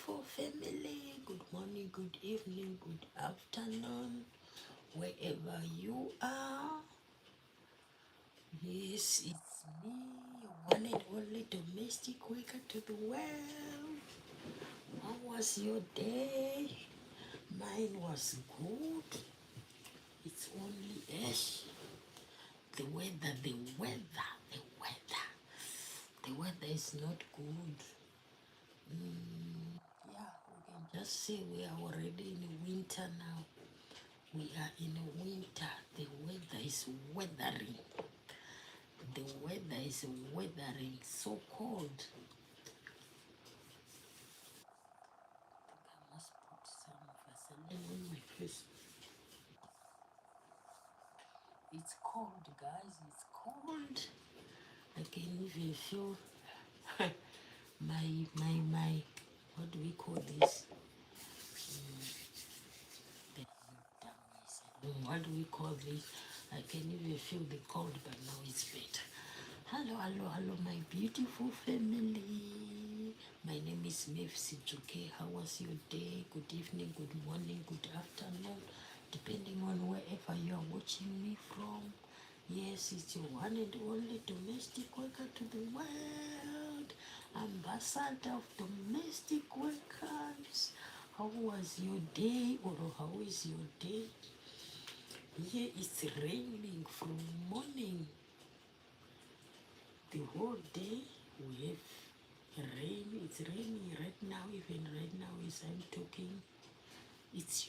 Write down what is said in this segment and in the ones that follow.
beautiful family. Good morning, good evening, good afternoon, wherever you are. Yes, it's me, your one and only domestic waker to the world. How was your day? Mine was good. It's only ash. The weather, the weather, the weather. The weather is not good. Yeah, we can just say we are already in winter now. We are in winter. The weather is weathering. The weather is weathering. So cold. I must put some Vaseline on my face. It's cold, guys. It's cold. I can even feel my what do we call this? What do we call this? I can even feel the cold, but now it's better. Hello, hello, hello, my beautiful family. My name is Mavis Juke. How was your day? Good evening, good morning, good afternoon, depending on wherever you are watching me from. Yes, it's your one and only domestic worker to the world, ambassador of domestic workers. How was your day, or how is your day? Here it's raining from morning. The whole day we have rain. It's raining right now. Even right now as I'm talking, it's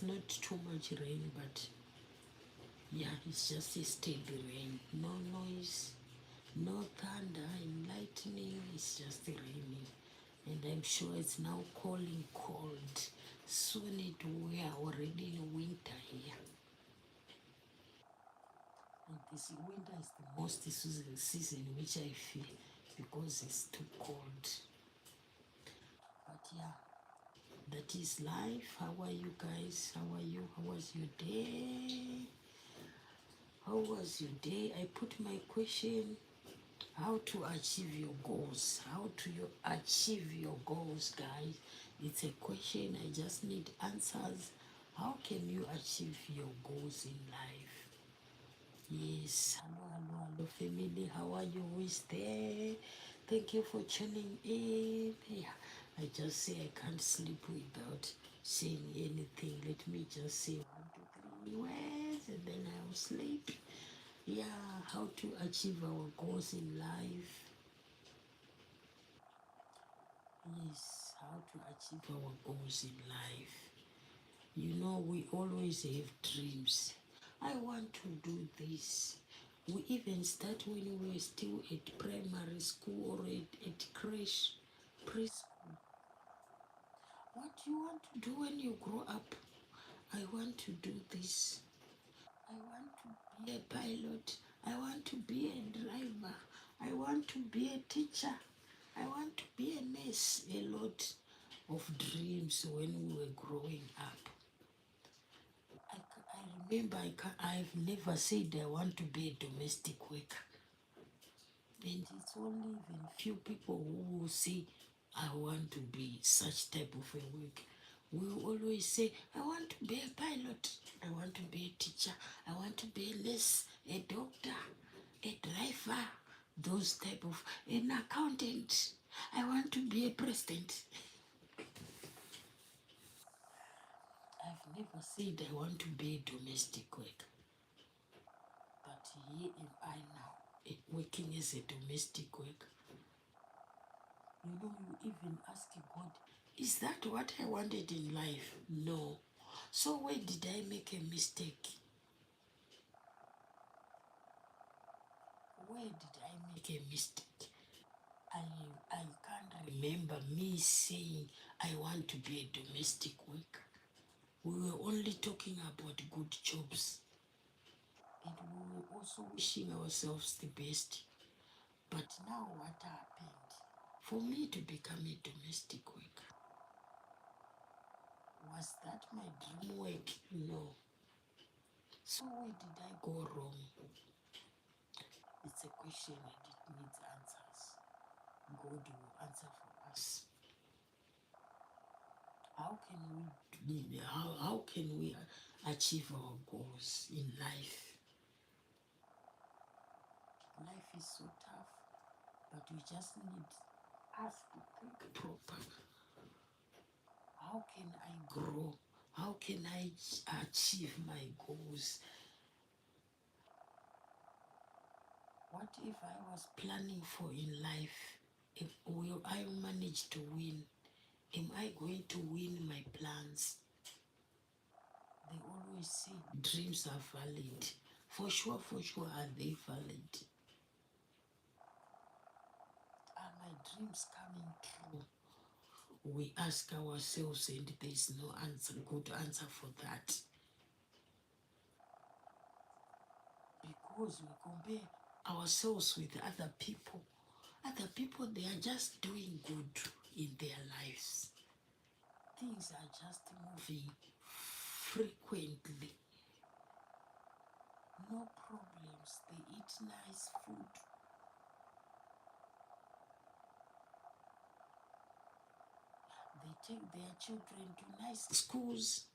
not too much rain, but yeah, it's just a steady rain. No noise, no thunder and lightning. It's just raining, and I'm sure it's now calling cold. Soon we are already in winter here. And this winter is the most season which I feel because it's too cold. But yeah, that is life. How are you guys? How are you? How was your day? How was your day? I put my question: how to achieve your goals? How to achieve your goals, guys? It's a question. I just need answers. How can you achieve your goals in life? Yes, hello, hello, hello, family. How are you? Who is there? Thank you for tuning in. Yeah, I just say I can't sleep without saying anything. Let me just say 1, 2, 3 words and then I'll sleep. Yeah, how to achieve our goals in life. Yes, how to achieve our goals in life. You know, we always have dreams. I want to do this. We even start when we were still at primary school or at crash, preschool. What do you want to do when you grow up? I want to do this. I want to be a pilot. I want to be a driver. I want to be a teacher. I want to be a nurse. A lot of dreams when we were growing up. I remember I've never said I want to be a domestic worker. And it's only even few people who will say, I want to be such type of a work. We always say, I want to be a pilot, I want to be a teacher, I want to be a nurse, a doctor, a driver, those type of, an accountant. I want to be a president. I've never said I want to be a domestic worker. But here am I now, working as a domestic worker. You know, you even ask God, is that what I wanted in life? No. So where did I make a mistake? Where did I make a mistake? I can't remember me saying I want to be a domestic worker. We were only talking about good jobs. And we were also wishing ourselves the best. But now what happened? For me to become a domestic worker, was that my dream work? No. So where did I go wrong? It's a question and it needs answers. God will answer for us. How can how can we achieve our goals in life? Life is so tough, but we just need us to think proper. How can I grow? How can I achieve my goals? What if I was planning for in life? Will I manage to win? Am I going to win my plans? They always say dreams are valid. For sure, are they valid? Are my dreams coming true? We ask ourselves, and there's no answer, good answer for that. Because we compare ourselves with other people. Other people, they are just doing good in their lives. Things are just moving frequently. No problems. They eat nice food. They take their children to nice schools.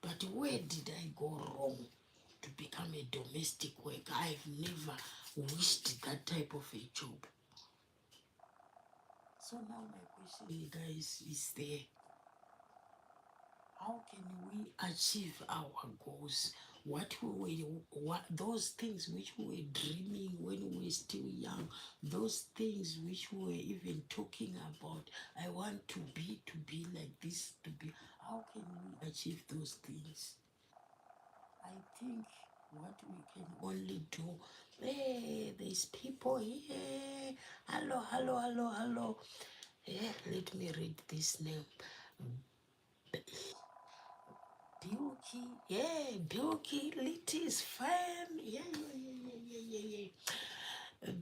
But where did I go wrong to become a domestic worker? I've never wished that type of a job. So now my question, guys, is there. How can we achieve our goals? What those things which we were dreaming when we were still young, those things which we were even talking about. I want to be like this, to be. How can we achieve those things? I think what we can only do. Hey, there's people here. Hello, hello, hello, hello. Yeah, let me read this name. Bilky, yeah, Bilky, Litis fan, yeah.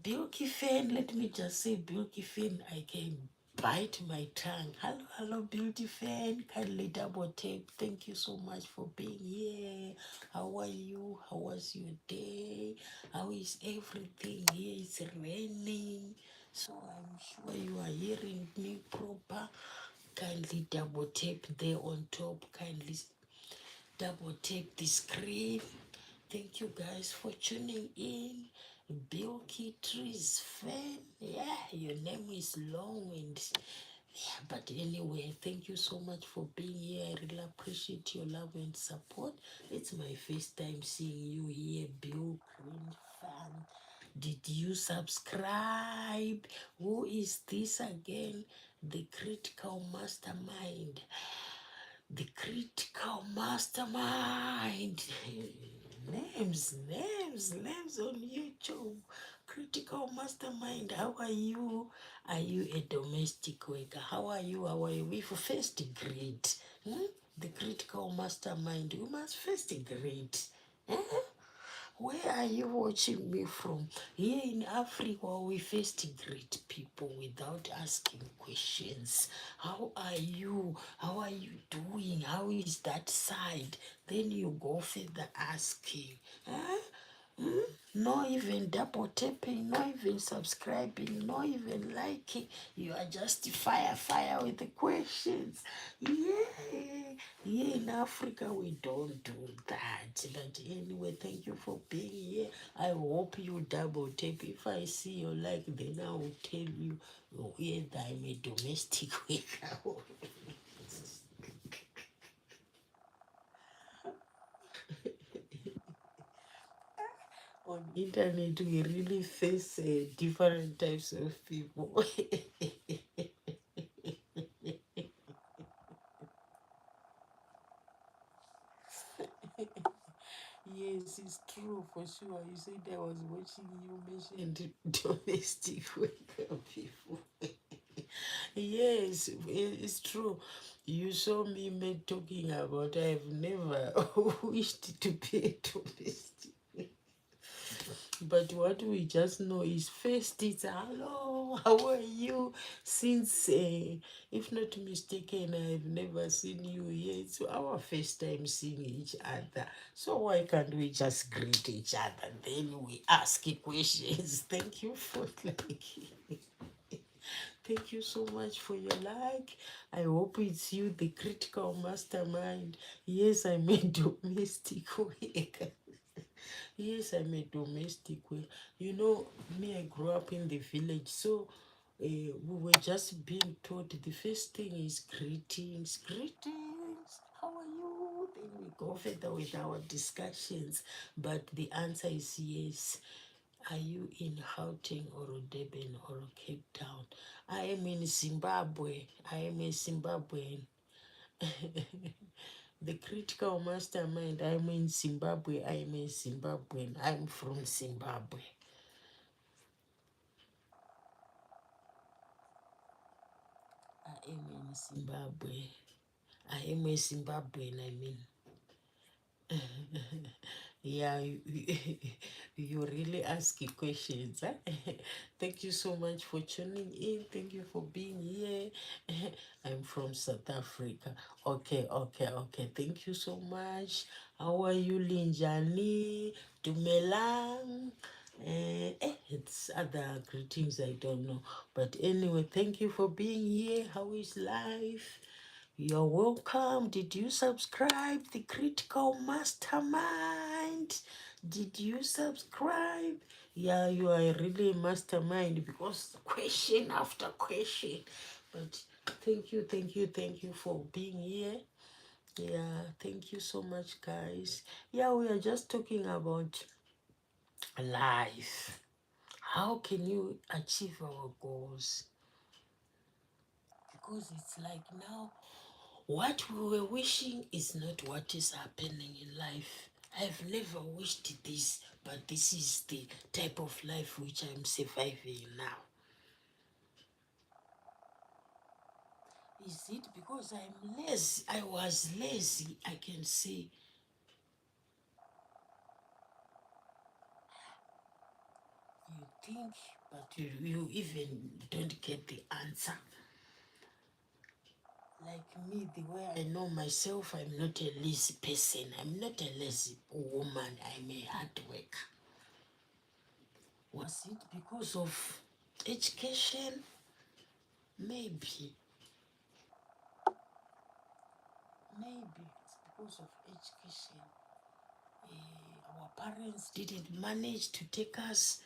Bilky fan, let me just say, Bilky fan, I can bite my tongue. Hello, hello, Beauty fan, kindly double tap. Thank you so much for being here. How are you? How was your day? How is everything here? It's raining, so I'm sure you are hearing me proper. Kindly double tap there on top. Kindly double tap the screen. Thank you guys for tuning in. Bilky Trees fan. Yeah, your name is long and yeah, but anyway, thank you so much for being here. I really appreciate your love and support. It's my first time seeing you here, Bill Green fan. Did you subscribe? Who is this again? The Critical Mastermind. The Critical Mastermind. Names on YouTube. Critical Mastermind. How are you? Are you a domestic worker? How are you? How are you? With first grade. The Critical Mastermind. We must first grade. Huh? Where are you watching me from? Here in Africa, we first greet people without asking questions. How are you? How are you doing? How is that side? Then you go further asking. Huh? Not even double tapping, not even subscribing, not even liking. You are just fire with the questions. Yeah, yeah. In Africa, we don't do that. But anyway, thank you for being here. I hope you double tap. If I see your like, then I will tell you whether I'm a domestic worker. On internet, we really face different types of people. Yes, it's true for sure. You said I was watching you mentioned domestic worker people. Yes, it's true. You saw me talking about I've never wished to be a domestic. But what we just know is first it's hello, how are you? Since, if not mistaken, I've never seen you here. It's our first time seeing each other. So why can't we just greet each other? Then we ask questions. Thank you for like. Thank you so much for your like. I hope it's you, the critical mastermind. Yes, I'm a domestic worker. Yes, I'm a domestic worker. You know, me, I grew up in the village, so we were just being taught the first thing is greetings, greetings. How are you? Then we go further with our discussions. But the answer is yes. Are you in Gauteng or Durban or Cape Town? I am in Zimbabwe. I am a Zimbabwean. The critical mastermind. I'm in Zimbabwe. I am a Zimbabwean. I'm from Zimbabwe. I am in Zimbabwe. I am a Zimbabwean, I mean. Yeah, you really asking questions. Huh? Thank you so much for tuning in. Thank you for being here. I'm from South Africa. Okay. Thank you so much. How are you, Linjani? Dumelang? It's other greetings I don't know. But anyway, thank you for being here. How is life? You're welcome. Did you subscribe? The Critical Mastermind. Did you subscribe? Yeah, you are really a mastermind because question after question. But thank you for being here. Yeah, thank you so much, guys. Yeah, we are just talking about life. How can you achieve our goals? Because it's like now what we were wishing is not what is happening in life. I've never wished this, but this is the type of life which I'm surviving now. Is it because I'm lazy? I was lazy, I can say. You think, but you even don't get the answer. Like me, the way I know myself, I'm not a lazy person. I'm not a lazy woman. I'm a hard worker. Was it because of education? Maybe. Maybe it's because of education. Our parents didn't manage to take us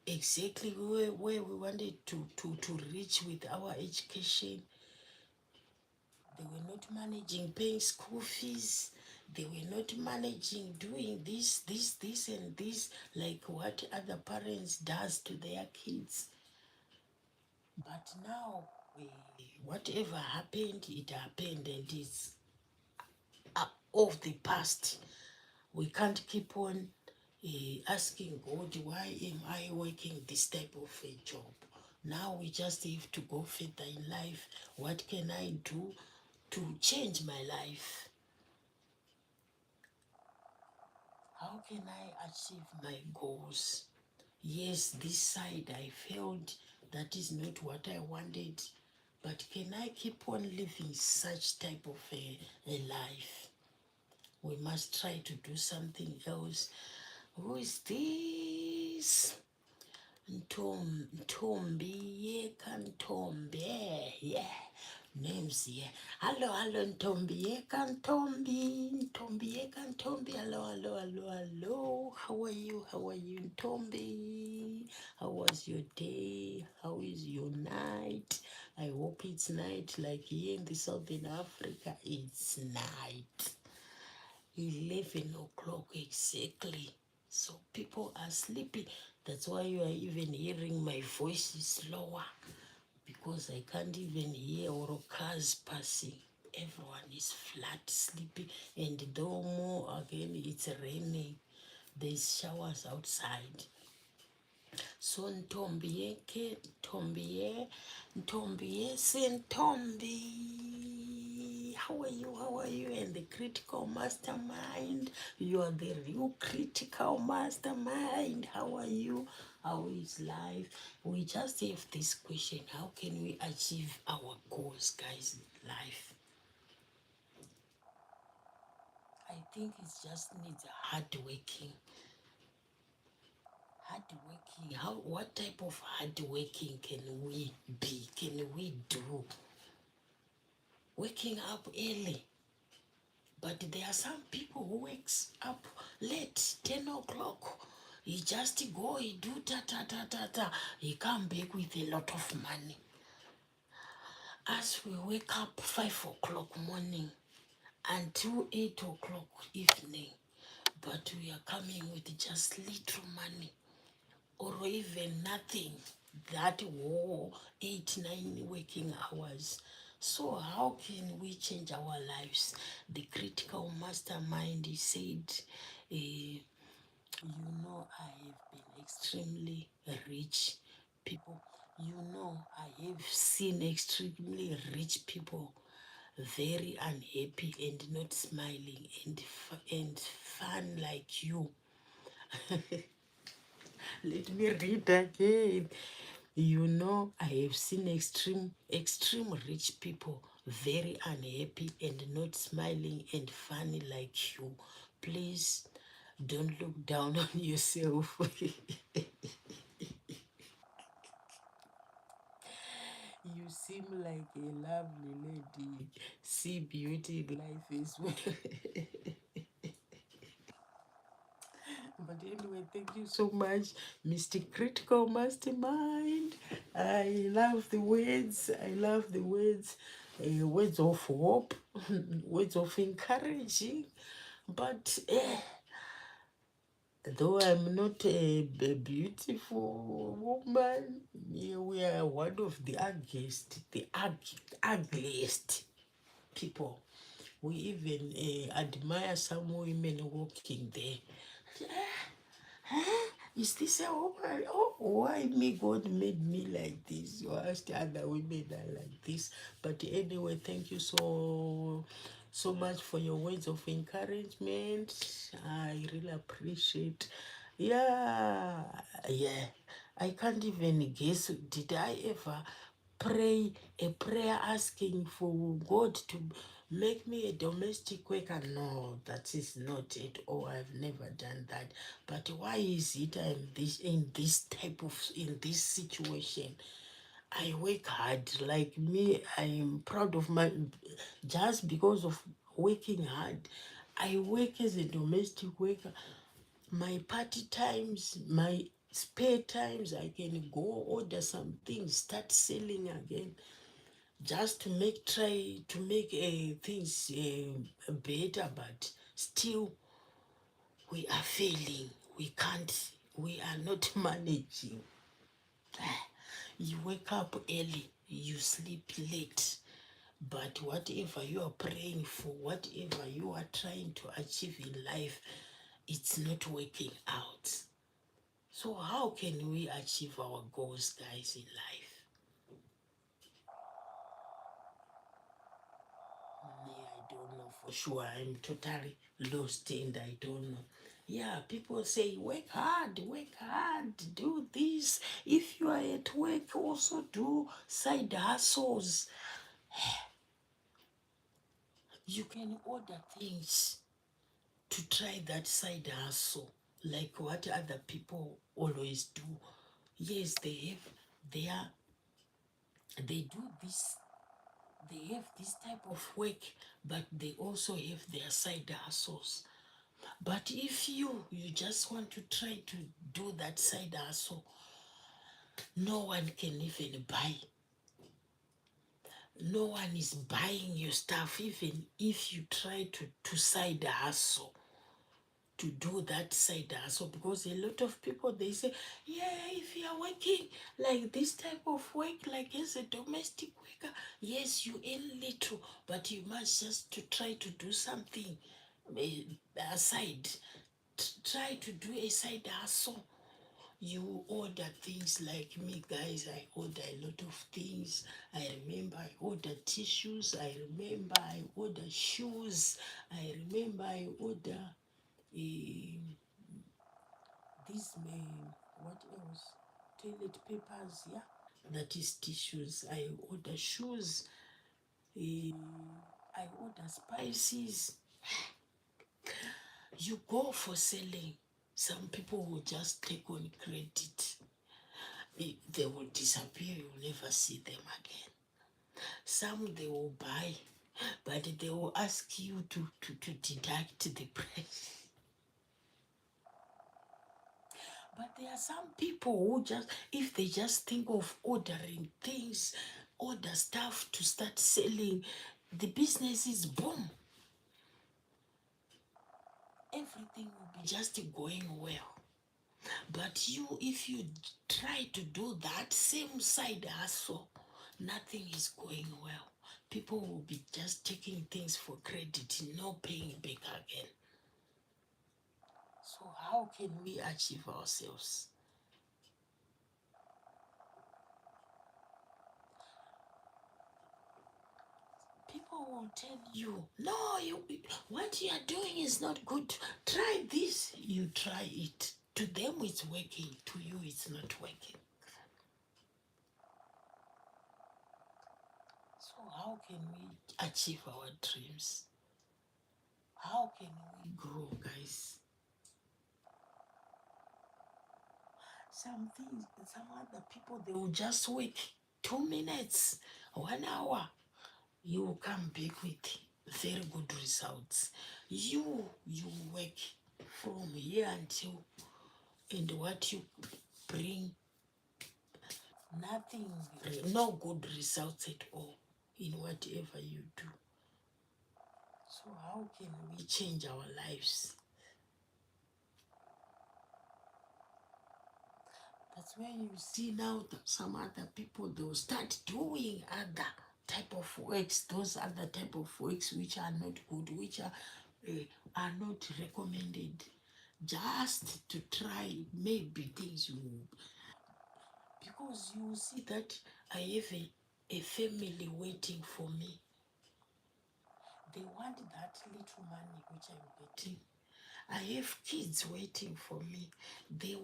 exactly where we wanted to reach with our education. They were not managing paying school fees. They were not managing doing this, and this, like what other parents does to their kids. But now, whatever happened, it happened, and it's of the past. We can't keep on asking God, why am I working this type of a job? Now we just have to go further in life. What can I do to change my life? How can I achieve my goals? Yes, this side I failed. That is not what I wanted. But can I keep on living such type of a life? We must try to do something else. Who is this? Ntombi yeka Ntombi, yeah, names here. Hello, Ntombi yeka Ntombi, hello. How are you, Ntombi? How was your day? How is your night? I hope it's night like here in the Southern Africa. It's night. 11 o'clock exactly. So people are sleeping. That's why you are even hearing my voice is slower because I can't even hear or cars passing. Everyone is flat sleeping, and though more again it's raining, there's showers outside. So Ntombi Sentombi. How are you? And the critical mastermind. You are the real critical mastermind. How are you? How is life? We just have this question. How can we achieve our goals, guys, in life? I think it just needs hard hard working. What type of hard working can we be? Can we do? Waking up early. But there are some people who wakes up late, 10 o'clock. He just go, he do ta ta ta ta ta. He come back with a lot of money. As we wake up 5 o'clock morning until 8 o'clock evening, but we are coming with just little money or even nothing. That whole 8, 9 working hours. So how can we change our lives? The critical mastermind, he said, I have been extremely rich people. I have seen extremely rich people very unhappy and not smiling and fun like you. Let me read again. I have seen extreme rich people very unhappy and not smiling and funny like you. Please don't look down on yourself. You seem like a lovely lady. See beauty in life as well. But anyway, thank you so much, Mr. Critical Mastermind. I love the words. I love the words. Words of hope, words of encouraging. But though I'm not a beautiful woman, yeah, we are one of the ugliest people. We even admire some women walking there. Is this a woman? Oh, why me? God made me like this. Whilst other women are like this. But anyway, thank you so much for your words of encouragement. I really appreciate. Yeah, yeah. I can't even guess. Did I ever pray a prayer asking for God to make me a domestic worker? No, that is not it. Oh, I've never done that. But why is it I'm in this situation? I work hard. Like me, I am proud of my, just because of working hard. I work as a domestic worker. My party times, my spare times, I can go order some things, start selling again, just to try to make things better. But still, we are failing. We can't. We are not managing. You wake up early, you sleep late. But whatever you are praying for, whatever you are trying to achieve in life, it's not working out. So how can we achieve our goals, guys, in life? Me, I don't know for sure. I'm totally lost and I don't know. Yeah, people say work hard, do this. If you are at work, also do side hustles. You can order things to try that side hustle, like what other people always do. Yes, they do this, they have this type of work, but they also have their side hustles. But if you just want to try to do that side hustle, no one can even buy. No one is buying your stuff, even if you try to side hustle, to do that side hustle. Because a lot of people, they say, yeah, if you are working like this type of work, like as a domestic worker, yes, you earn little, but you must just to try to do something aside. Try to do a side hustle. You order things like me, guys. I order a lot of things. I remember I ordered tissues. I remember I ordered shoes. I remember I order these what else? Toilet papers, yeah. That is tissues. I order shoes. I order spices. You go for selling Some people will just take on credit. They will disappear, you'll never see them again. Some they will buy, but they will ask you to deduct the price. But there are some people who just, if they just think of ordering things, order stuff to start selling, the business is boom. Everything will be just going well. But you, if you try to do that same side hustle, nothing is going well. People will be just taking things for credit, no paying back again. So how can we achieve ourselves? People will tell you, no, what you are doing is not good. Try this. You try it. To them it's working. To you it's not working. So how can we achieve our dreams? How can we grow, guys? Some things, some other people, they will just work 2 minutes, 1 hour. You will come back with very good results. You work from here until, and what you bring, nothing, no good results at all in whatever you do. So how can we change our lives? That's when you see now that some other people, they'll start doing other type of works, those other type of works which are not good, which are not recommended, just to try maybe things you, because you see that I have a family waiting for me. They want that little money which I'm getting. I have kids waiting for me. They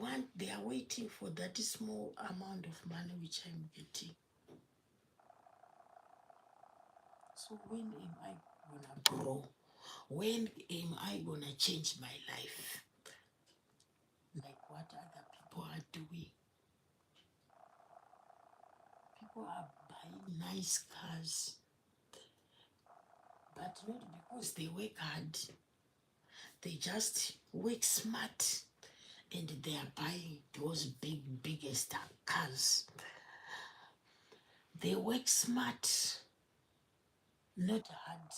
are waiting for that small amount of money which I'm getting. So when am I gonna grow? When am I gonna change my life? Like what other people are doing. People are buying nice cars, but not because they work hard. They just work smart, and they are buying those biggest cars. They work smart, not hard,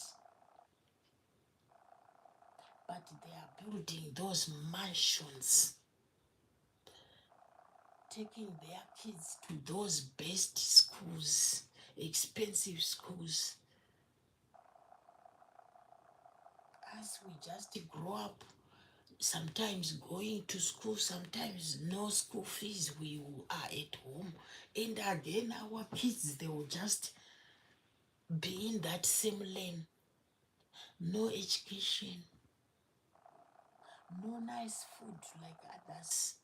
but they are building those mansions, taking their kids to those best schools, expensive schools. As we just grow up, sometimes going to school, sometimes no school fees, we are at home. And again, our kids, they will just be in that same lane. No education, no nice food like others.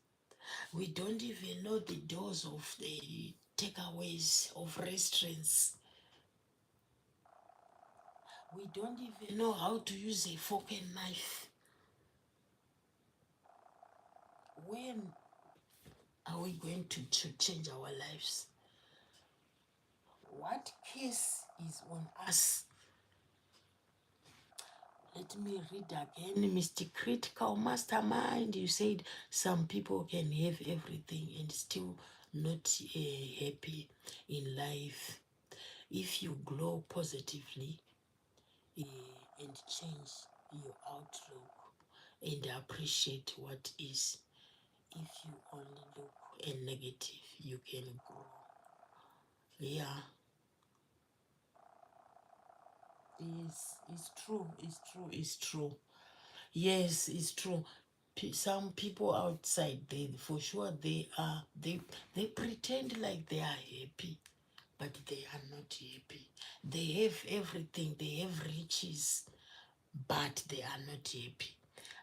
We don't even know the doors of the takeaways of restaurants. We don't even know how to use a fork and knife. When are we going to change our lives? What case is on us? Let me read again. Mr. Critical Mastermind, you said some people can have everything and still not happy in life. If you glow positively and change your outlook and appreciate what is, if you only look at negative, you can grow. Yeah. It's true, it's true, it's true. Yes, it's true. Some people outside, they for sure they pretend like they are happy, but they are not happy. They have everything, they have riches, but they are not happy.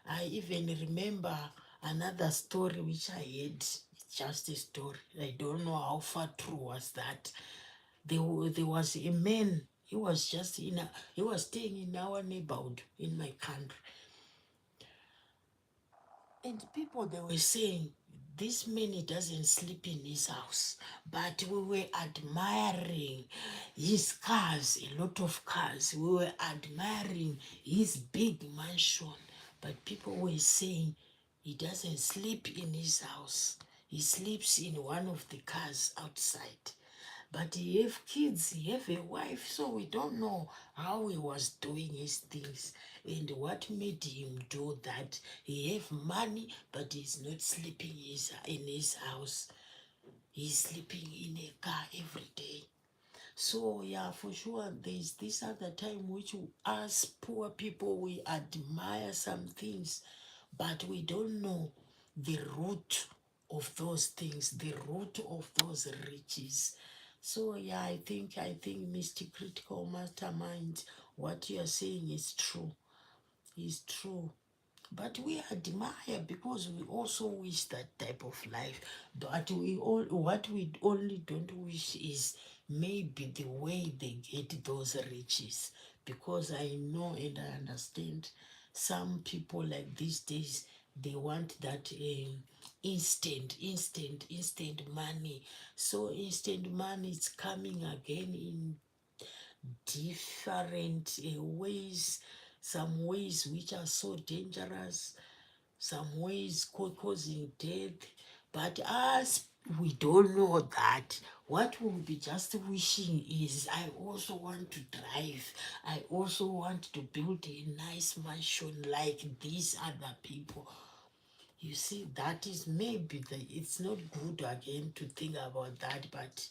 I even remember another story which I heard. It's just a story. I don't know how far true was that. There was a man. He was just he was staying in our neighborhood in my country. And people, they were saying, this man, he doesn't sleep in his house. But we were admiring his cars, a lot of cars. We were admiring his big mansion. But people were saying, he doesn't sleep in his house. He sleeps in one of the cars outside. But he have kids, he have a wife, so we don't know how he was doing his things and what made him do that. He have money, but he's not sleeping in his house. He's sleeping in a car every day. So yeah, for sure, there's this other time which us poor people, we admire some things, but we don't know the root of those things, the root of those riches. So yeah, I think Mr. Critical Mastermind, what you are saying is true. Is true. But we admire because we also wish that type of life. But what we only don't wish is maybe the way they get those riches. Because I know and I understand some people like these days, they want that instant money. So instant money is coming again in different ways, some ways which are so dangerous, some ways causing death. But us, we don't know that. What we'll be just wishing is, I also want to drive. I also want to build a nice mansion like these other people. You see, that is maybe it's not good again to think about that, but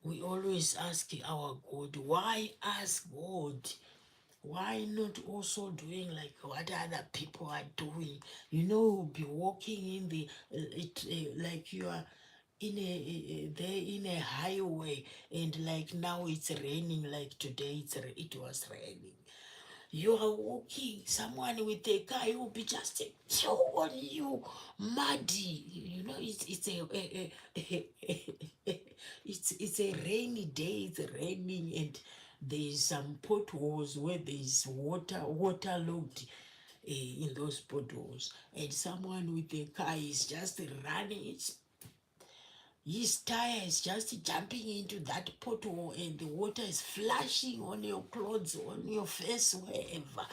we always ask our God, why ask God? Why not also doing like what other people are doing? You'll be walking in the like you are in there in a highway, and like now it's raining. Like today, it was raining. You are walking, someone with a car, you will be just throw on you, muddy. It's it's a rainy day. It's raining, and there's some potholes where there's waterlogged in those potholes, and someone with a car is just running. His tire is just jumping into that pothole, and the water is flashing on your clothes, on your face, wherever.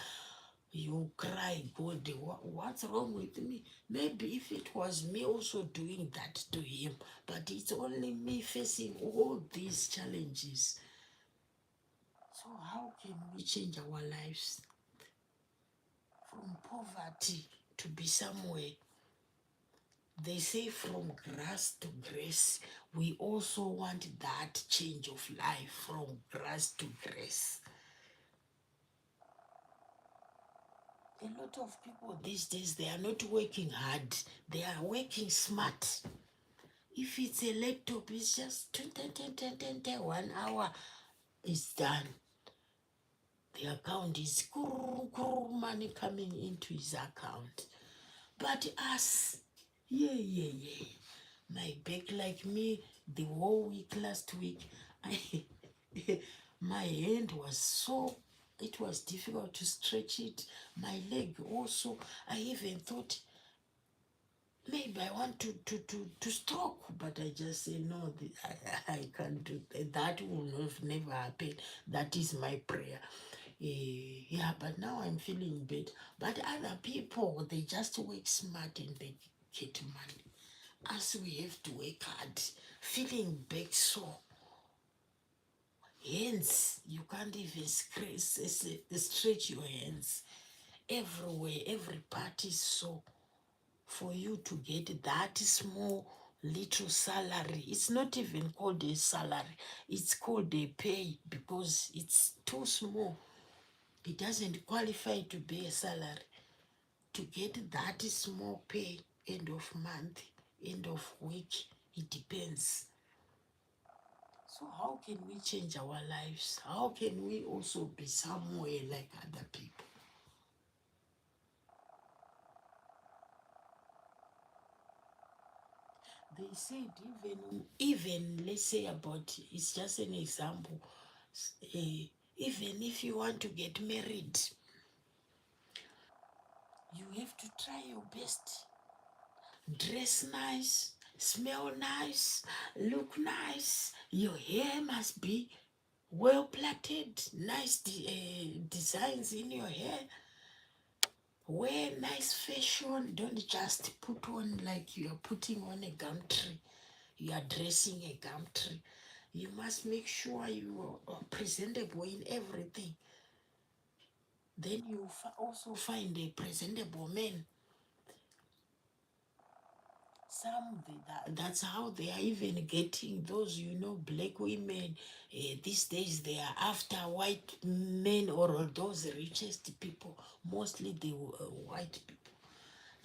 You cry, God, what's wrong with me? Maybe if it was me also doing that to him, but it's only me facing all these challenges. So, how can we change our lives from poverty to be somewhere? They say from grass to grace. We also want that change of life from grass to grace. A lot of people these days, they are not working hard, they are working smart. If it's a laptop, it's just 1 hour, it's done. The account is money coming into his account. But us, yeah. My back, like me, the whole week last week, my hand was so, it was difficult to stretch it. My leg also, I even thought maybe I want to stroke, but I just say no, I can't do that. That will never happen. That is my prayer. Yeah, but now I'm feeling bad. But other people, they just work smart and they get money. As we have to work hard, feeling back sore. Hands, you can't even stretch your hands. Everywhere, every part is sore. For you to get that small little salary, it's not even called a salary, it's called a pay because it's too small. It doesn't qualify to be a salary. To get that small pay, end of month, end of week, it depends. So how can we change our lives? How can we also be somewhere like other people? They said even let's say about, it's just an example, even if you want to get married, You have to try your best. Dress nice, smell nice, look nice. Your hair must be well plaited, nice designs in your hair. Wear nice fashion. Don't just put on like you are putting on a gum tree. You are dressing a gum tree. You must make sure you are presentable in everything. Then you also find a presentable man. That's how they are even getting those, black women. These days they are after white men or those richest people, mostly the white people.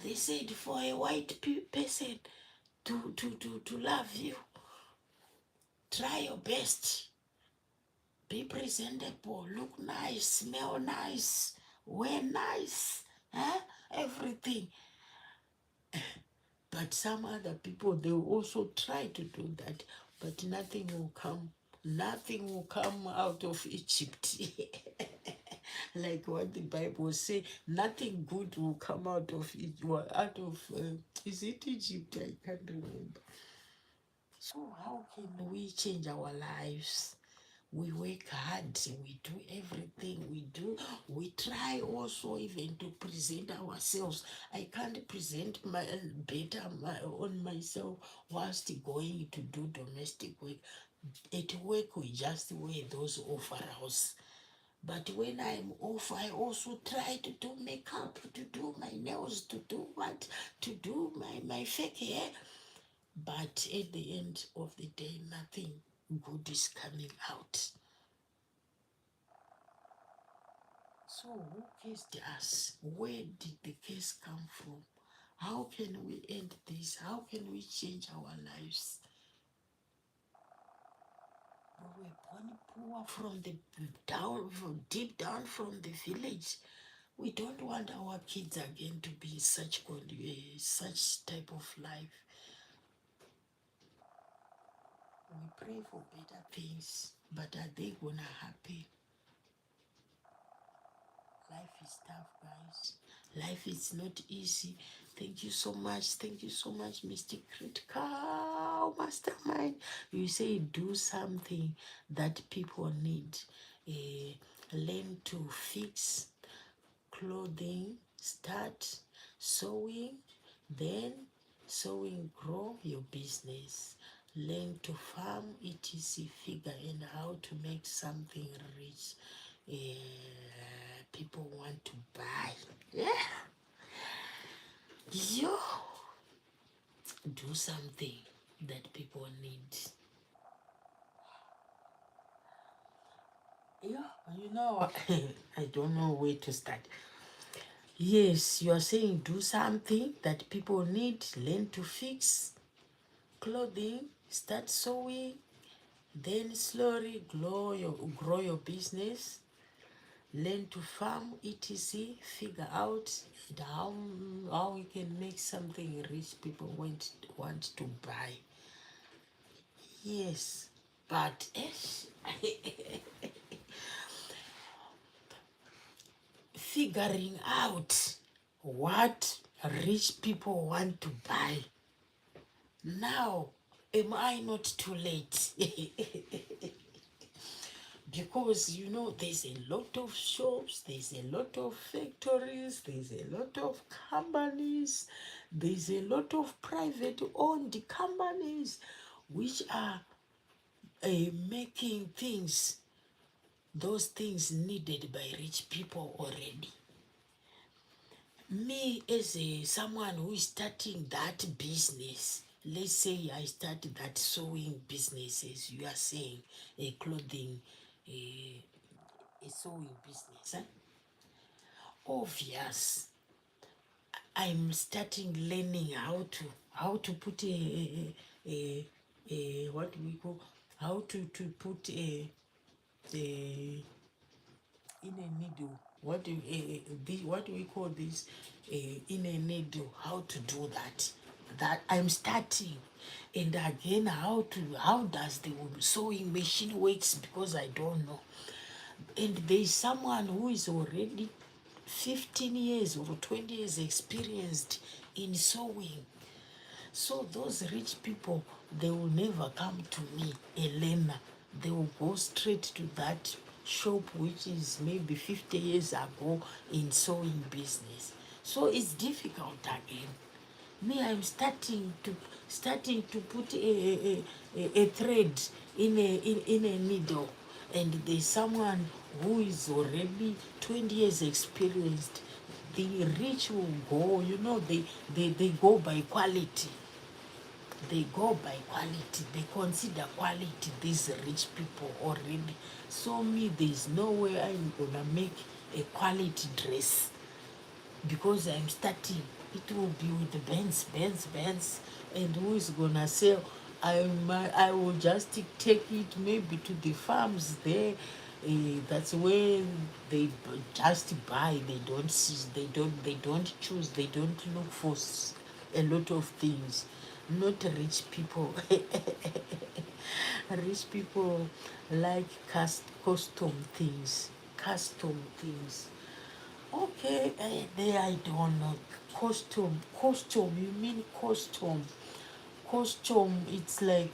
They said for a white person to love you, try your best. Be presentable, look nice, smell nice, wear nice, huh? Everything. But some other people, they will also try to do that, but nothing will come. Nothing will come out of Egypt. Like what the Bible say, nothing good will come out of it. Out of is it Egypt? I can't remember. So how can we change our lives? We work hard, we do everything we do. We try also even to present ourselves. I can't present on myself whilst going to do domestic work. At work, we just wear those overalls. But when I'm off, I also try to do makeup, to do my nails, to do what, to do my fake hair. But at the end of the day, nothing good is coming out. So who cursed us? Where did the curse come from? How can we end this? How can we change our lives? We were born poor from the from deep down from the village. We don't want our kids again to be such type of life. We pray for better things, but are they gonna happen? Life is tough, guys. Life is not easy. Thank you so much. Thank you so much, Mr. Critical Mastermind. You say do something that people need. Learn to fix clothing, start sewing, then sewing grow your business. Learn to farm, etc. Figure in how to make something rich. People want to buy. Yeah. Yo, do something that people need. Yeah, I don't know where to start. Yes, you are saying do something that people need. Learn to fix clothing, start sewing, then slowly grow your business. Learn to farm, etc. Figure out how we can make something rich people want to buy. Yes, but figuring out what rich people want to buy. Now, am I not too late? Because there's a lot of shops, there's a lot of factories, there's a lot of companies, there's a lot of private owned companies which are making those things needed by rich people already. Me as someone who is starting that business, let's say I started that sewing business, as you are saying, a clothing, a sewing business. Obvious, I'm starting learning how to put a what do we call, how to put a in a needle. What do we call this? In a needle. How to do that? That I'm starting, and again, how does the sewing machine works, because I don't know. And there is someone who is already 15 years or 20 years experienced in sewing. So those rich people, they will never come to me, Elena. They will go straight to that shop which is maybe 50 years ago in sewing business. So it's difficult again. Me, I'm starting to put a thread in a needle, and there's someone who is already 20 years experienced. The rich will go, they go by quality. They go by quality. They consider quality, these rich people already. So me, there's no way I'm gonna make a quality dress because I'm starting. It will be with the Benz, and who is gonna sell? I will just take it maybe to the farms there. That's where they just buy. They don't see. They don't choose. They don't look for a lot of things. Not rich people. Rich people like custom things. Custom things. Okay, there I don't know. Costume, you mean costume? Costume, it's like,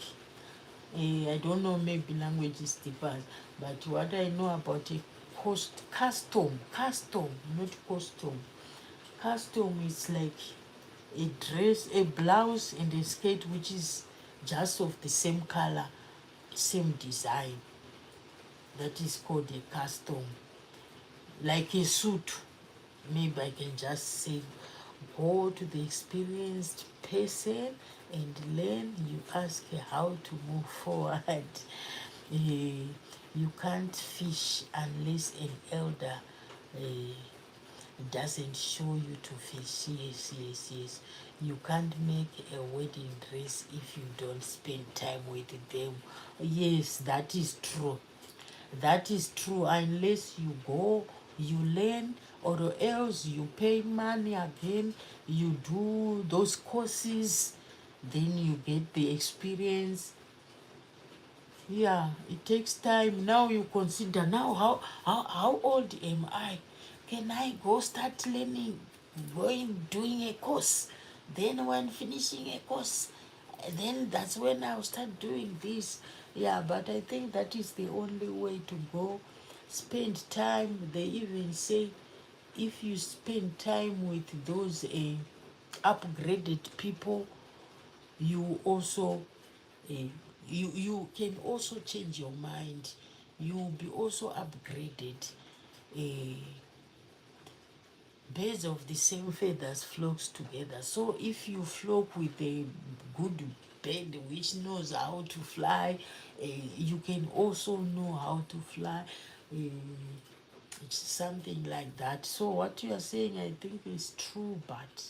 I don't know, maybe language is different, but what I know about a custom, not costume. Costume is like a dress, a blouse, and a skirt which is just of the same color, same design. That is called a custom. Like a suit. Maybe I can just say, go to the experienced person and learn. You ask her how to move forward. You can't fish unless an elder doesn't show you to fish. Yes. You can't make a wedding dress if you don't spend time with them. Yes, that is true. That is true, unless you go, you learn, or else you pay money again, you do those courses, then you get the experience. Yeah, it takes time. Now you consider, now how old am I? Can I go start learning, doing a course? Then when finishing a course, then that's when I'll start doing this. Yeah, but I think that is the only way to go. Spend time. They even say if you spend time with those upgraded people, you also you can also change your mind. You will be also upgraded. uh, Birds of the same feathers flocks together. So if you flock with a good bird which knows how to fly, you can also know how to fly. It's something like that. So what you are saying, I think, is true, but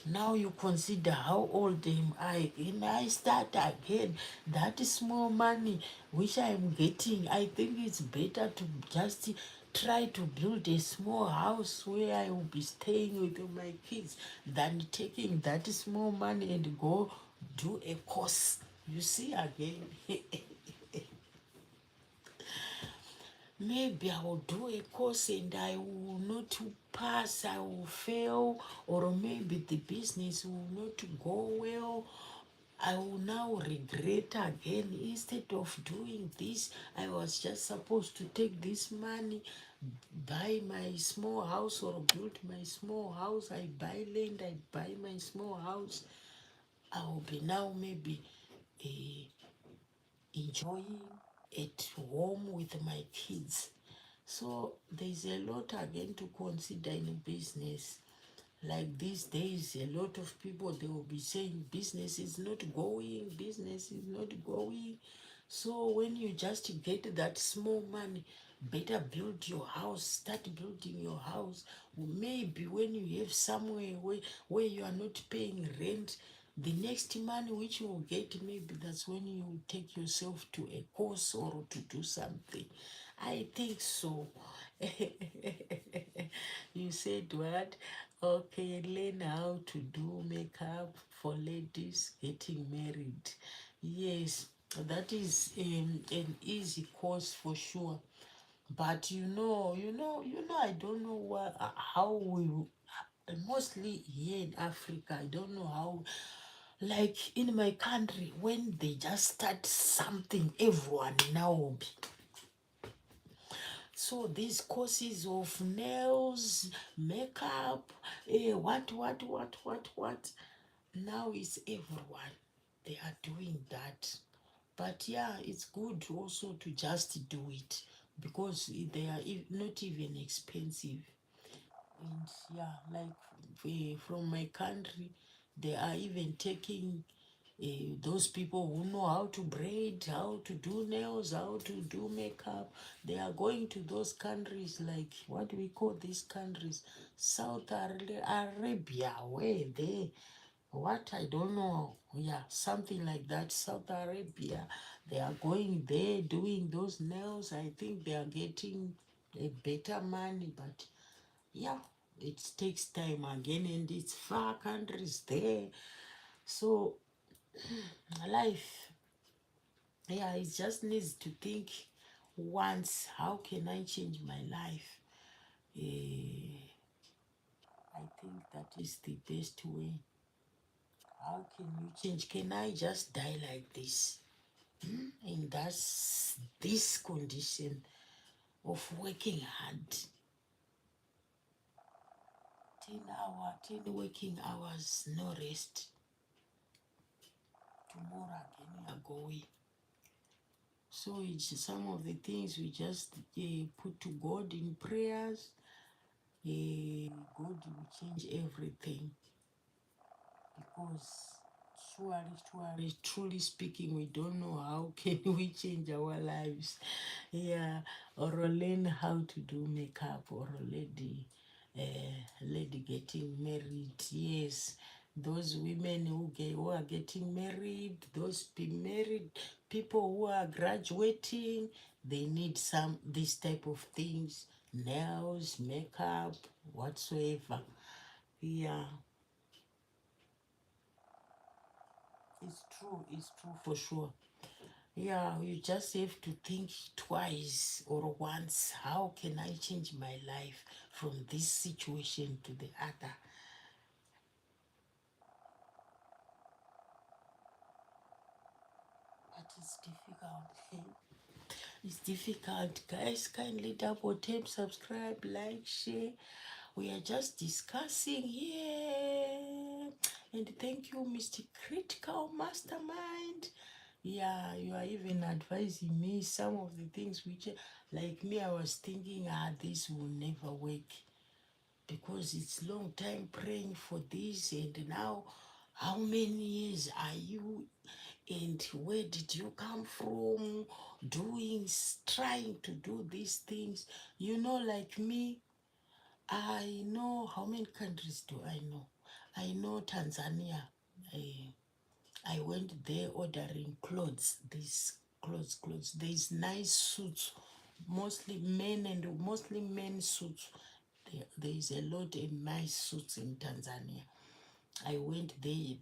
now you consider how old am I, and I start again. That small money which I'm getting, I think it's better to just try to build a small house where I will be staying with my kids than taking that small money and go do a course. You see again. Maybe I will do a course and I will not pass, I will fail, or maybe the business will not go well. I will now regret again. Instead of doing this, I was just supposed to take this money, buy my small house or build my small house. I buy land, I buy my small house. I will be now maybe enjoying at home with my kids. So there's a lot again to consider in business. Like these days, a lot of people, they will be saying business is not going, business is not going. So when you just get that small money, better build your house, start building your house. Maybe when you have somewhere where you are not paying rent, the next money which you will get, maybe that's when you will take yourself to a course or to do something. I think so. You said what? Okay, learn how to do makeup for ladies getting married. Yes, that is an easy course for sure. But I don't know how we mostly here in Africa. I don't know how, like in my country, when they just start something, everyone now will be. So these courses of nails, makeup, what. Now it's everyone. They are doing that. But yeah, it's good also to just do it because they are not even expensive. And yeah, like from my country, they are even taking those people who know how to braid, how to do nails, how to do makeup. They are going to those countries, like what do we call these countries? Arabia, where they, what, I don't know. Yeah, something like that. South Arabia. They are going there doing those nails. I think they are getting a better money, but yeah, it takes time again, and it's far countries there. So life, yeah, it just needs to think once, how can I change my life? I think that is the best way. How can you change? Can I just die like this? And that's this condition of working hard. 10 working hours, no rest. Tomorrow again you are going. So it's some of the things we just put to God in prayers. God will change everything, because surely, truly speaking, we don't know how can we change our lives. Yeah, or learn how to do makeup, or lady getting married. Yes, those women who are getting married, those married people who are graduating, they need some this type of things, nails, makeup, whatsoever. Yeah, it's true for sure. Yeah, you just have to think twice or once. How can I change my life from this situation to the other? But it's difficult. It's difficult. Guys, kindly double tap, subscribe, like, share. We are just discussing here. And thank you, Mr. Critical Mastermind. Yeah, you are even advising me some of the things which, like me, I was thinking, this will never work, because it's long time praying for this, and now how many years are you, and where did you come from doing, trying to do these things? Like me, I know, how many countries do I know? I know Tanzania. I went there ordering clothes, these clothes. There's nice suits, mostly men suits. There is a lot of nice suits in Tanzania. I went there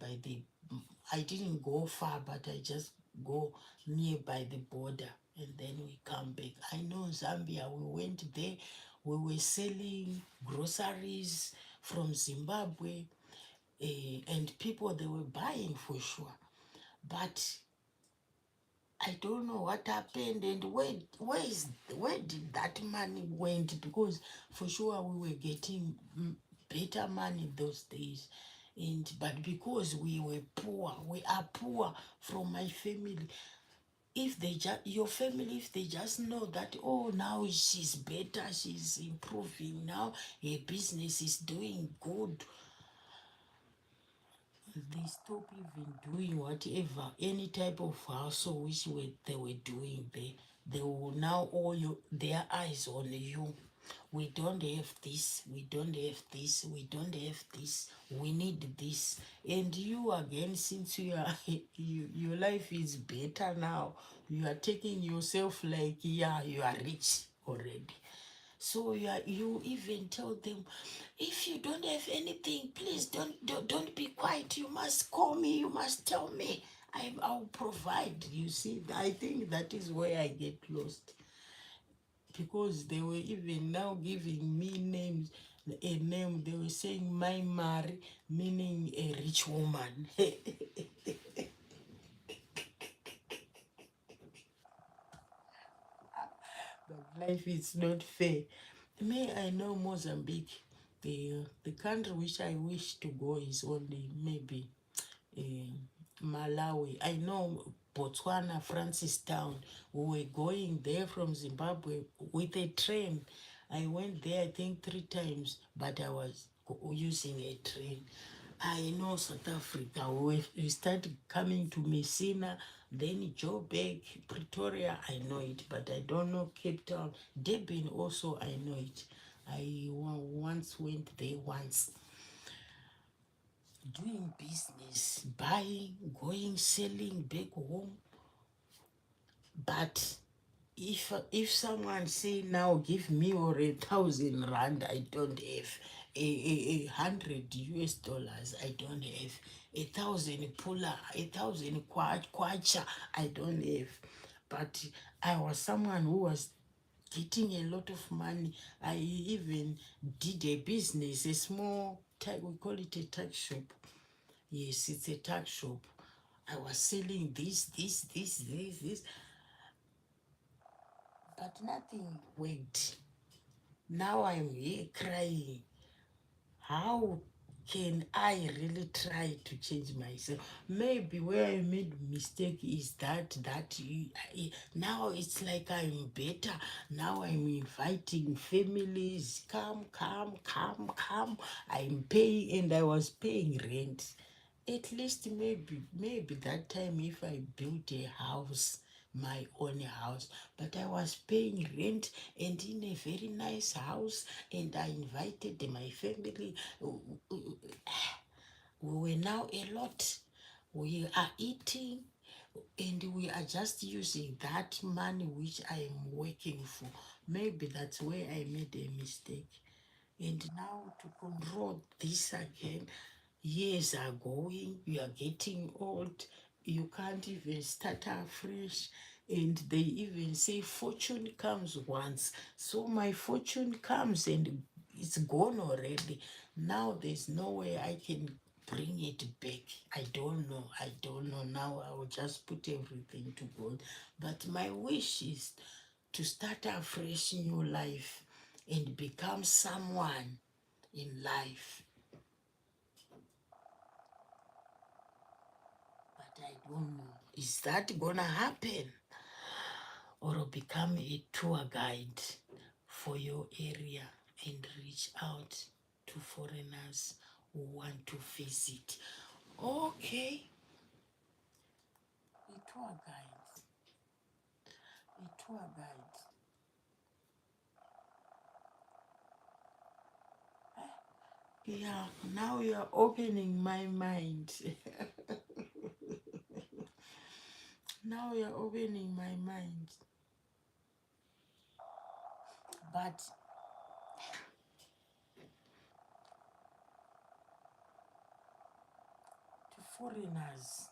I didn't go far, but I just go nearby the border, and then we come back. I know Zambia, we went there, we were selling groceries from Zimbabwe, and people, they were buying for sure. But I don't know what happened, and where did that money went, because for sure we were getting better money those days. And but because we are poor from my family. If they just, your family, if they just know that, oh, now she's better, she's improving now, her business is doing good, they stop even doing whatever, any type of hustle which they were doing. They will now all their eyes on you. We don't have this, we don't have this, we don't have this, we need this. And you again, since you are your life is better now, you are taking yourself like, yeah, you are rich already. So you even tell them, if you don't have anything, please don't be quiet. You must call me. You must tell me. I'll provide. You see, I think that is where I get lost. because they were even now giving me names, a name. They were saying my Mari, meaning a rich woman. But life is not fair. Me, I know Mozambique. The country which I wish to go is only maybe eh, Malawi. I know Botswana, Francistown. We were going there from Zimbabwe with a train. I went there, I think, 3 times, but I was using a train. I know South Africa. We started coming to Messina, then Joburg, Pretoria. I know it, but I don't know Cape Town. Durban also, I know it. I once went there once, doing business, buying, going, selling back home. But if someone say now give me or 1,000 rand, I don't have. A 100 US dollars, I don't have. 1,000 pula, 1,000 kwacha, I don't have. But I was someone who was getting a lot of money. I even did a business, a small we call it a tuck shop. Yes, it's a tuck shop. I was selling this, but nothing worked. Now I'm here crying. How can I really try to change myself? Maybe where I made mistake is now it's like I'm better. Now I'm inviting families, come. I'm paying, and I was paying rent. At least maybe that time if I built a house, my own house, but I was paying rent and in a very nice house, and I invited my family. We were now a lot. We are eating, and we are just using that money which I am working for. Maybe that's where I made a mistake. And now to control this again, years are going, you are getting old, you can't even start afresh. And they even say fortune comes once. So my fortune comes and it's gone already. Now there's no way I can bring it back. I don't know. Now I will just put everything to God. But my wish is to start a fresh new life and become someone in life. But I don't know. Is that gonna happen? Or become a tour guide for your area and reach out to foreigners who want to visit? Okay, a tour guide. A tour guide. Yeah, now you're opening my mind. Now you're opening my mind. But to foreigners,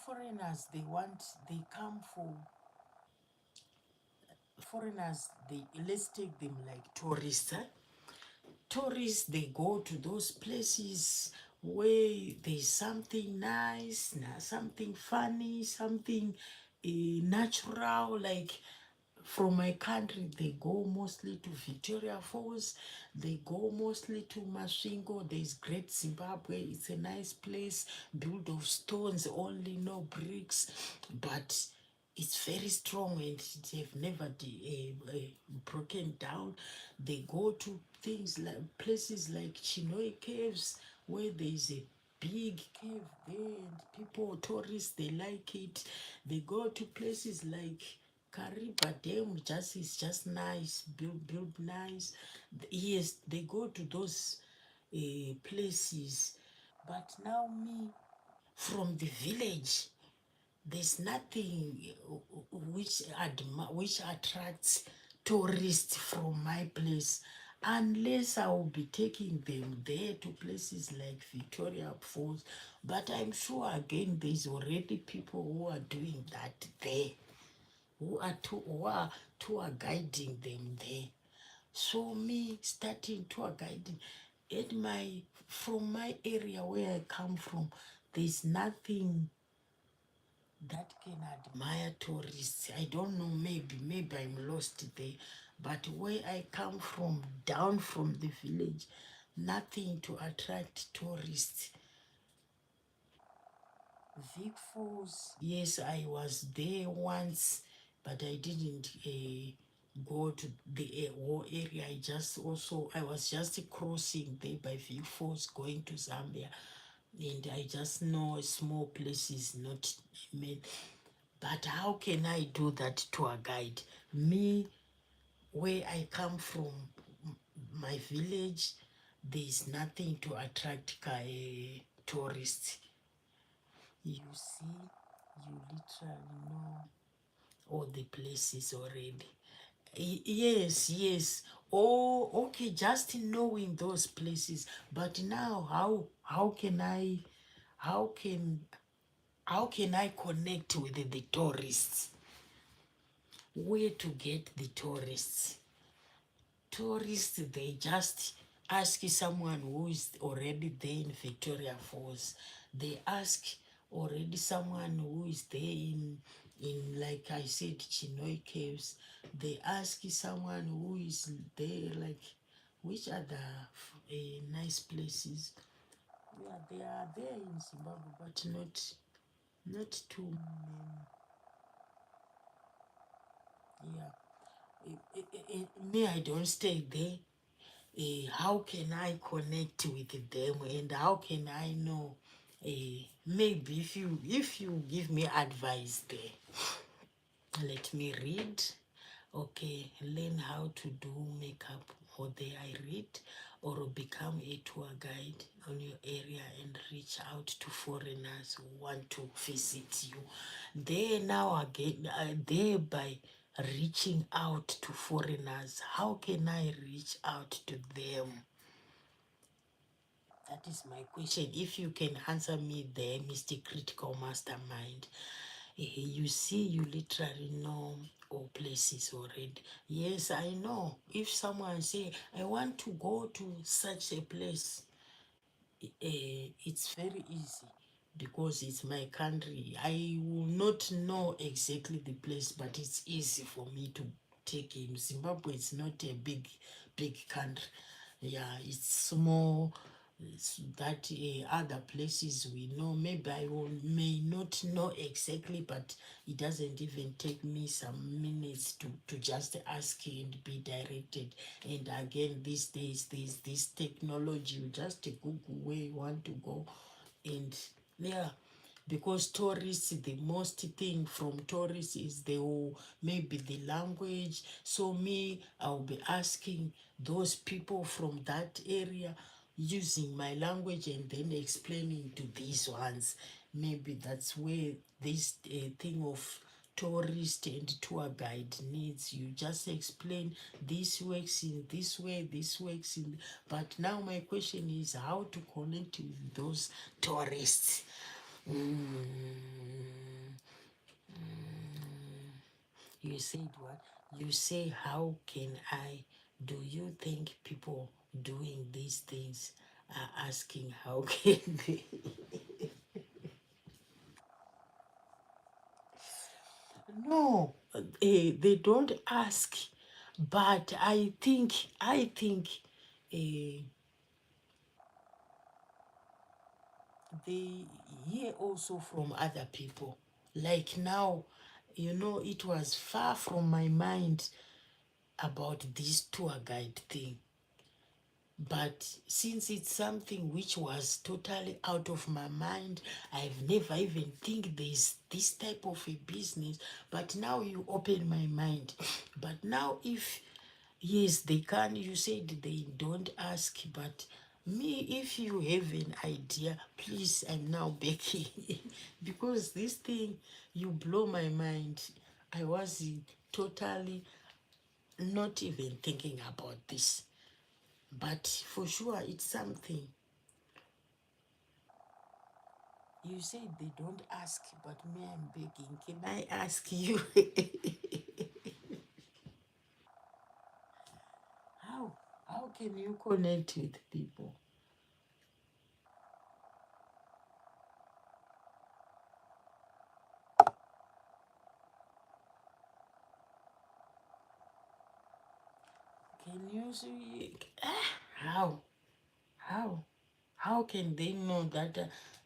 foreigners, they come for foreigners, let's take them like tourists. Tourists, they go to those places where there's something nice, something funny, something natural. Like from my country, they go mostly to Victoria Falls, they go mostly to Masvingo. There's Great Zimbabwe, it's a nice place, built of stones only, no bricks, but it's very strong and it have never broken down. They go to things like places like Chinoi Caves, where there is a big cave there, and people, tourists, they like it. They go to places like Kariba Dam, it's just nice, built nice. Yes, they go to those places. But now me, from the village, there's nothing which attracts tourists from my place, unless I will be taking them there to places like Victoria Falls. But I'm sure again there's already people who are doing that there, who are tour guiding them there. So me starting tour guiding at from my area where I come from, there's nothing that can admire tourists. I don't know, maybe I'm lost there. But where I come from, down from the village, nothing to attract tourists. Vic Falls, yes, I was there once, but I didn't go to the whole area. I was just crossing there by Vic Falls, going to Zambia, and I just know small places, not many. But how can I do that tour guide? Me, where I come from, my village, there's nothing to attract tourists. You see, you literally know all the places already. Yes, yes. Oh, okay, just knowing those places. But now, how can how can I connect with the tourists? Where to get the tourists? Tourists, they just ask someone who is already there in Victoria Falls. They ask already someone who is there in like I said, Chinoi Caves. They ask someone who is there, like which other nice places. Yeah, they are there in Zimbabwe, but not too many. Yeah. Me, I don't stay there. How can I connect with them, and how can I know? Maybe if you give me advice there, let me read. Okay, learn how to do makeup, or there I read, or become a tour guide on your area and reach out to foreigners who want to visit you. There now again, thereby reaching out to foreigners, how can I reach out to them? That is my question. If you can answer me there, Mr. Critical Mastermind, you see, you literally know all places already. Yes, I know. If someone say, I want to go to such a place, it's very easy because it's my country. I will not know exactly the place, but it's easy for me to take him. Zimbabwe is not a big country. Yeah, it's small. It's that other places we know. Maybe may not know exactly, but it doesn't even take me some minutes to just ask and be directed. And again, these days, there's this technology. You just Google where you want to go, and yeah, because tourists, the most thing from tourists is maybe the language. So me, I'll be asking those people from that area using my language and then explaining to these ones. Maybe that's where this thing of tourist and tour guide needs. You just explain this works in this way, this works in. But now my question is how to connect with those tourists. You said what? You say, how can I? Do you think people doing these things are asking how can they? No, they don't ask. But I think uh, they hear also from other people. Like now, it was far from my mind about this tour guide thing. But since it's something which was totally out of my mind, I've never even think there's this type of a business. But now you open my mind. But now if yes, they can, you said they don't ask, but me, if you have an idea, please, I'm now begging. Because this thing, you blow my mind. I was totally not even thinking about this. But for sure, it's something. You say they don't ask, but me, I'm begging. Can I ask you? how? How can you connect with people? Can you see? How? How? How can they know that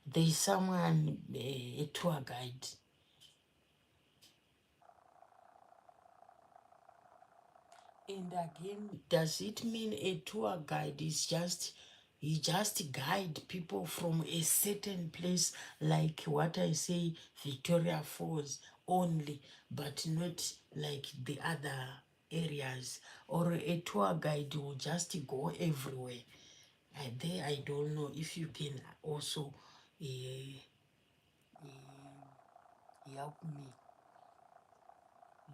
there's someone, a tour guide? And again, does it mean a tour guide is just you just guide people from a certain place, like what I say, Victoria Falls only, but not like the other areas? Or a tour guide will just go everywhere? I don't know if you can also uh, help me.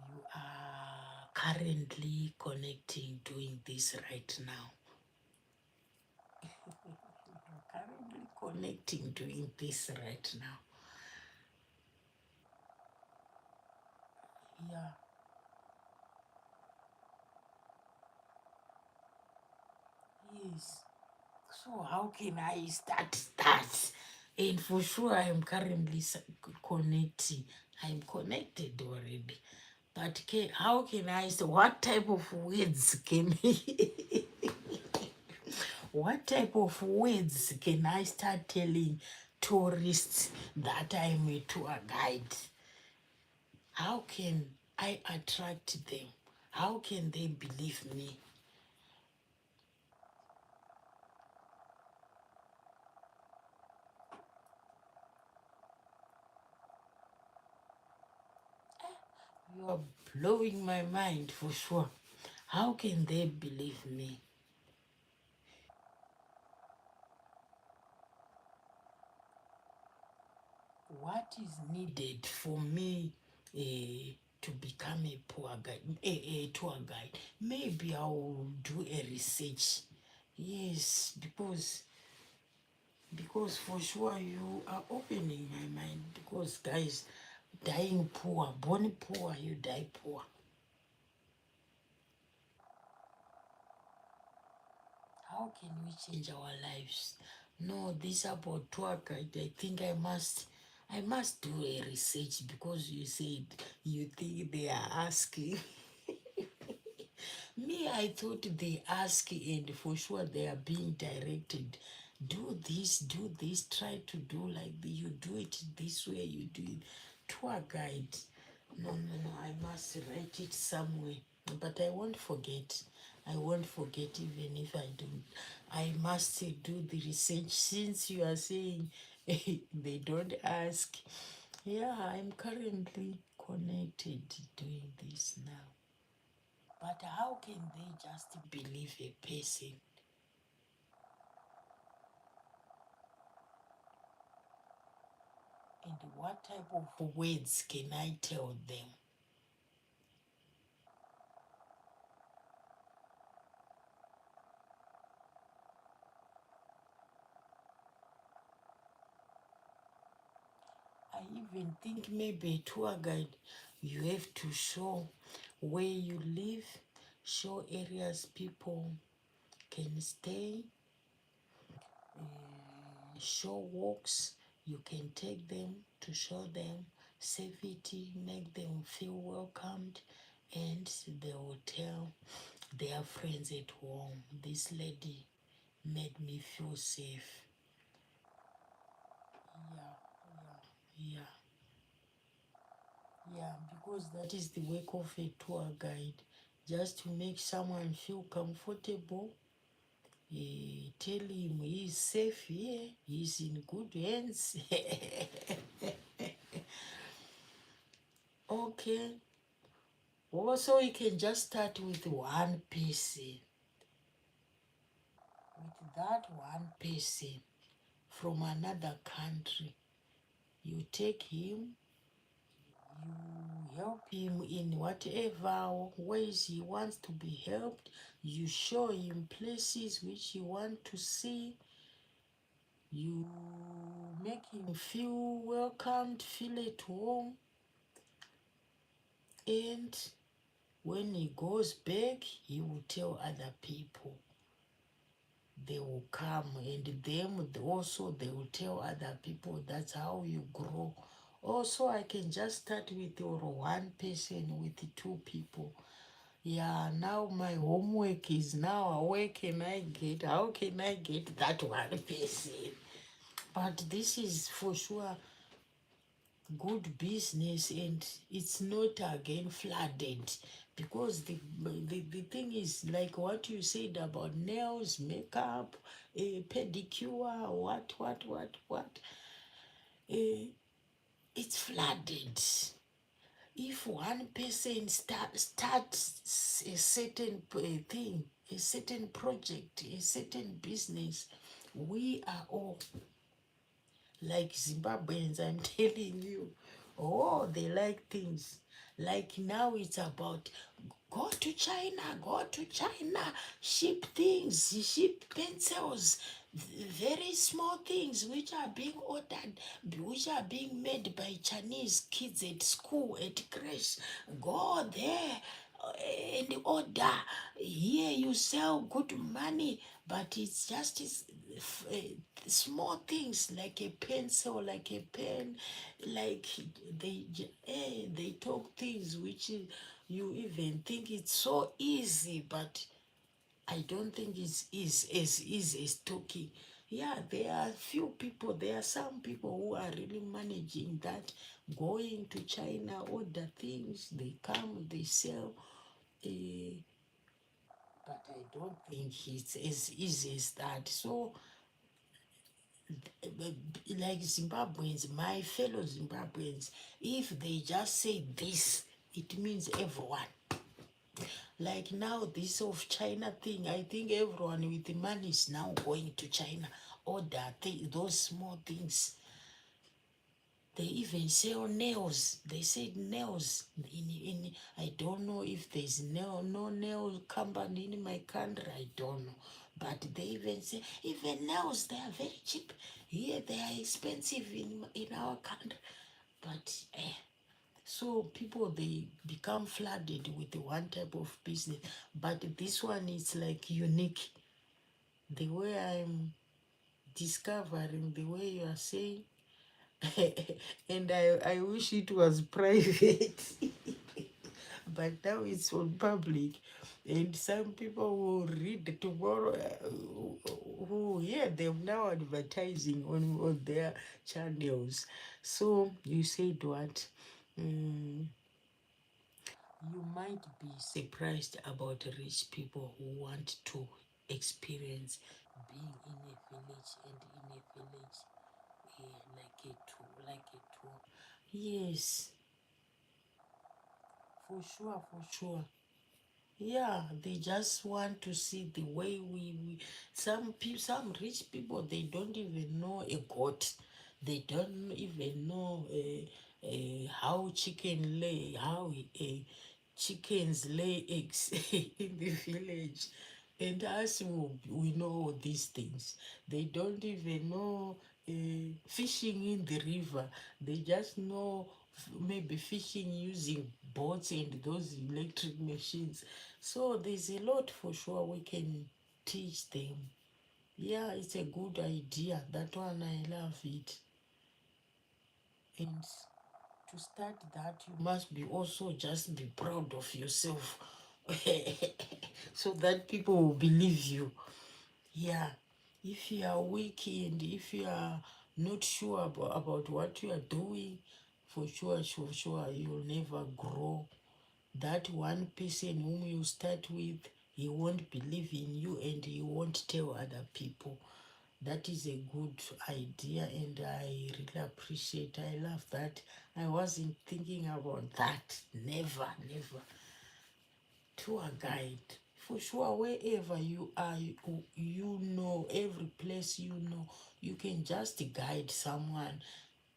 You are currently connecting, doing this right now. You're currently connecting, doing this right now. Yeah. Yes. So how can I start that? And for sure, I am currently connecting. I'm connected already. But how can I? What type of words can what type of words can I start telling tourists that I'm a tour guide? How can I attract them? How can they believe me? You are blowing my mind for sure. How can they believe me? What is needed for me to become a tour guide? Maybe I will do a research. Yes, because for sure you are opening my mind. Because guys, dying poor, born poor, you die poor. How can we change our lives? No, this about tour guide. I think I must do a research because you said you think they are asking. Me, I thought they ask and for sure they are being directed. Do this, try to do like you do it this way, you do it. Tour guide. No, no, no, I must write it somewhere. But I won't forget. I won't forget even if I don't. I must do the research since you are saying they don't ask. Yeah, I'm currently connected doing this now. But how can they just believe a person? And what type of words can I tell them? I even think maybe a tour guide, you have to show where you live, show areas people can stay, show walks. You can take them to show them safety, make them feel welcomed, and they will tell their friends at home, this lady made me feel safe. Yeah, yeah, yeah. Yeah, because that is the work of a tour guide, just to make someone feel comfortable. Tell him he's safe here, he's in good hands. Okay. Also, you can just start with one person. With that one person from another country, you take him, you help him in whatever ways he wants to be helped. You show him places which he wants to see. You make him feel welcomed, feel at home, and when he goes back, he will tell other people. They will come, and them also they will tell other people. That's how you grow. Also, I can just start with or one person, with two people. Yeah, now my homework is now how can I get that one person? But this is for sure good business, and it's not again flooded, because the thing is like what you said about nails, makeup, pedicure, what, uh, it's flooded. If one person starts a certain thing, a certain project, a certain business, we are all like Zimbabweans, I'm telling you. Oh, they like things. Like now it's about go to China, ship things, ship pencils, very small things which are being ordered, which are being made by Chinese kids at school, at crash. Go there and order. Here you sell good money, but it's just small things like a pencil, like a pen, like they talk things which you even think it's so easy, but I don't think it's as easy as talking. Yeah, there are few people, there are some people who are really managing that, going to China, order things, they come, they sell. Uh, but I don't think it's as easy as that. So, like Zimbabweans, my fellow Zimbabweans, if they just say this, it means everyone. Like now, this of China thing, I think everyone with the money is now going to China. Order those small things. They even sell nails. They said nails. I don't know if there's no nail company in my country. I don't know. But they even say, even nails, they are very cheap. Here they are expensive in our country. But so people, they become flooded with one type of business. But this one is like unique. The way I'm discovering, the way you are saying, and I wish it was private. But now it's on public, and some people will read tomorrow, who hear them now advertising on their channels. So you said what? Mm, you might be surprised about rich people who want to experience being in a village, and in a village, like a tour. Yes, for sure, for sure. Yeah, they just want to see the way we some rich people, they don't even know a goat. They don't even know how chickens lay eggs in the village. And us, we know all these things. They don't even know fishing in the river. They just know maybe fishing using boats and those electric machines. So there's a lot for sure we can teach them. Yeah, it's a good idea. That one, I love it. And to start that, you must be also just be proud of yourself. So that people will believe you. Yeah, if you are weak and if you are not sure about what you are doing, for sure, you'll never grow. That one person whom you start with, he won't believe in you and he won't tell other people. That is a good idea, and I really appreciate. I love that. I wasn't thinking about that. Never, never. Tour guide. For sure, wherever you are, you know, every place you know, you can just guide someone,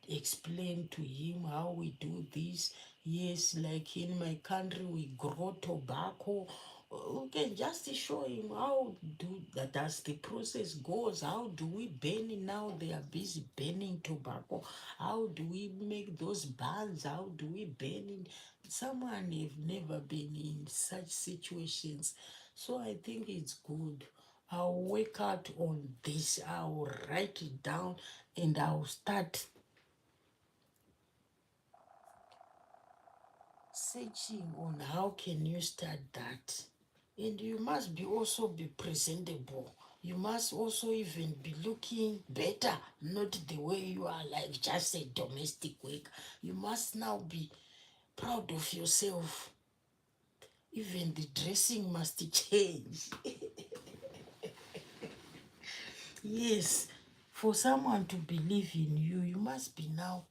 explain to him how we do this. Yes, like in my country, we grow tobacco. we can just show him how do that as the process goes. How do we burn it now? They are busy burning tobacco. How do we make those bands? How do we burn it? Someone have never been in such situations. So I think it's good. I'll work out on this. I'll write it down and I'll start searching on how can you start that. And you must be also be presentable. You must also even be looking better, not the way you are like just a domestic worker. You must now be proud of yourself. Even the dressing must change. Yes, for someone to believe in you, you must be now.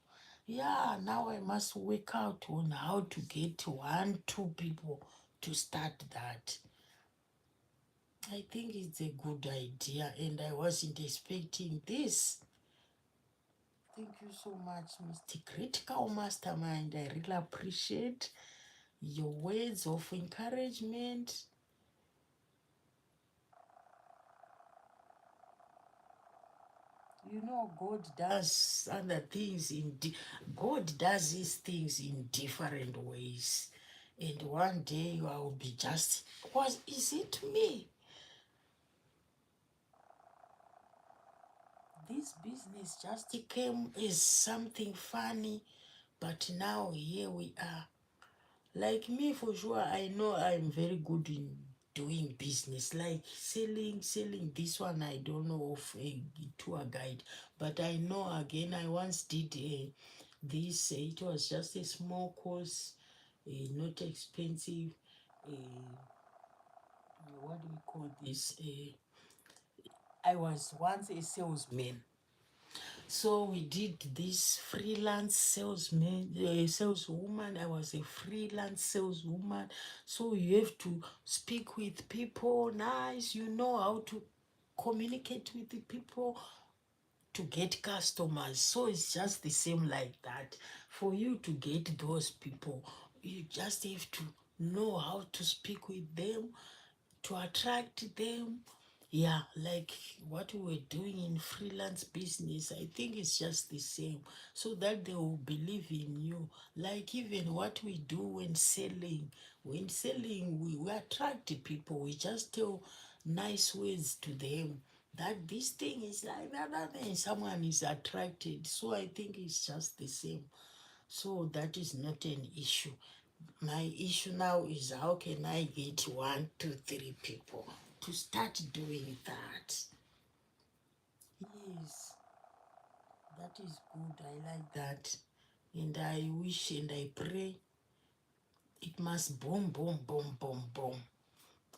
Yeah, now I must work out on how to get one, two people to start that. I think it's a good idea, and I wasn't expecting this. Thank you so much, Mr. Critical Mastermind. I really appreciate your words of encouragement. You know, God does these things in different ways. And one day I will be just, is it me? This business just came as something funny, but now here we are. Like me, for sure, I know I'm very good in doing business, like selling this one. I don't know of a tour guide, but I know again. I once did this. It was just a small course, not expensive. Uh, what do we call this? I was once a salesman. So we did this freelance saleswoman. I was a freelance saleswoman. So you have to speak with people nice. You know how to communicate with the people to get customers. So it's just the same like that. For you to get those people, you just have to know how to speak with them, to attract them. Yeah, like what we were doing in freelance business, I think it's just the same, so that they will believe in you. Like even what we do when selling, we attract the people. We just tell nice words to them that this thing is like that, and someone is attracted. So I think it's just the same. So that is not an issue. My issue now is how can I get one, two, three people to start doing that? Yes, that is good. I like that. And I wish and I pray it must boom, boom, boom, boom, boom.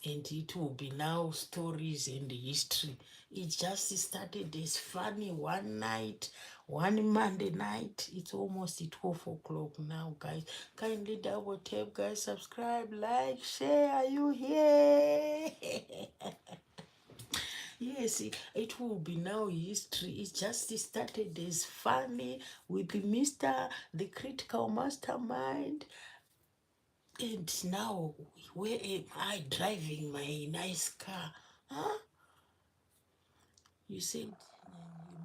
And it will be now stories and history. It just started as funny one night, one Monday night. It's almost at 12 o'clock now, guys. Kindly double tap, guys. Subscribe, like, share. Are you here? Yes, it will be now history. It just started as funny with Mr. the Critical Mastermind. And now, where am I driving my nice car? Huh? You said you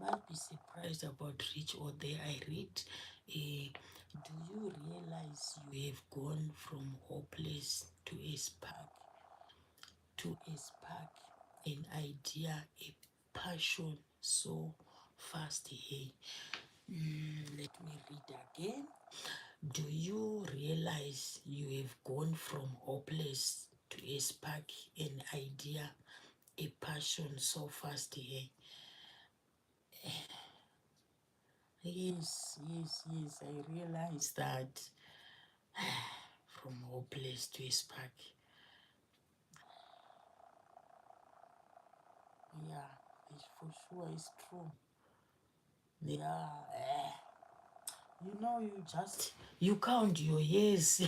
might be surprised about Rich or there. I read, do you realize you have gone from hopeless to a spark, an idea, a passion so fast? Hey, let me read again. Do you realize you have gone from hopeless to a spark, an idea, a passion so fast? Hey, yes, I realize that from hopeless to a spark. Yeah, it's for sure it's true. Yeah, you count your years.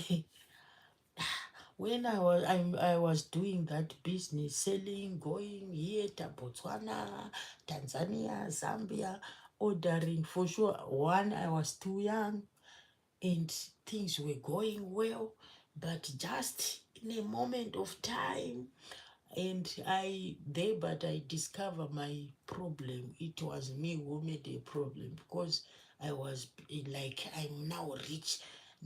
When I was doing that business, selling, going here to Botswana, Tanzania, Zambia, ordering, for sure. One, I was too young and things were going well, but just in a moment of time. And but I discover my problem. It was me who made a problem, because I was like, I'm now rich.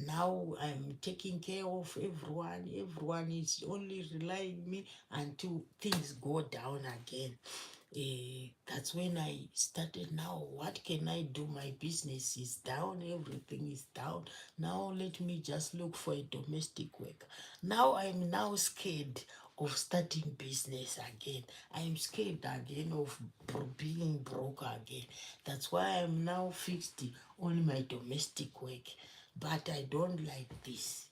Now I'm taking care of everyone. Everyone is only relying me until things go down again. That's when I started. Now what can I do? My business is down, everything is down. Now let me just look for a domestic work. Now I'm now scared of starting business again. I'm scared again of being broke again. That's why I'm now fixed on my domestic work. But I don't like this.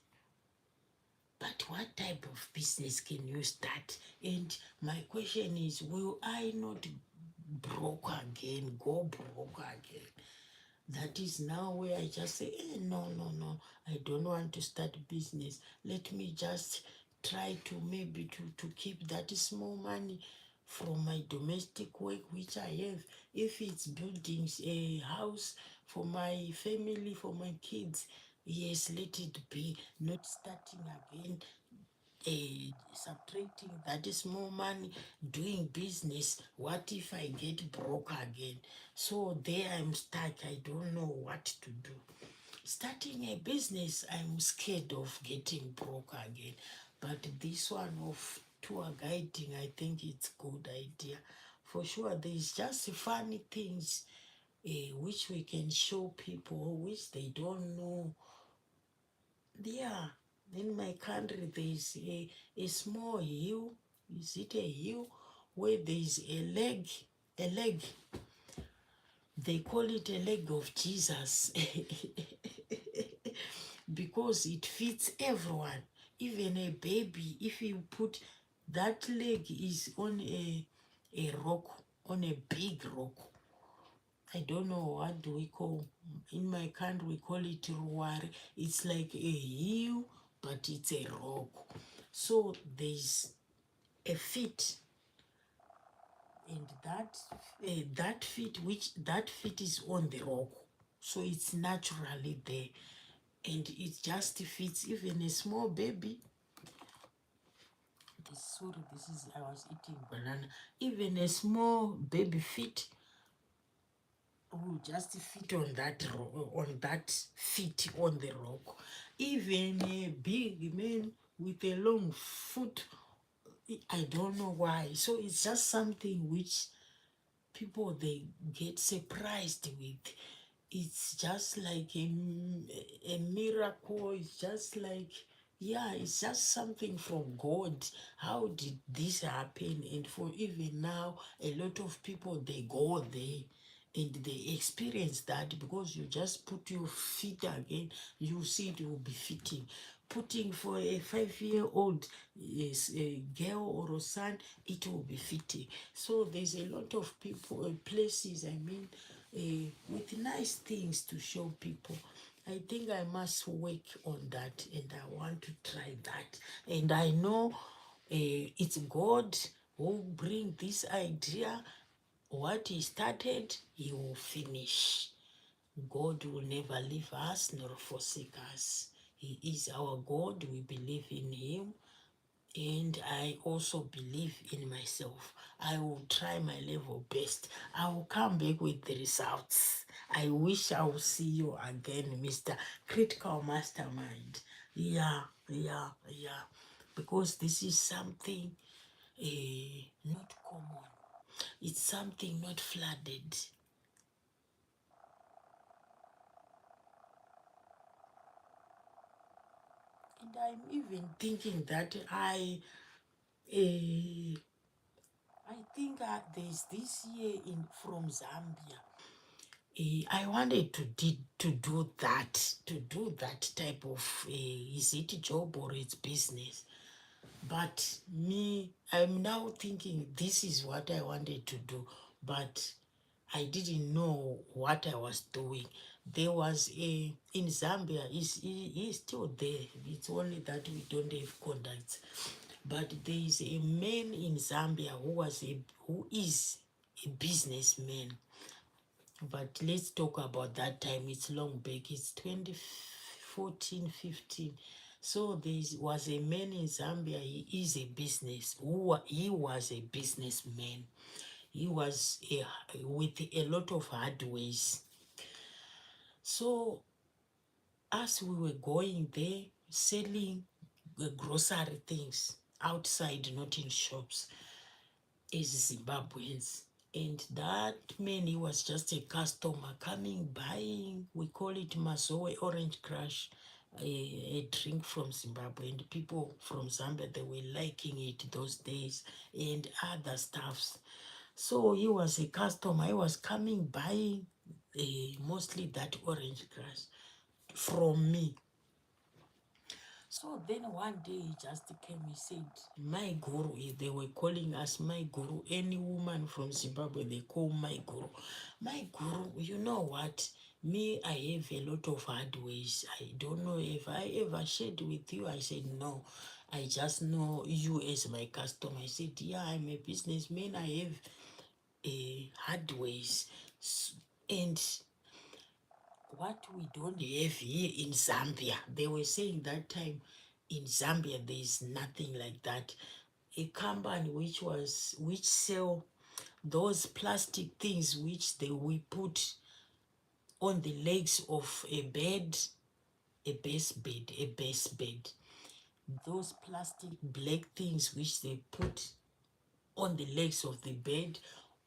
But what type of business can you start? And my question is, will I not broke again, go broke again? That is now where I just say, no, no, no, I don't want to start business. Let me just try to maybe to keep that small money from my domestic work which I have. If it's building a house for my family, for my kids, yes, let it be. Not starting again, subtracting that small money, doing business. What if I get broke again? So there I'm stuck. I don't know what to do. Starting a business, I'm scared of getting broke again. But this one of tour guiding, I think it's good idea. For sure, there's just funny things which we can show people which they don't know. Yeah, in my country there's a small hill. Is it a hill where there's a leg? They call it a leg of Jesus because it fits everyone, even a baby. If you put that leg is on a rock, on a big rock. I don't know what do we call, in my country we call it ruwari. It's like a hill, but it's a rock. So there's a feet, and that feet is on the rock. So it's naturally there, and it just fits even a small baby. This is I was eating banana. Even a small baby feet will just fit on that feet on the rock. Even a big man with a long foot, I don't know why. So it's just something which people they get surprised with. It's just like a miracle. It's just like, yeah, it's just something from God. How did this happen? And for even now, a lot of people they go there and they experience that, because you just put your feet again, you see it will be fitting. Putting for a 5-year-old, yes, a girl or a son, it will be fitting. So there's a lot of people, places, I mean, with nice things to show people. I think I must work on that, and I want to try that. And I know it's God who bring this idea. What he started, he will finish. God will never leave us nor forsake us. He is our God. We believe in him. And I also believe in myself. I will try my level best. I will come back with the results. I wish I will see you again, Mr. Critical Mastermind. Yeah, yeah, yeah. Because this is something not common. It's something not flooded. And I'm even thinking that uh, I think there's this year in from Zambia. I wanted to do that type of is it job or it's business. But me, I'm now thinking this is what I wanted to do, but I didn't know what I was doing. There was a in Zambia. He's still there. It's only that we don't have contacts. But there is a man in Zambia who is a businessman. But let's talk about that time. It's long back. It's 2014, 15. So there was a man in Zambia. He is a he was a businessman. He was with a lot of hard ways. So as we were going there, selling grocery things outside, not in shops, as Zimbabweans. And that man, he was just a customer coming, buying, we call it Mazoe Orange Crush, a drink from Zimbabwe. And people from Zambia, they were liking it those days, and other stuffs. So he was a customer, he was coming, buying mostly that orange crush from me. So then one day he just came, he said, my guru, they were calling us my guru. Any woman from Zimbabwe, they call my guru. My guru, you know what? Me, I have a lot of hard ways. I don't know if I ever shared with you. I said, no. I just know you as my customer. I said, yeah, I'm a businessman. I have hard ways. And what we don't have here in Zambia, they were saying that time in Zambia there is nothing like that. A company which sell those plastic things which we put on the legs of a bed, a base bed. Those plastic black things which they put on the legs of the bed,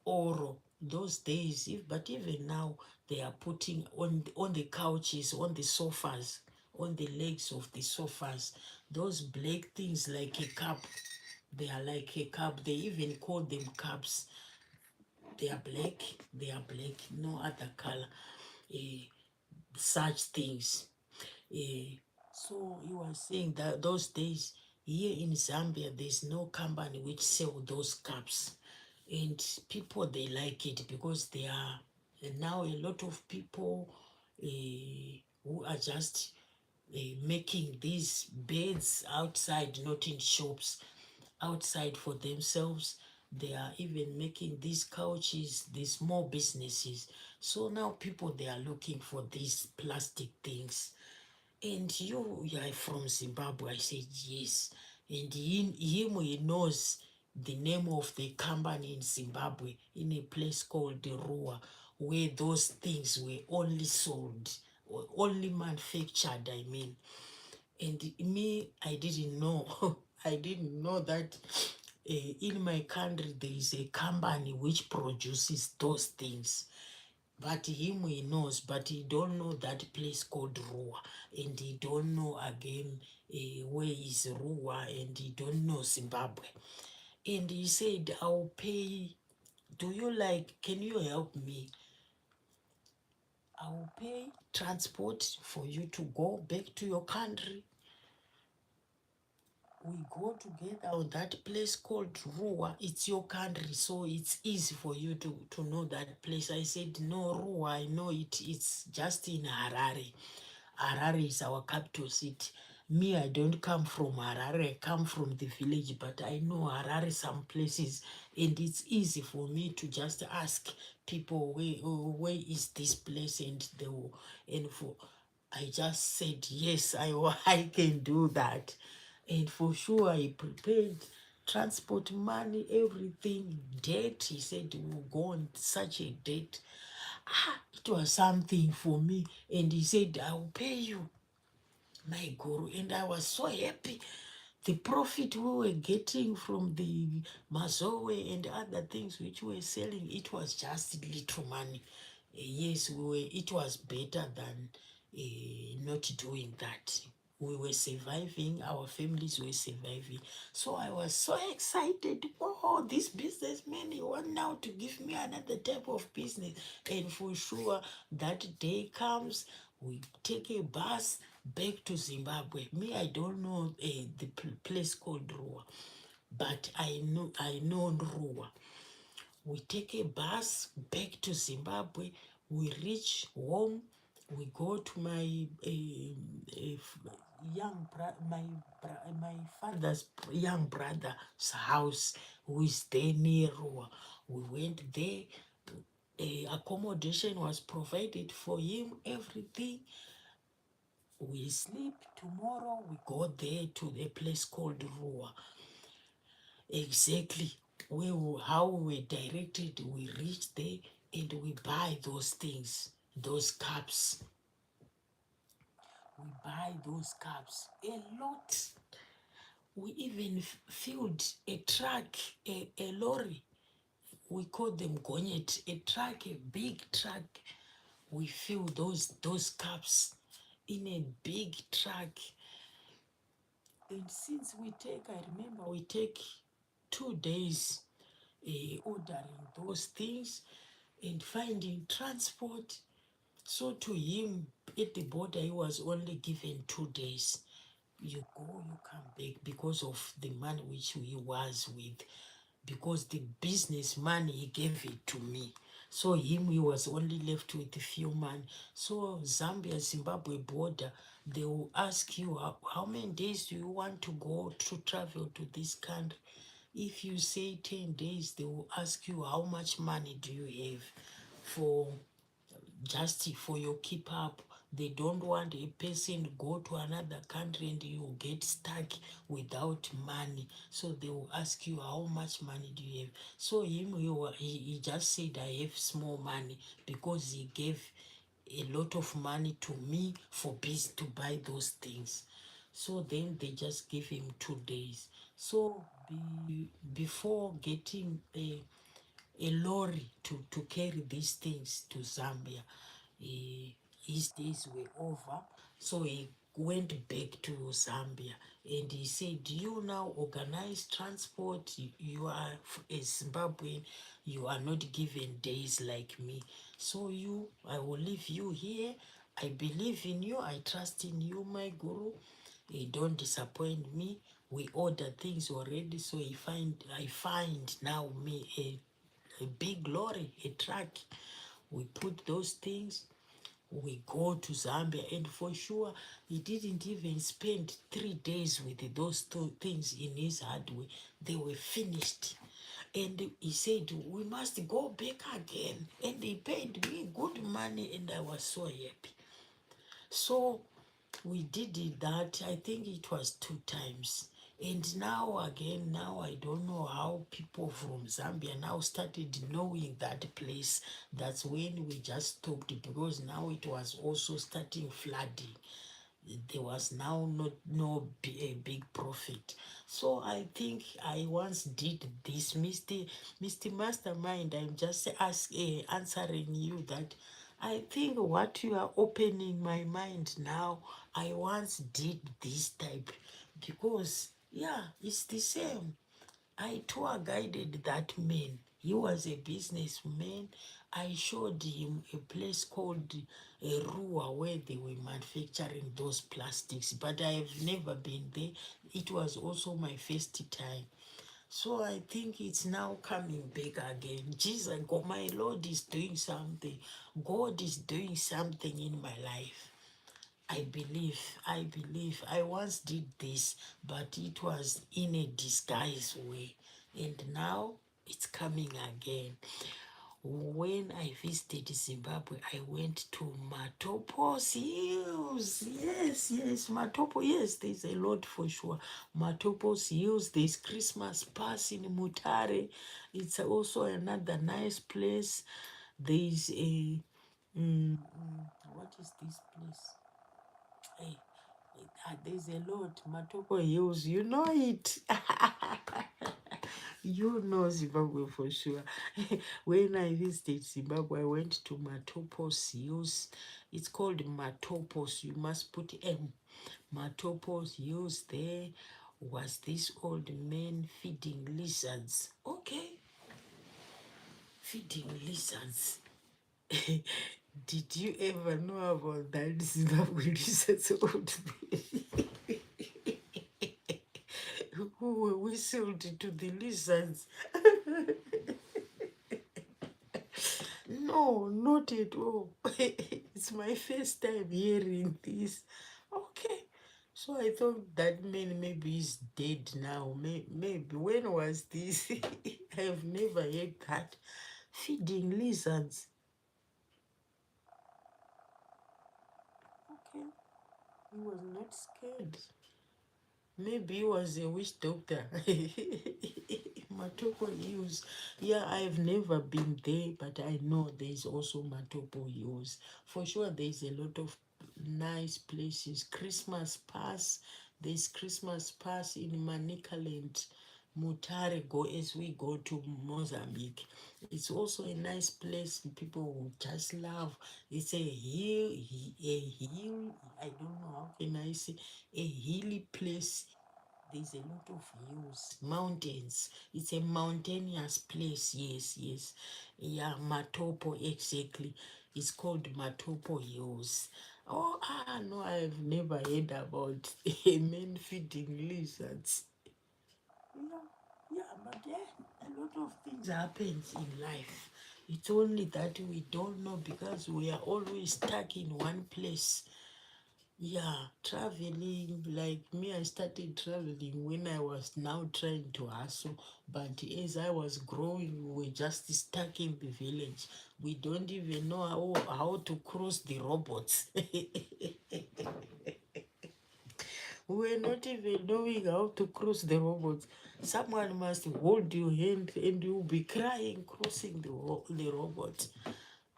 or those days, but even now they are putting on the couches, on the sofas, on the legs of the sofas, those black things like a cup. They are like a cup. They even call them cups. They are black, no other color. uh, Such things. So you are saying that those days here in Zambia, there's no company which sell those cups, and people they like it because they are now a lot of people who are just making these beds outside, not in shops, outside for themselves. They are even making these couches, these small businesses. So now people they are looking for these plastic things. And you are from Zimbabwe? I said, yes. And he knows the name of the company in Zimbabwe, in a place called the Rua, where those things were only sold, or only manufactured, I mean. And me, I didn't know. I didn't know that in my country there is a company which produces those things. But him he knows, but he don't know that place called Rua, and he don't know again where is Rua, and he don't know Zimbabwe. And he said, I'll pay. Do you like, can you help me? I'll pay transport for you to go back to your country. We go together on that place called Rua. It's your country, so it's easy for you to know that place. I said, no, Rua, I know it. It's just in Harare. Harare is our capital city. Me, I don't come from Harare. I come from the village, but I know Harare some places, and it's easy for me to just ask people where is this place, and they will, and for I just said yes, I can do that. And for sure, I prepared transport money, everything, date. He said we'll go on such a date. It was something for me. And he said, I'll pay you, my guru. And I was so happy. The profit we were getting from the Mazoe and other things which we were selling, it was just little money. Yes, it was better than not doing that. We were surviving, our families were surviving. So I was so excited. Oh, this businessman, he want now to give me another type of business. And for sure, that day comes, we take a bus back to Zimbabwe. Me, I don't know the place called Rua, but I know Rua. We take a bus back to Zimbabwe. We reach home. We go to my my father's young brother's house, who is there near Rua. We went there. Accommodation was provided for him. Everything. We sleep, tomorrow we go there to a place called Rua. Exactly how we were directed, we reach there and we buy those things, those cups. We buy those cups a lot. We even filled a truck, a lorry. We call them gonyet, a truck, a big truck. We fill those cups in a big truck. And since I remember we take 2 days ordering those things and finding transport. So to him at the border, he was only given 2 days. You go, you come back because of the money which he was with, because the business money he gave it to me. So he was only left with a few money. So Zambia, Zimbabwe border, they will ask you how many days do you want to go to travel to this country. If you say 10 days, they will ask you how much money do you have for just for your keep up. They don't want a person to go to another country and you get stuck without money. So they will ask you how much money do you have. So he just said I have small money because he gave a lot of money to me for to buy those things. So then they just give him 2 days. So before getting a lorry to carry these things to Zambia. His days were over, so he went back to Zambia and he said, you now organize transport, you are a Zimbabwean, you are not given days like me. So I will leave you here. I believe in you, I trust in you, my guru. Don't disappoint me. We order things already, so I find now me a big lorry, a truck. We put those things, we go to Zambia, and for sure, he didn't even spend 3 days with those two things in his hardware. They were finished. And he said, we must go back again. And he paid me good money, and I was so happy. So we did that. I think it was 2 times. And now again, now I don't know how people from Zambia now started knowing that place. That's when we just stopped because now it was also starting flooding. There was now a big profit. So I think I once did this, Mr. Mastermind. I'm just answering you that I think what you are opening my mind now, I once did this type because yeah, it's the same. I tour guided that man. He was a businessman. I showed him a place called Rua where they were manufacturing those plastics, but I have never been there. It was also my first time. So I think it's now coming back again. Jesus, God, my Lord is doing something. God is doing something in my life. I believe. I once did this, but it was in a disguised way. And now it's coming again. When I visited Zimbabwe, I went to Matopos Hills. Yes, Matopo. Yes, there's a lot for sure. Matopos Hills, there's Christmas Pass in Mutare. It's also another nice place. There's what is this place? Hey, there's a lot. Matopo Hills, you know it. You know Zimbabwe for sure. When I visited Zimbabwe, I went to Matopos Hills. It's called Matopos. You must put M. Matopos Hills. There was this old man feeding lizards. Okay, feeding lizards. Did you ever know about that Zimbabwe lizards old man who were whistled to the lizards? No, not at all. It's my first time hearing this. Okay. So I thought that man maybe he's dead now. Maybe. When was this? I've never heard that. Feeding lizards. Okay. He was not scared. Maybe he was a witch doctor. Matopo Hills. Yeah, I've never been there, but I know there's also Matopo Hills. For sure, there's a lot of nice places. Christmas Pass. There's Christmas Pass in Manicaland, Mutare, go as we go to Mozambique. It's also a nice place people will just love. It's a hill, I don't know how can I say, a hilly place. There's a lot of hills, mountains. It's a mountainous place. Yes, yes. Yeah, Matopo, exactly. It's called Matopo Hills. Oh, no, I've never heard about a man feeding lizards. Yeah, yeah, but yeah, a lot of things happens in life. It's only that we don't know because we are always stuck in one place. Yeah, traveling, like me, I started traveling when I was now trying to hustle. But as I was growing, we were just stuck in the village. We don't even know how to cross the robots. We were not even knowing how to cross the robots. Someone must hold your hand and you'll be crying crossing the robot.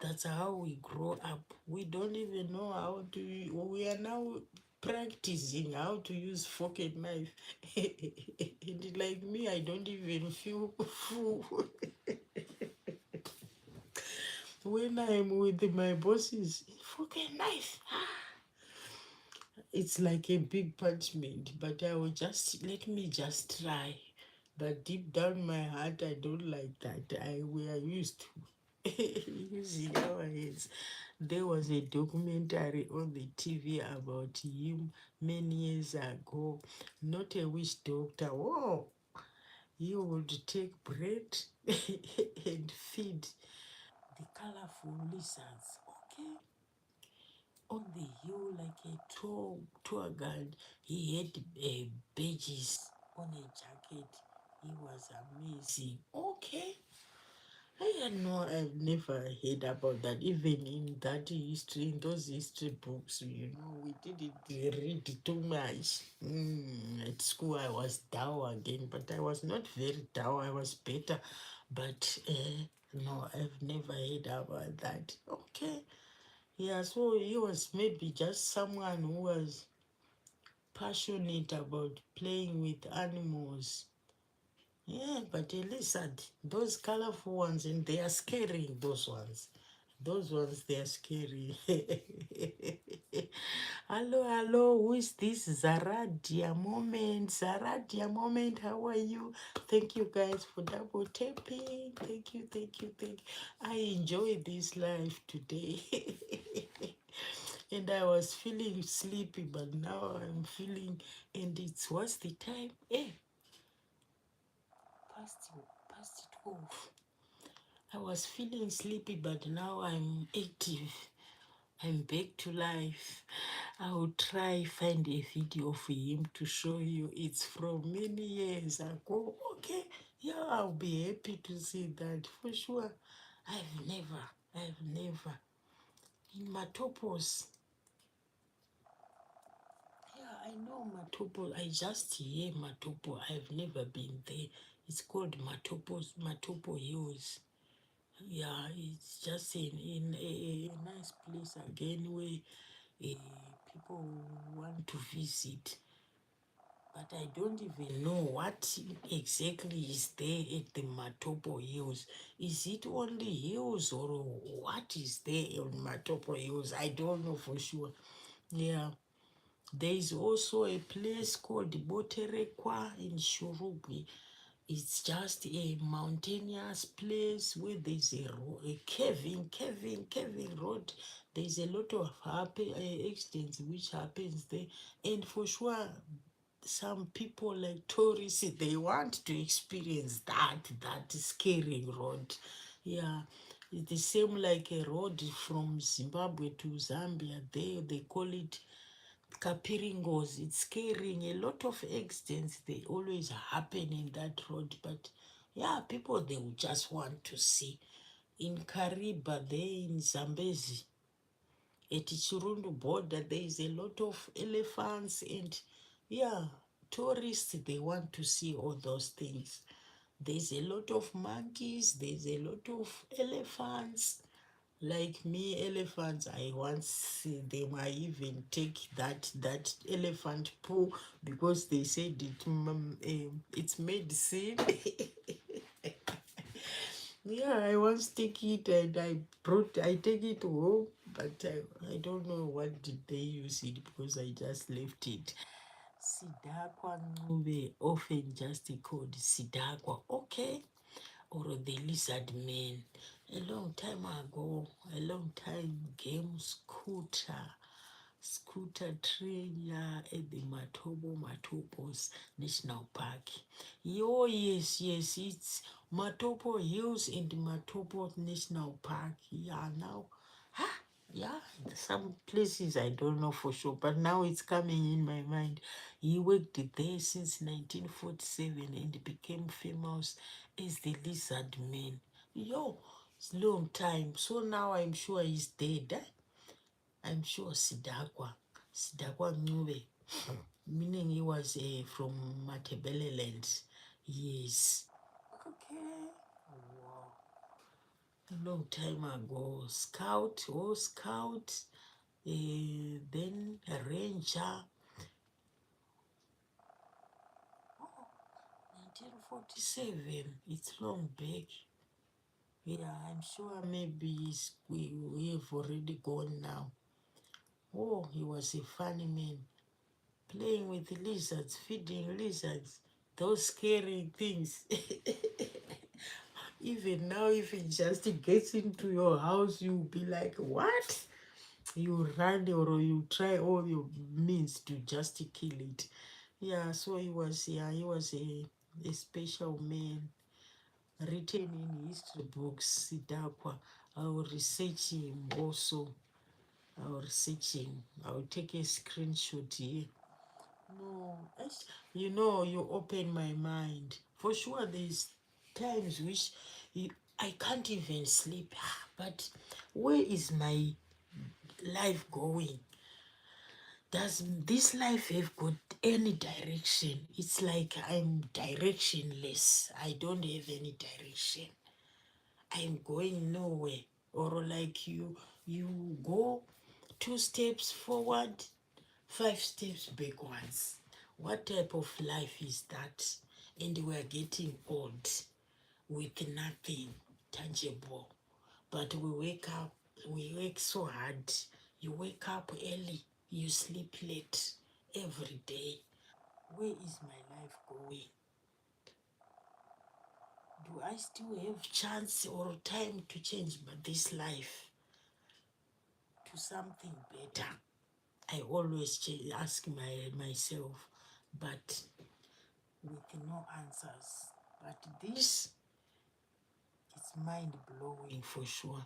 That's how we grow up. We don't even know how to. We are now practicing how to use fork and knife. And like me, I don't even feel full when I'm with my bosses. Fork and knife. It's like a big punishment, but I will just let me just try. But deep down my heart, I don't like that. We are used to using our hands. There was a documentary on the TV about him many years ago. Not a witch doctor. Whoa! He would take bread and feed the colorful lizards. Okay, on the hill like a tour guide. He had badges on a jacket. He was amazing. Okay. I've never heard about that. Even in that history, in those history books, we didn't read too much. At school, I was down again, but I was not very down. I was better. But no, I've never heard about that. Okay. Yeah, so he was maybe just someone who was passionate about playing with animals. Yeah, but a lizard, those colorful ones, and they are scary, those ones. Those ones, they are scary. Hello, hello, who is this? Zaradia Moment. Zaradia Moment, how are you? Thank you guys for double tapping. Thank you, thank you, thank you. I enjoy this live today. And I was feeling sleepy, but now I'm feeling, and it's what's the time? Past 12. I was feeling sleepy, but now I'm active. I'm back to life. I will try find a video for him to show you. It's from many years ago. Okay, yeah, I'll be happy to see that for sure. I've never in Matopos. Yeah, I know Matopo. I just hear Matopo. I've never been there. It's called Matopo Hills. Yeah, it's just in a nice place again where people want to visit. But I don't even know what exactly is there at the Matopo Hills. Is it only hills or what is there on Matopo Hills? I don't know for sure. Yeah. There is also a place called Boterekwa in Shurugwi. It's just a mountainous place where there's a caving road. There's a lot of accidents which happens there. And for sure, some people like tourists, they want to experience that scary road. Yeah, it's the same like a road from Zimbabwe to Zambia. They call it Kapiringos. It's scaring. A lot of accidents, they always happen in that road. But yeah, people, they will just want to see. In Kariba, there in Zambezi, At Chirundu border, there is a lot of elephants and yeah, tourists, they want to see all those things. There's a lot of monkeys, there's a lot of elephants. Like me, elephants, I once see them. I even take that elephant poo because they said it's medicine. Yeah, I once take it and I take it home, but I don't know what did they use it because I just left it. Sidakwa Ncube, often just called Sidakwa, okay, or the lizard man. A long time ago, a long time game scooter trainer at the Matopos National Park. Oh yes, it's Matopo Hills and Matopo National Park. Yeah, now, yeah, some places I don't know for sure, but now it's coming in my mind. He worked there since 1947 and became famous as the Lizard Man. Yo, it's long time. So now I'm sure he's dead. I'm sure Sidakwa Ncube, meaning he was from Matebele land. Yes. Okay. Wow. A long time ago. Scout, then a ranger. 1947. It's long back. Yeah, I'm sure maybe we have already gone now. Oh, he was a funny man. Playing with lizards, feeding lizards, those scary things. Even now, if it just gets into your house, you'll be like, what? You run or you try all your means to just kill it. Yeah, so he was a special man written in history books. Sidakwa. I will research him also. I will research him. I will take a screenshot here. No, you open my mind. For sure, there's times which I can't even sleep. But where is my life going? Does this life have got any direction? It's like I'm directionless. I don't have any direction. I'm going nowhere. Or like you go 2 steps forward, 5 steps backwards. What type of life is that? And we're getting old with nothing tangible. But we work so hard. You wake up early, you sleep late every day. Where is my life going? Do I still have chance or time to change this life to something better? I always ask myself, but with no answers. But this is mind blowing for sure.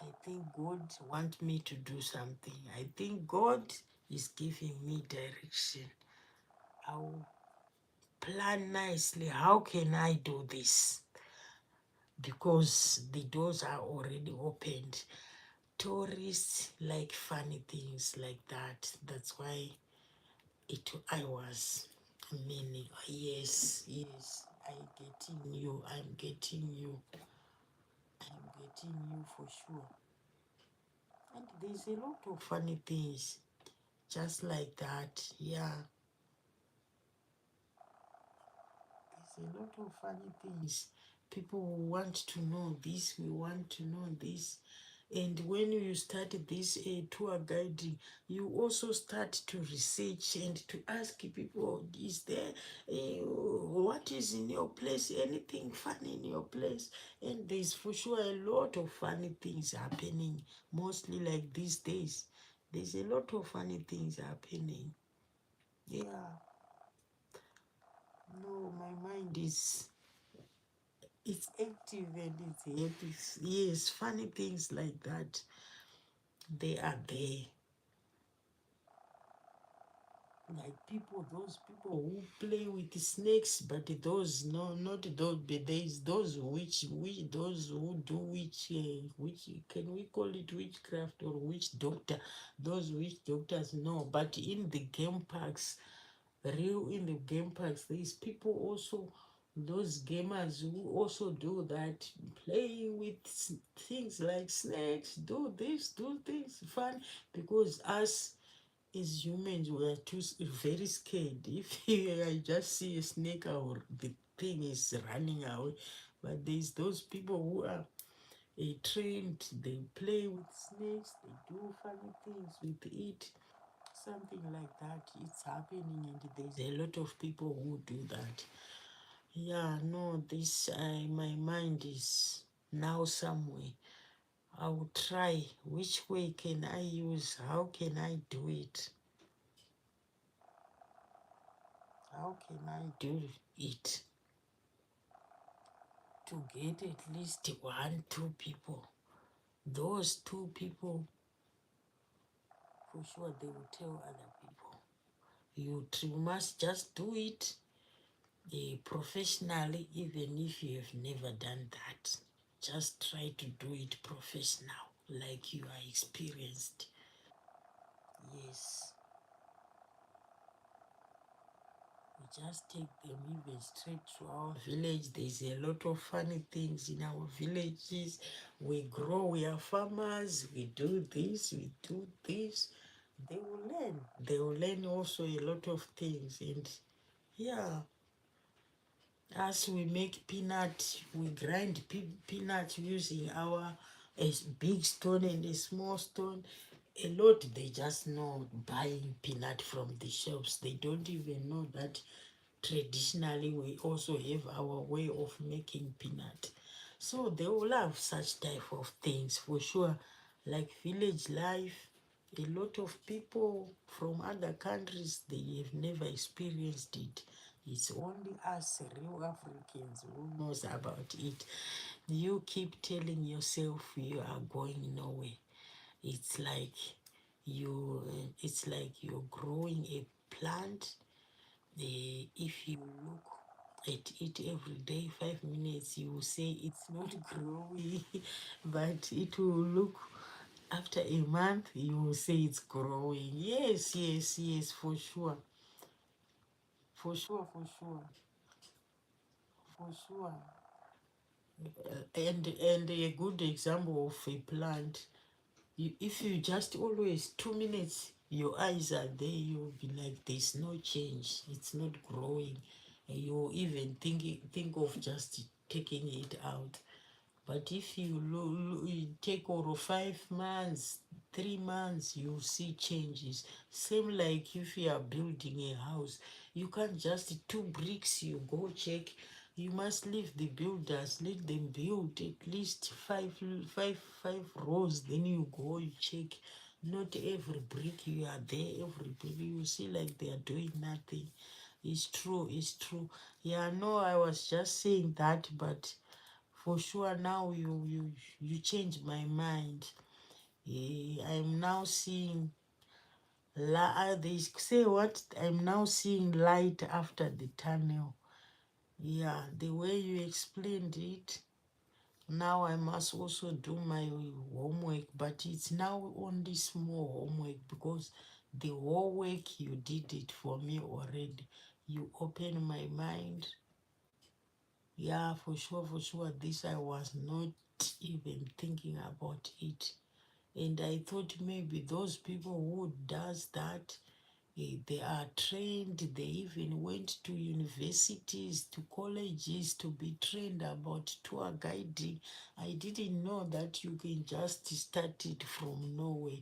I think God wants me to do something. I think God is giving me direction. I'll plan nicely. How can I do this? Because the doors are already opened. Tourists like funny things like that. That's why I was meaning. Yes, I'm getting you. I'm getting you for sure. And there's a lot of funny things just like that. Yeah, there's a lot of funny things. People want to know this, we want to know this. And when you start this tour guiding, you also start to research and to ask people, is there, what is in your place, anything funny in your place? And there's for sure a lot of funny things happening, mostly like these days. There's a lot of funny things happening. Yeah. No, my mind is it's active and it's happy. Yes, funny things like that. They are there. like people, those people who play with the snakes, but those no, not those, but there's those which those who do which can we call it witchcraft or witch doctor? Those witch doctors no, but in the game parks, real in the game parks, there's people also, those gamers who also do that, playing with things like snakes, do this, do things, fun, because us as humans, we are too very scared. If I just see a snake or the thing is running away, but there's those people who are trained. They play with snakes. They do funny things with it. Something like that. It's happening, and there's a lot of people who do that. Yeah, no, this my mind is now somewhere. I will try. Which way can I use? How can I do it? How can I do it to get at least one, two people? Those two people, for sure, they will tell other people. You must just do it professionally, even if you have never done that. Just try to do it professional, like you are experienced. Yes. We just take them even straight to our village. There's a lot of funny things in our villages. We grow, we are farmers, we do this, we do this. They will learn. They will learn also a lot of things. And yeah, as we make peanut, we grind peanut using our a big stone and a small stone. A lot they just know buying peanut from the shops. They don't even know that traditionally we also have our way of making peanut. So they will have such type of things for sure. Like village life, a lot of people from other countries, they have never experienced it. It's only us real Africans who knows about it. You keep telling yourself you are going nowhere. It's like you're growing a plant. If you look at it every day 5 minutes, you will say it's not growing. But it will look, after a month you will say it's growing. Yes, yes, yes, for sure, for sure, for sure, for sure. And a good example of a plant, if you just always 2 minutes, your eyes are there, you'll be like, there's no change, it's not growing. And you even think of just taking it out. But if you take over 5 months, 3 months, you see changes. Same like if you are building a house, you can't just 2 bricks, you go check. You must leave the builders, let them build at least five rows, then you go, you check. Not every brick you are there, every brick you see like they are doing nothing. It's true, it's true. Yeah, no, I was just saying that, but for sure now you change my mind. I'm now seeing they say what, I'm now seeing light after the tunnel. Yeah, the way you explained it, now I must also do my homework, but it's now only small homework because the whole work you did it for me already. You opened my mind. Yeah, for sure, for sure. This I was not even thinking about it. And I thought maybe those people who does that, they are trained, they even went to universities, to colleges to be trained about tour guiding. I didn't know that you can just start it from nowhere,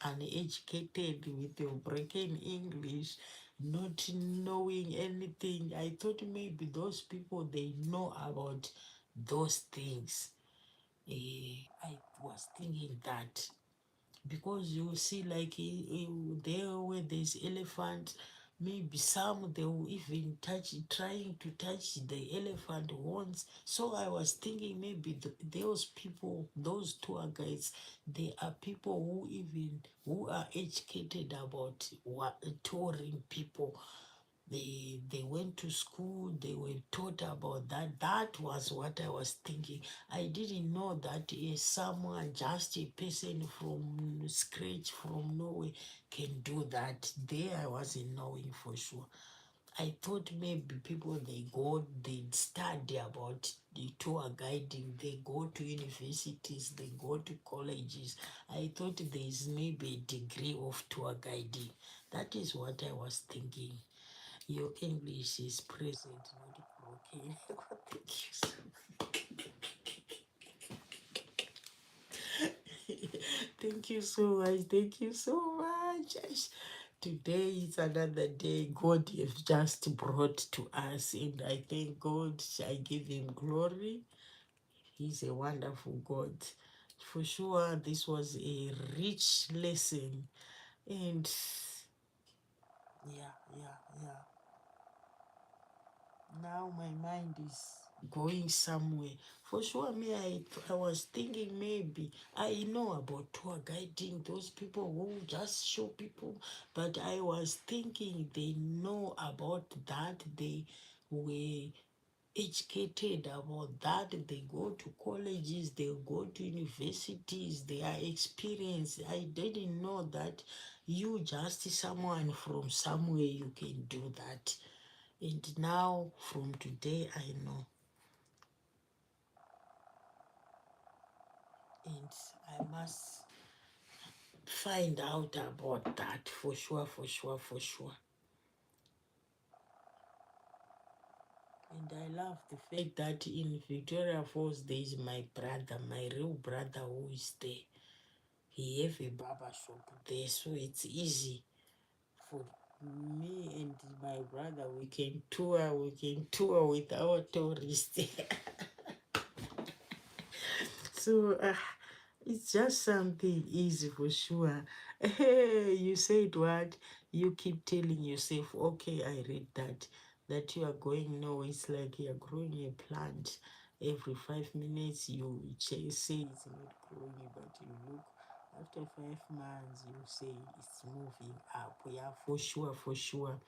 uneducated with your broken English, not knowing anything. I thought maybe those people, they know about those things. I was thinking that because you see like there where there's elephant, maybe some they will even trying to touch the elephant horns. So I was thinking maybe those people, those tour guides, they are people who are educated about what touring people. They went to school, they were taught about that. That was what I was thinking. I didn't know that someone, just a person from scratch from Norway, can do that. There I wasn't knowing for sure. I thought maybe people they study about the tour guiding, they go to universities, they go to colleges. I thought there is maybe a degree of tour guiding. That is what I was thinking. Your English is present, not broken. Thank you so Thank you so much. Thank you so much. Today is another day God has just brought to us, and I thank God. I give Him glory. He's a wonderful God. For sure, this was a rich lesson, and yeah. Now my mind is going somewhere. For sure, I was thinking maybe I know about tour guiding, those people who just show people, but I was thinking they know about that, they were educated about that, they go to colleges, they go to universities, they are experienced. I didn't know that you just someone from somewhere you can do that. And now, from today, I know. And I must find out about that for sure, for sure, for sure. And I love the fact that in Victoria Falls, there is my brother, my real brother who is there. He have a barber shop there, so it's easy for me and my brother. We can tour with our tourists. So it's just something easy for sure. Hey, you said what? You keep telling yourself, okay, I read that you are going no, it's like you're growing a plant. Every 5 minutes you say it's not growing, but you look after 5 months you say it's moving up. Yeah, for sure, for sure.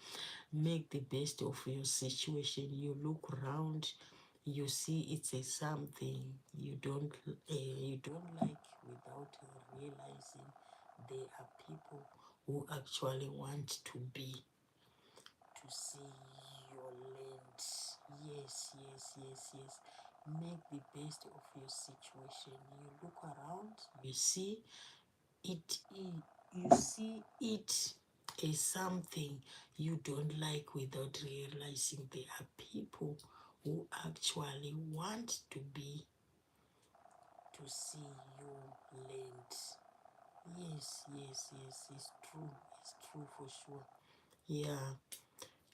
Make the best of your situation. You look around, you see it's a something you don't like, without realizing there are people who actually want to see your land. Yes. Make the best of your situation. You look around, you see it you see it as something you don't like, without realizing there are people who actually want to see your land. Yes, it's true for sure. Yeah,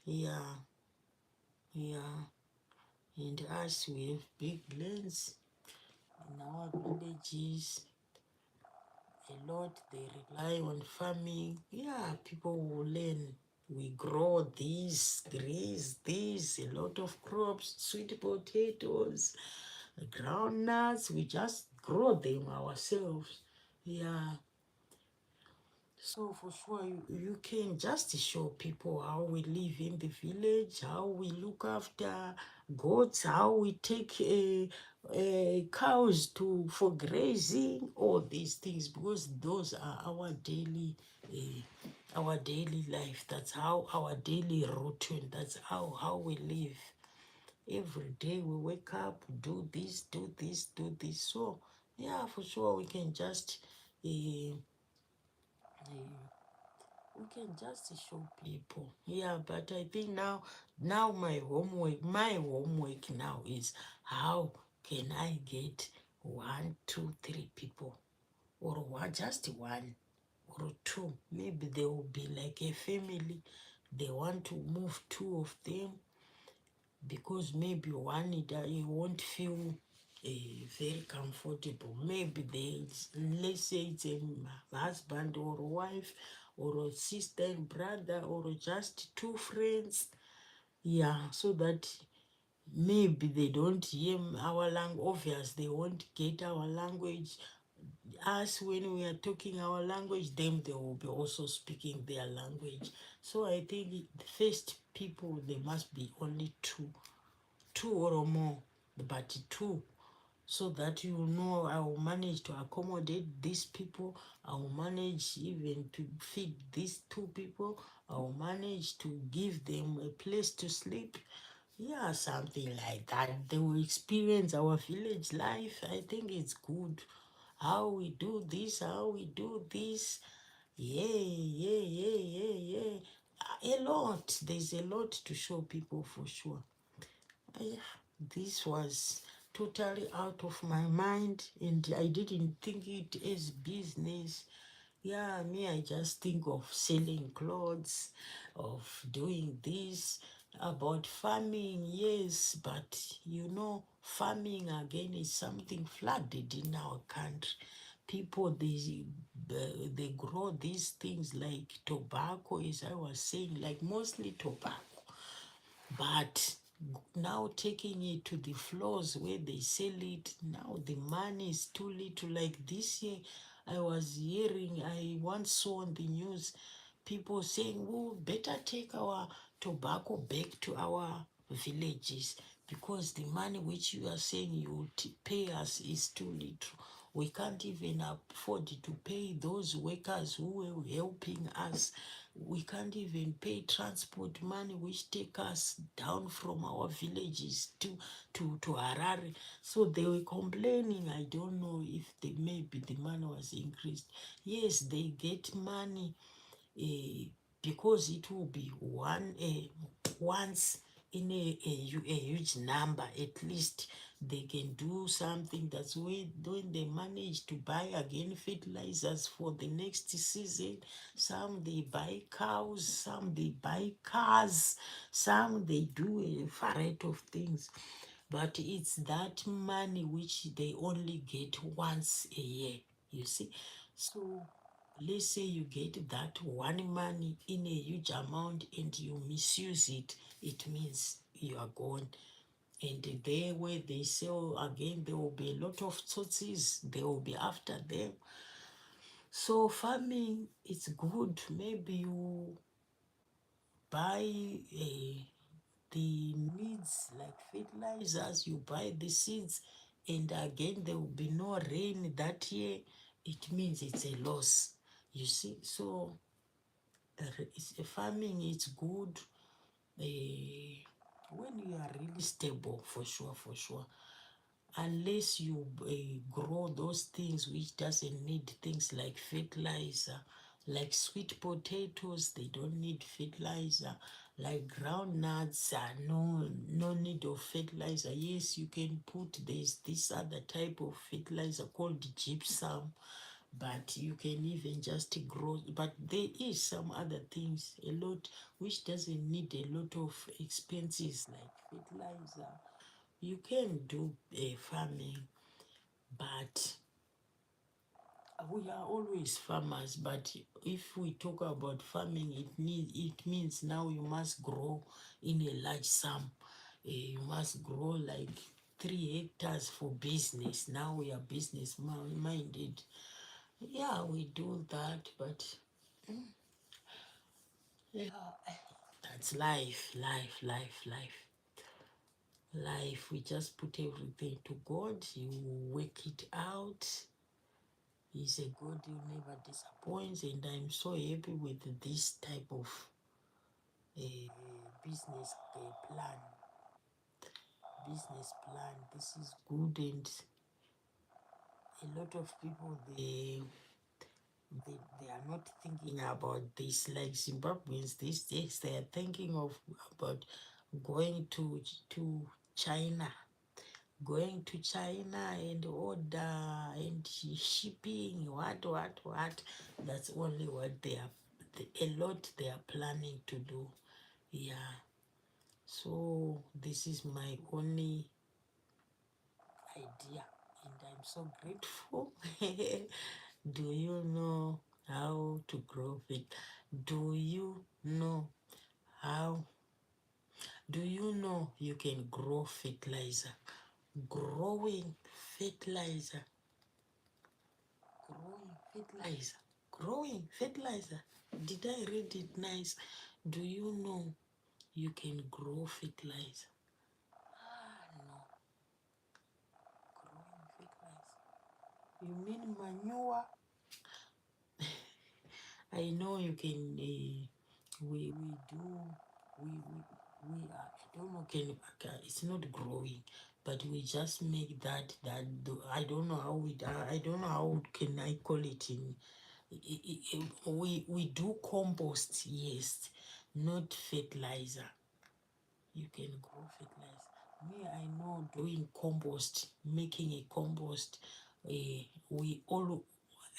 yeah, yeah. And us, we have big lands in our villages. A lot they rely on farming. Yeah, people will learn. We grow these, graze these, a lot of crops, sweet potatoes, groundnuts. We just grow them ourselves. Yeah, so for sure, you can just show people how we live in the village, how we look after goats, how we take cows to for grazing, all these things, because those are our daily life. That's how our daily routine. That's how we live. Every day we wake up, do this, do this, do this. So yeah, for sure we can just. Uh, we can just show people. Yeah, but I think now my homework now is how can I get 1 2 3 people, or one, just one or two. Maybe they will be like a family. They want to move two of them, because maybe one you won't feel very comfortable. Maybe let's say it's a husband or wife or a sister and brother, or just two friends. Yeah, so that maybe they don't hear our language. Obvious, they won't get our language. Us, when we are talking our language, them they will be also speaking their language. So I think the first people, there must be only two or more, but two, so that you know I will manage to accommodate these people. I will manage even to feed these two people. I will manage to give them a place to sleep. Yeah, something like that. They will experience our village life. I think it's good. How we do this, how we do this. Yeah, yeah, yeah, yeah, yeah. A lot. There's a lot to show people for sure. I, this was totally out of my mind, and I didn't think it as business. Yeah, me, I just think of selling clothes, of doing this, about farming, yes, but farming again is something flooded in our country. People, they grow these things like tobacco, as I was saying, like mostly tobacco. But now taking it to the floors where they sell it, now the money is too little. Like this year, I once saw on the news people saying, "Oh, better take our tobacco back to our villages because the money which you are saying you will pay us is too little. We can't even afford to pay those workers who were helping us. We can't even pay transport money which take us down from our villages to Harare." So they were complaining. I don't know if maybe the money was increased. Yes, they get money, uh, because it will be once in a huge number. At least they can do something. That's when they manage to buy again fertilizers for the next season. Some they buy cows, some they buy cars, some they do a variety of things. But it's that money which they only get once a year, you see. So let's say you get that one money in a huge amount and you misuse it, it means you are gone. And there where they sell again, there will be a lot of sources, they will be after them. So farming, it's good. Maybe you buy the needs like fertilizers, you buy the seeds, and again there will be no rain that year. It means it's a loss, you see. So farming, it's good when you are really stable, for sure, for sure. Unless you grow those things which doesn't need things like fertilizer, like sweet potatoes, they don't need fertilizer. Like groundnuts, no need of fertilizer. Yes, you can put this other type of fertilizer called gypsum, but you can even just grow. But there is some other things a lot which doesn't need a lot of expenses like fertilizer. You can do farming, but we are always farmers. But if we talk about farming, it means now you must grow in a large sum. You must grow like 3 hectares for business. Now we are business minded. Yeah, we do that, but yeah, that's life, life, life, life. Life, we just put everything to God. You work it out. He's a God who never disappoints, and I'm so happy with this type of business plan. Business plan. This is good, and a lot of people they are not thinking about this. Like Zimbabweans these days, they are thinking of about going to China, going to China and order and shipping, what. That's only what a lot they are planning to do. Yeah. So this is my only idea, and I'm so grateful. Do you know? How to grow it. Do you know how? Do you know you can grow fertilizer? Growing fertilizer. Growing fertilizer. Growing fertilizer. Did I read it nice? Do you know you can grow fertilizer? No. Growing fertilizer. You mean manure? I know you can. We do. We are. I don't know. It's not growing, but we just make that. I don't know how we. I don't know how can I call it in. We do compost, yes, not fertilizer. You can grow fertilizer. Me, I know doing compost, making a compost. We all,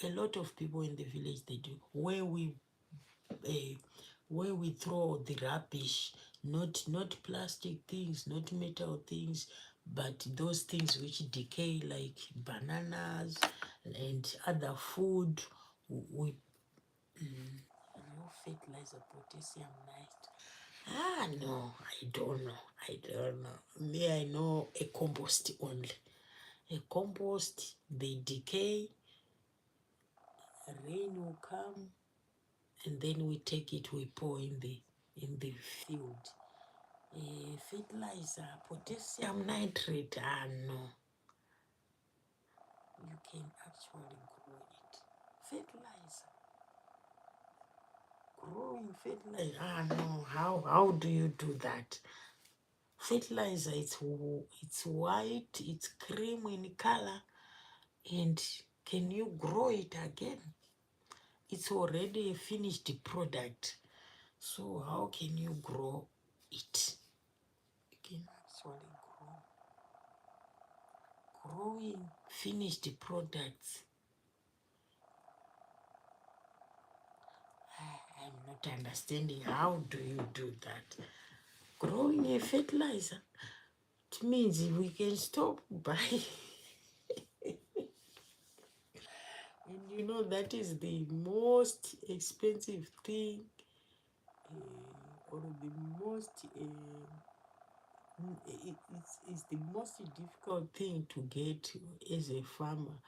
a lot of people in the village they do. Uh, where we throw the rubbish, not plastic things, not metal things, but those things which decay like bananas and other food. We no fertilizer, potassium night. No, I don't know. I don't know. Me, I know a compost only. A compost, they decay, rain will come, and then we take it, we pour in the field. Fertilizer, potassium nitrate, no. You can actually grow it. Fertilizer, growing fertilizer, no. How do you do that? Fertilizer, it's white, it's cream in color, and can you grow it again? It's already a finished product, so how can you grow it? You can actually growing finished products. I'm not understanding, how do you do that? Growing a fertilizer, it means we can stop buying. And you know that is the most expensive thing, or the most it's the most difficult thing to get as a farmer,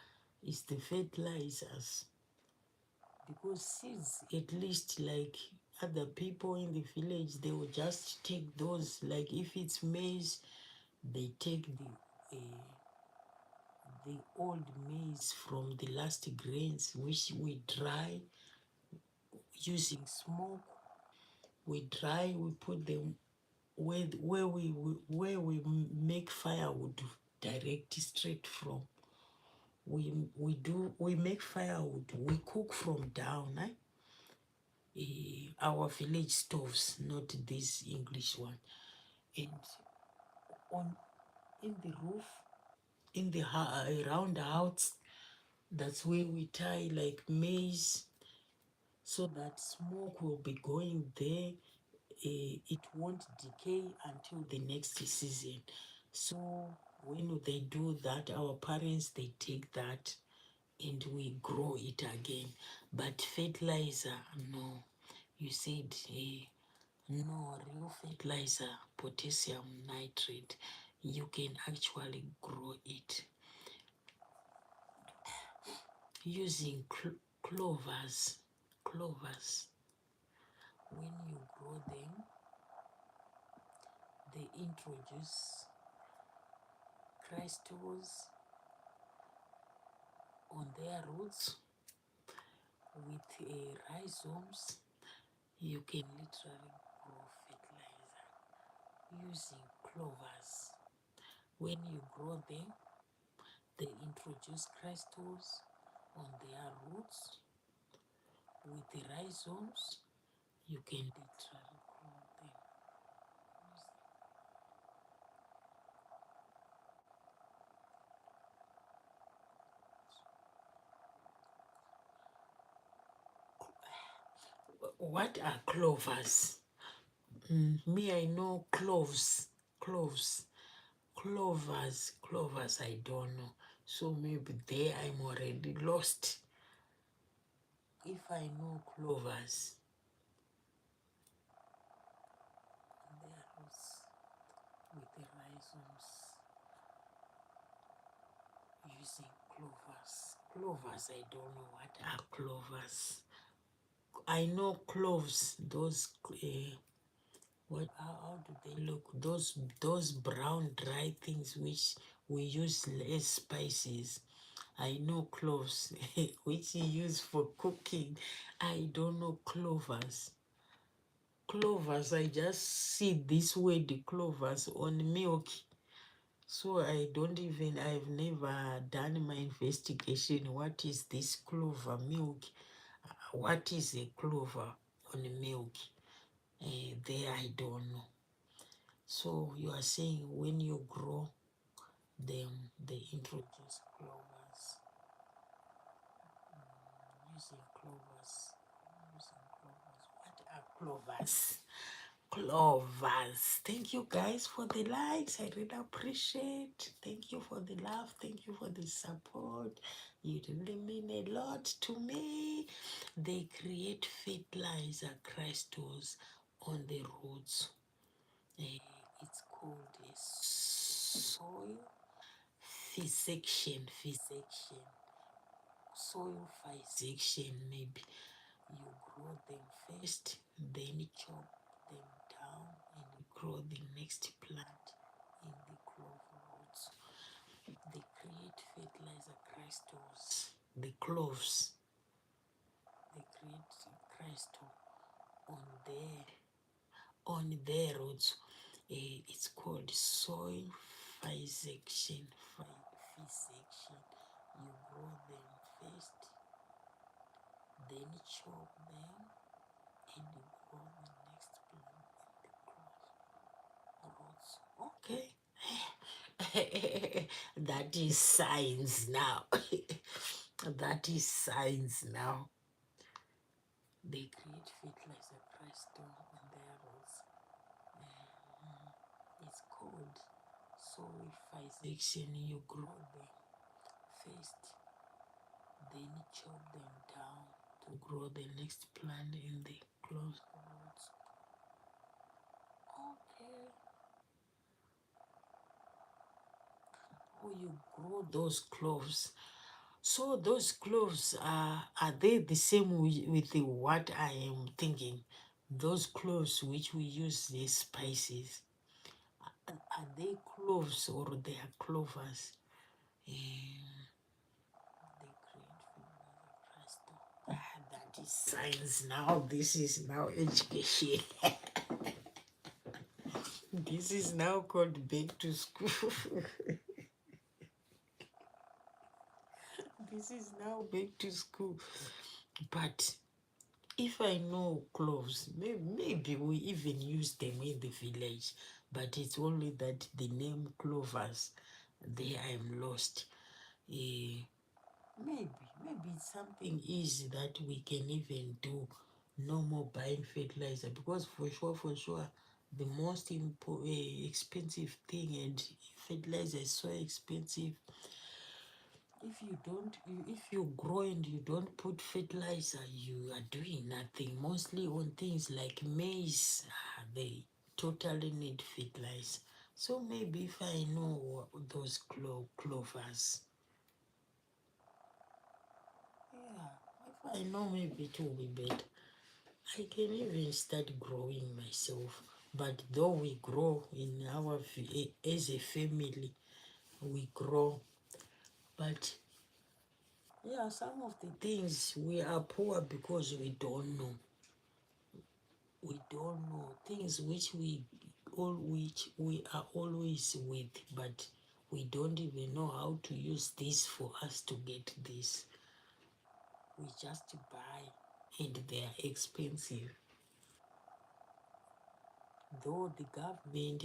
is the fertilizers. Because seeds, at least like other people in the village, they will just take those, like if it's maize, they take the old maize from the last grains, which we dry using smoke. We dry, we put them where we make firewood direct straight from. We make firewood, we cook from down, our village stoves, not this English one. And on in the roof, in the around the house, that's where we tie like maize, so that smoke will be going there. It won't decay until the next season. So when they do that, our parents, they take that and we grow it again. But fertilizer, no. You said no, real fertilizer, potassium nitrate, you can actually grow it using clovers. Clovers, when you grow them, they introduce crystals on their roots with rhizomes. You can literally grow fertilizer using clovers. When you grow them, they introduce crystals on their roots with the rhizomes. You can literally grow them. What are clovers? Me, I know cloves, cloves, clovers, I don't know. So maybe there I'm already lost. If I know clovers, there was with the rhizomes using clovers. Clovers, I don't know what are clovers. I know cloves, those what how do they look? Those brown dry things which we use as spices. I know cloves, which you use for cooking. I don't know clovers. Clovers, I just see this word clovers on milk. So I don't even, I've never done my investigation. What is this clover milk? What is a clover on milk? There I don't know. So you are saying when you grow them, they introduce clovers, using clovers, using clovers. What are clovers? Clovers. Thank you guys for the likes. I really appreciate. Thank you for the love. Thank you for the support. You really mean a lot to me. They create fertilizer crystals on the roots. It's called a soil soil physection maybe. You grow them first, then chop them down and grow the next plant in the clove roots. They create fertilizer crystals. The cloves, they create crystal on their roots. It's called soil physection. Physection. You grow them first, then chop them and you grow the next plant in the clove roots. Okay. That is science now. That is science now. They create fertilizer crystal on their roots. It's called soil physection. You grow them first, then chop them down to grow the next plant in the close roots. Okay. Oh, you grow those cloves. So those cloves are they the same with the, what I am thinking? Those cloves which we use as spices. Are they cloves or they are clovers? They create fertilizer crystal. That is science now. This is now education. This is now called back to school. This is now back to school. But if I know cloves, maybe we even use them in the village. But it's only that the name clovers, there I am lost. Maybe it's something easy that we can even do. No more buying fertilizer, because for sure, the most expensive thing, and fertilizer is so expensive. If you grow and you don't put fertilizer, you are doing nothing. Mostly on things like maize, they totally need fertilizer. So maybe if I know those clovers, yeah, if I know, maybe it will be better. I can even start growing myself. But though we grow in as a family, we grow. But yeah, some of the things we are poor because we don't know. We don't know things which we are always with, but we don't even know how to use this for us to get this. We just buy, and they are expensive. Though the government,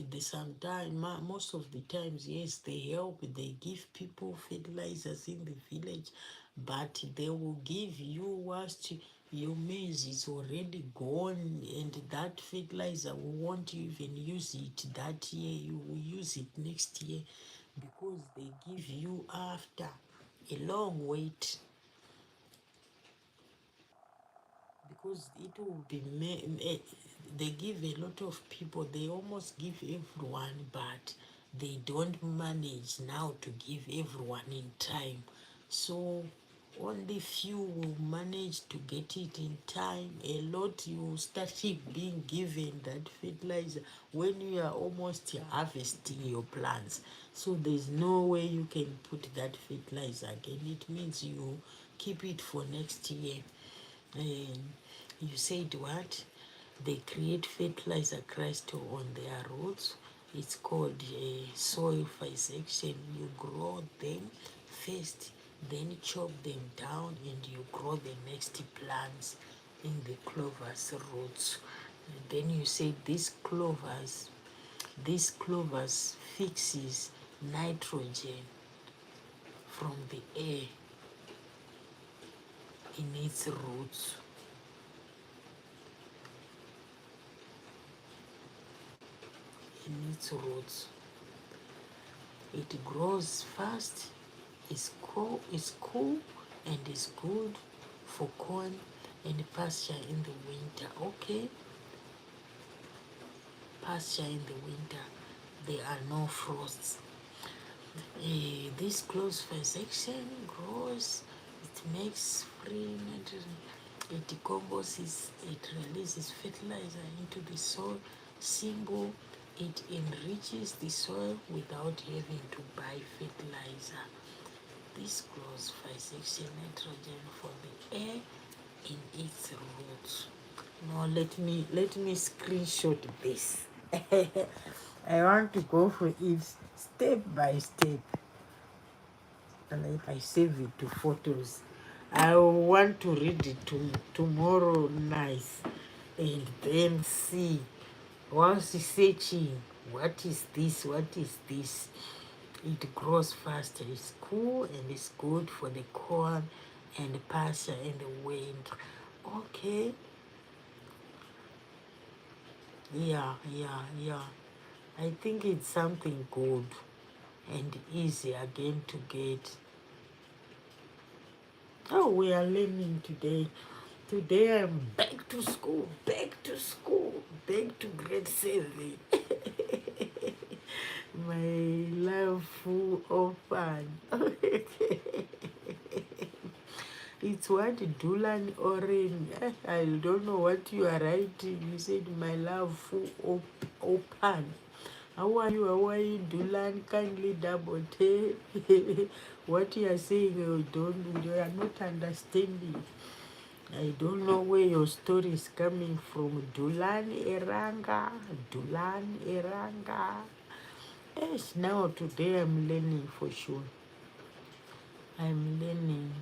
most of the times, yes, they help, they give people fertilizers in the village, but they will give you whilst your maize is already gone, and that fertilizer we won't even use it that year, you will use it next year, because they give you after a long wait. because it will be they give a lot of people, they almost give everyone, but they don't manage now to give everyone in time. So only few will manage to get it in time. A lot you start being given that fertilizer when you are almost harvesting your plants. So there's no way you can put that fertilizer again. It means you keep it for next year. And you said what? They create fertilizer crystal on their roots. It's called soil physection. You grow them first, then chop them down, and you grow the next plants in the clover's roots. And then you say this clovers fixes nitrogen from the air in its roots. In its roots. It grows fast, is cool and is good for corn and pasture in the winter. Okay, pasture in the winter. There are no frosts. This close section grows, it makes free nitrogen, it decomposes, it releases fertilizer into the soil. Symbol, it enriches the soil without having to buy fertilizer. This grows section nitrogen for the air in its roots. Now let me screenshot this. I want to go for it step by step, and if I save it to photos, I want to read it tomorrow night, and then see, once searching, what is this. It grows fast, it's cool, and it's good for the corn and pasture in the wind. Okay, yeah. I think it's something good and easy again to get. Oh, we are learning today. Today I'm back to school, back to grade 7. My love full of fun. It's what Dulan Oren. I don't know what you are writing. You said my love full of open. How are you, Dulan? Kindly double take. What you are saying, you are not understanding. I don't know where your story is coming from. Dulan Eranga. Yes, now today I'm learning for sure. I'm learning.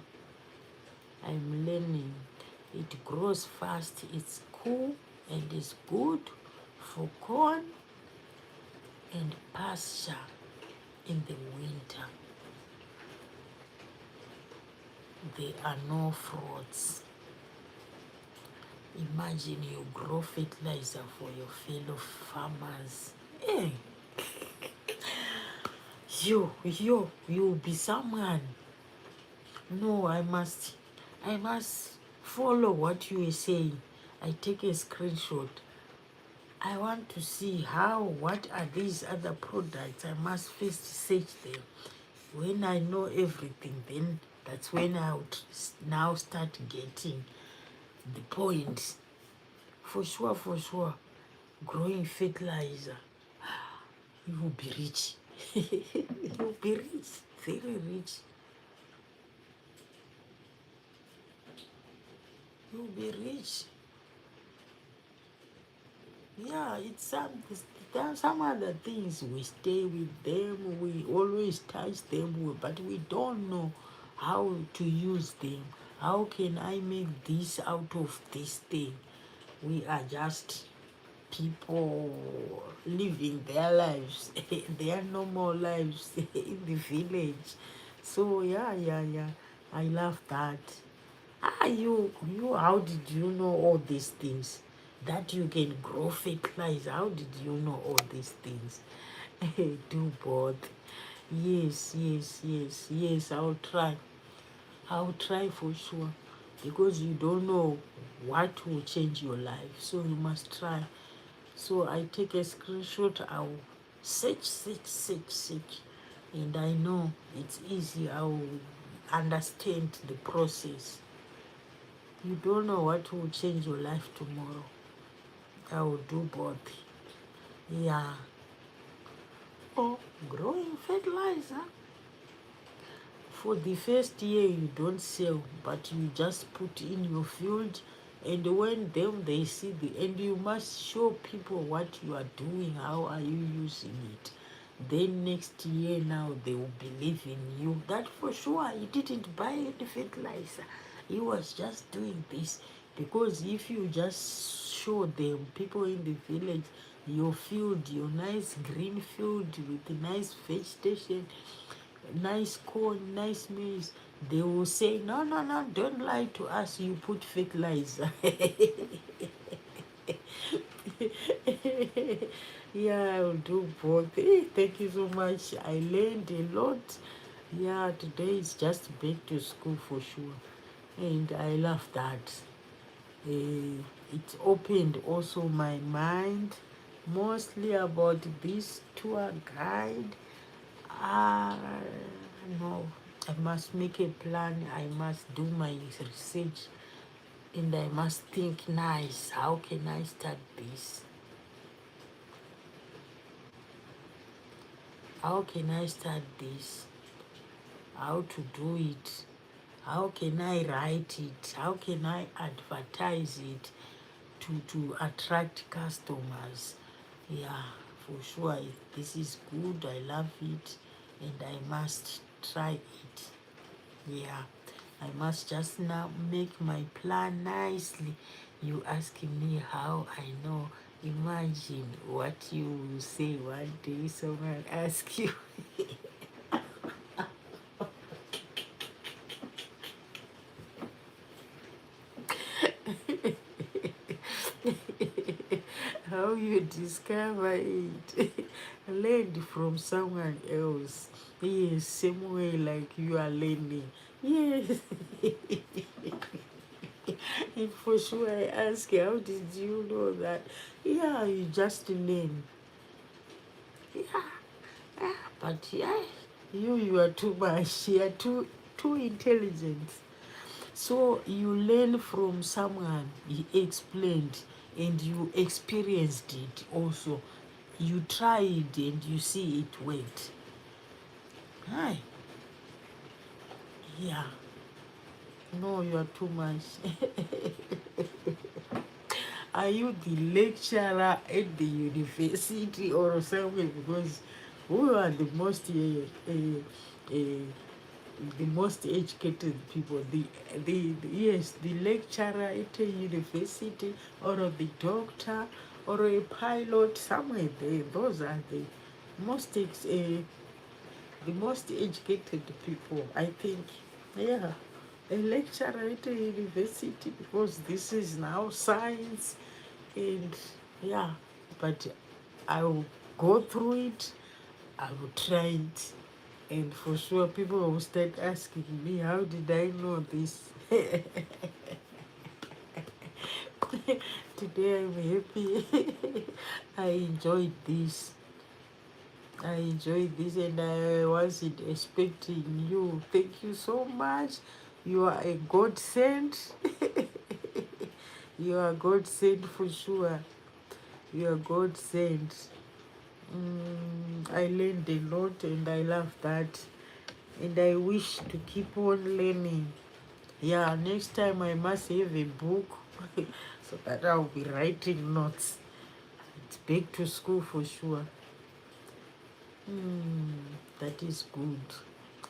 It grows fast, it's cool, and it's good for corn and pasture in the winter. There are no frauds. Imagine you grow fertilizer for your fellow farmers. Hey, you'll be someone. No, I must follow what you are saying. I take a screenshot. I want to see what are these other products. I must first search them. When I know everything, then that's when I would now start getting the point. For sure. Growing fertilizer, you will be rich. You'll be rich, very rich. You'll be rich. Yeah, it's some other things. We stay with them, we always touch them, but we don't know how to use them. How can I make this out of this thing? We are just people living their lives, their normal lives in the village. So yeah. I love that. How did you know all these things? That you can grow fertilizer. How did you know all these things? Do both. Yes. I'll try for sure. because you don't know what will change your life. So you must try. So I take a screenshot, I'll search, and I know it's easy. I'll understand the process. You don't know what will change your life tomorrow. I will do both. Yeah. Oh, growing fertilizer. For the first year you don't sell, but you just put in your field, and when they see and you must show people what you are doing, how are you using it. Then next year now they will believe in you. That for sure he didn't buy any fertilizer. He was just doing this. Because if you just show them, people in the village, your field, your nice green field with nice vegetation, nice corn, nice maize, they will say, no, no, no, don't lie to us, you put fertilizer. Yeah, I'll do both. Thank you so much. I learned a lot. Yeah, today is just back to school for sure. And I love that. It opened also my mind mostly about this tour guide. Ah, no, I must make a plan. I must do my research, and I must think nice. How can I start this? How can I start this? How to do it? How can I write it? How can I advertise it to attract customers? Yeah, for sure. This is good. I love it, and I must try it. Yeah, I must just now make my plan nicely. You asking me how I know. Imagine what you will say one day someone ask you. How you discover it. Learned from someone else. Yes, same way like you are learning. Yes. And for sure I ask you, how did you know that? Yeah, you just learn. Yeah, yeah, but yeah, you are too much. You are too intelligent. So you learn from someone, he explained, and you experienced it also. You tried and you see it worked. Hi, yeah. No, you are too much. Are you the lecturer at the university or somewhere? Because who are the most educated people? Yes, the lecturer at a university, or the doctor, or a pilot, somewhere there. Those are the most educated people, I think. Yeah, a lecturer at a university, because this is now science. And yeah, but I will go through it, I will try it, and for sure people will start asking me, how did I know this? Today I'm happy. I enjoyed this. I enjoyed this, and I wasn't expecting you. Thank you so much. You are a godsend. You are godsend for sure. You are godsend. I learned a lot, and I love that. And I wish to keep on learning. Yeah, next time I must have a book so that I'll be writing notes. It's back to school for sure. That is good.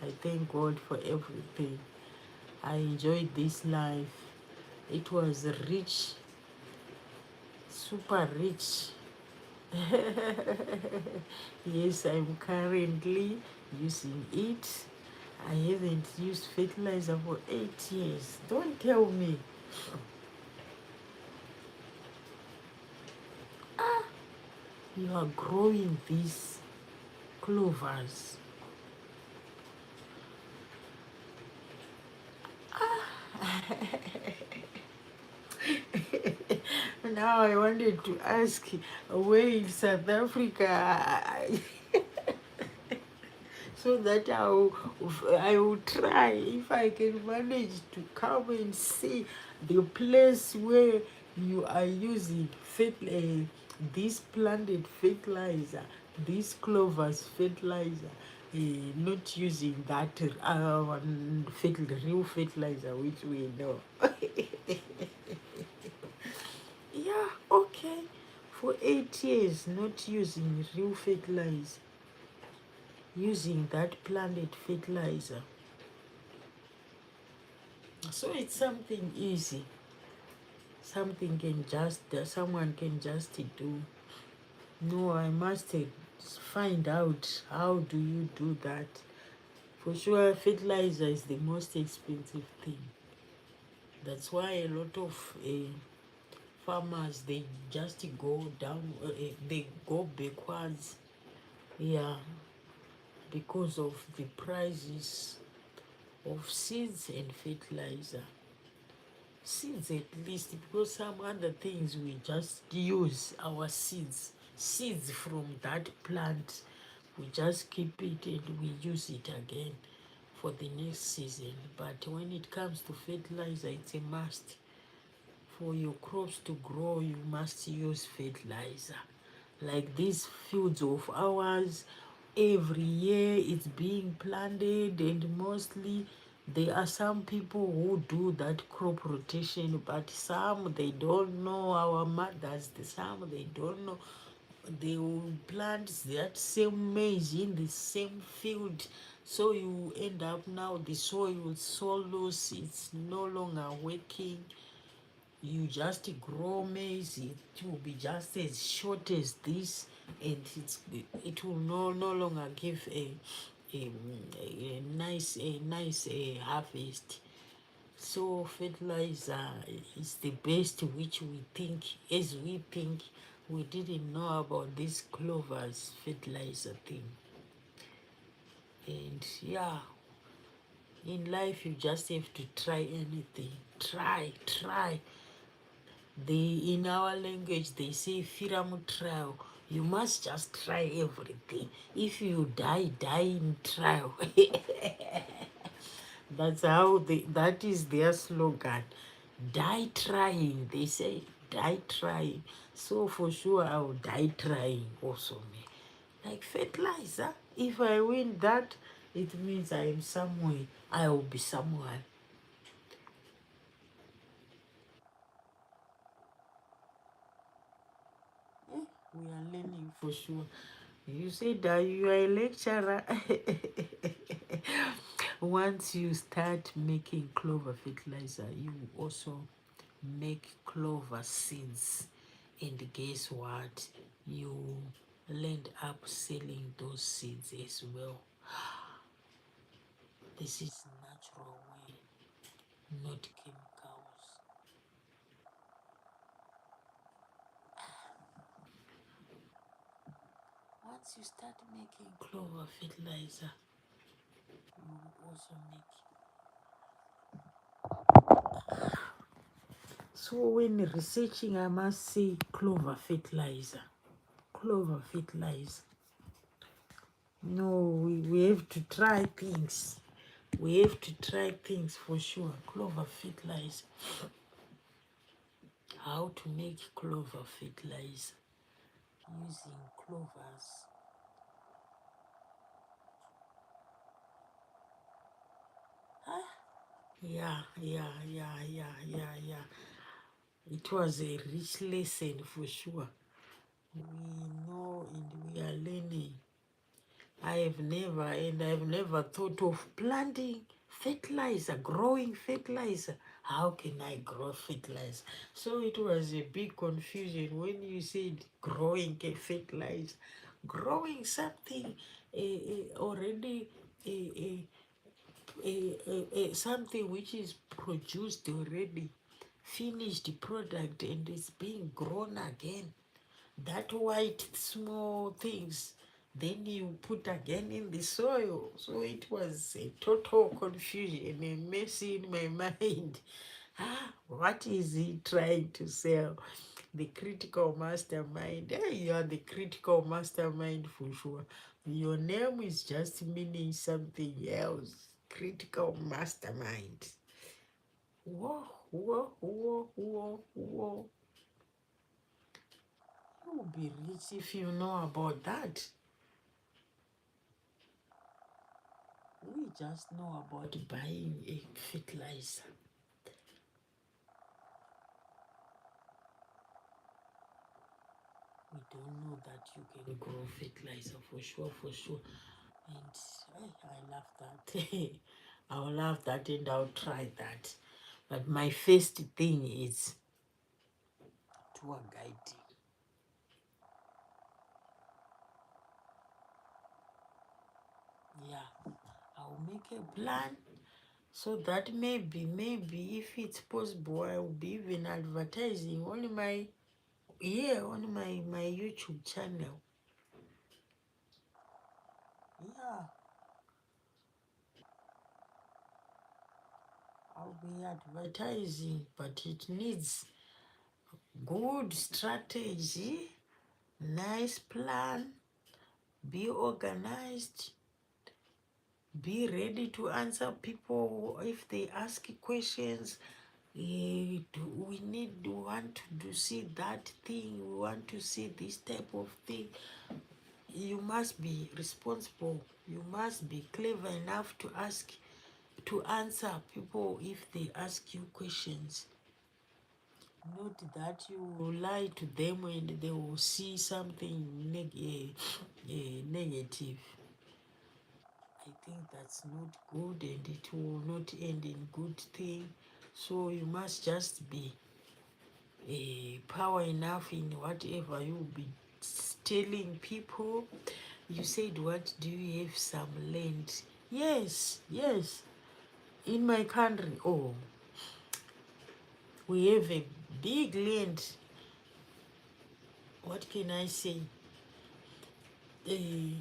I thank God for everything. I enjoyed this life. It was rich, super rich. Yes, I'm currently using it. I haven't used fertilizer for 8 years. Don't tell me. You are growing these clovers. Now I wanted to ask, where in South Africa, so that I will try if I can manage to come and see the place where you are using this planted fertilizer, this clovers fertilizer, not using that real fertilizer which we know. Yeah, okay. For 8 years, not using real fertilizer, using that planted fertilizer. So it's something easy. Something can just, someone can just do. No, I must find out how do you do that. For sure, fertilizer is the most expensive thing. That's why a lot of farmers, they just go down, they go backwards. Yeah, because of the prices of seeds and fertilizer. Seeds at least, because some other things we just use our seeds from that plant, we just keep it and we use it again for the next season. But when it comes to fertilizer, it's a must. For your crops to grow, you must use fertilizer. Like these fields of ours, every year it's being planted, and mostly there are some people who do that crop rotation, but some they don't know. Our mothers, some they don't know. They will plant that same maize in the same field, so you end up now the soil is so loose, it's no longer working. You just grow maize, it will be just as short as this, and it will no longer give a, a nice harvest. So fertilizer is the best, which we think, as we think, we didn't know about this clovers fertilizer thing. And yeah, in life you just have to try anything. Try. In our language they say firam trial. You must just try everything. If you die in trial. That is their slogan. Die trying. They say die trying. So for sure I'll die trying also me. Like fertilizer. If I win that, it means I am somewhere. I will be somewhere. We are learning for sure. You say that you are a lecturer. Once you start making clover fertilizer, you also make clover seeds. And guess what? You end up selling those seeds as well. This is natural way, not chemicals. Once you start making clover fertilizer, you also make. So when researching, I must say clover fertilizer. Clover fertilizer. No, we have to try things. We have to try things for sure. Clover fertilizer. How to make clover fertilizer using clovers. Huh? Yeah. It was a rich lesson for sure. We know and we are learning. I've never thought of planting fertilizer, growing fertilizer. How can I grow fertilizer? So it was a big confusion when you said growing a fertilizer. Growing something already, something which is produced already, finished product, and it's being grown again. That white small things, then you put again in the soil. So it was a total confusion, a mess in my mind. What is he trying to sell? The critical mastermind. Hey, you are the critical mastermind for sure. Your name is just meaning something else. Critical mastermind. Whoa, whoa, whoa, whoa, whoa. You will be rich if you know about that. We just know about buying a fertilizer. We don't know that you can grow fertilizer for sure, for sure. And I love that. I'll love that and I'll try that. But my first thing is tour guiding. Yeah, I'll make a plan so that maybe if it's possible, I'll be even advertising on my on my YouTube channel. Yeah, I'll be advertising, but it needs good strategy, nice plan, be organized, be ready to answer people if they ask questions. We want to see that thing, we want to see this type of thing. You must be responsible, you must be clever enough to answer people if they ask you questions. Not that you lie to them and they will see something negative. I think that's not good and it will not end in good thing. So you must just be power enough in whatever you be telling people. You said, what do you have some land? Yes, yes. In my country, oh, we have a big land. What can I say? Uh,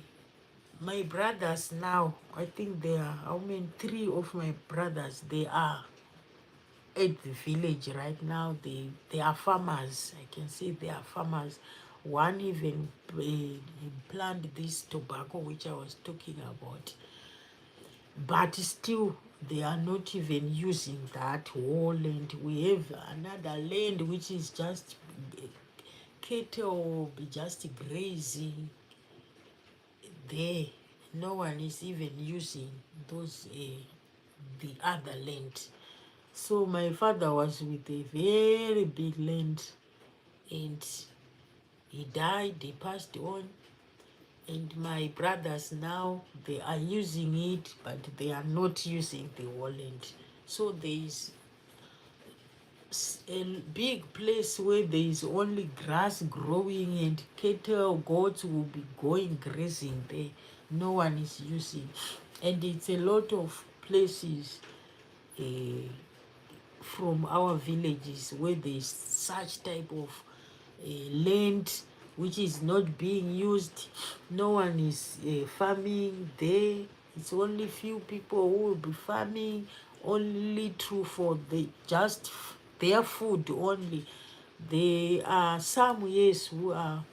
my brothers now, I think there are, how many? Three of my brothers, they are at the village right now. They are farmers. I can say they are farmers. One even planted this tobacco which I was talking about, but still they are not even using that whole land. We have another land which is just cattle just grazing there. No one is even using those the other land. So my father was with a very big land and he died, he passed on. And my brothers now, they are using it, but they are not using the whole land. So there is a big place where there is only grass growing and cattle, goats will be going grazing there. No one is using. And it's a lot of places uh, from our villages where there is such type of land which is not being used. No one is farming there. It's only few people who will be farming only true for the just their food only. There are some, yes, who are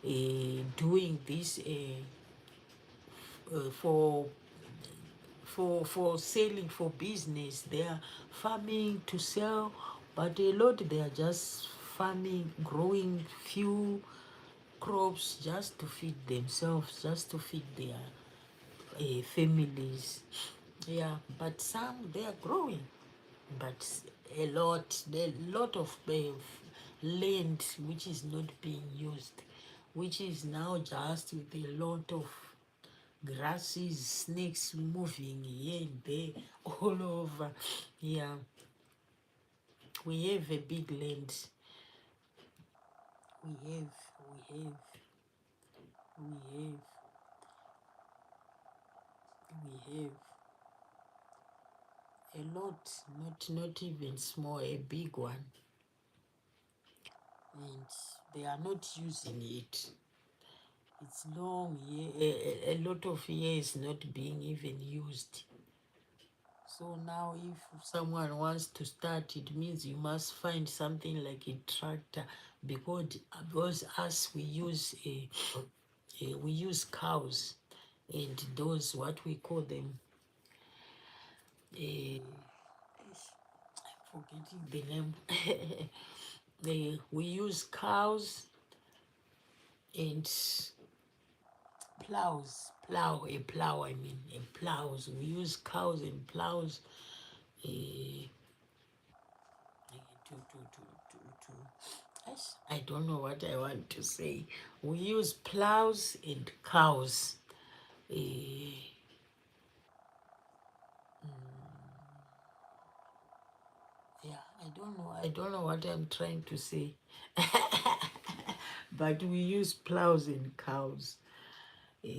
doing this for selling, for business. They are farming to sell, but a lot they are just farming, growing few crops just to feed themselves, just to feed their families. Yeah, but some they are growing, but a lot of land which is not being used, which is now just with a lot of grasses, snakes moving here and there, all over. Yeah, we have a big land. We have, we have, we have, we have a lot, not even small, a big one, and they are not using it. It's long, a lot of years not being even used. So now if someone wants to start, it means you must find something like a tractor, because us we use cows, and those what we call them, uh, forgetting the name. We use cows and plow, I mean, and plows. We use cows and plows, uh, I don't know what I want to say. We use plows and cows. Uh, yeah, I don't know what I'm trying to say. But we use plows and cows. Uh,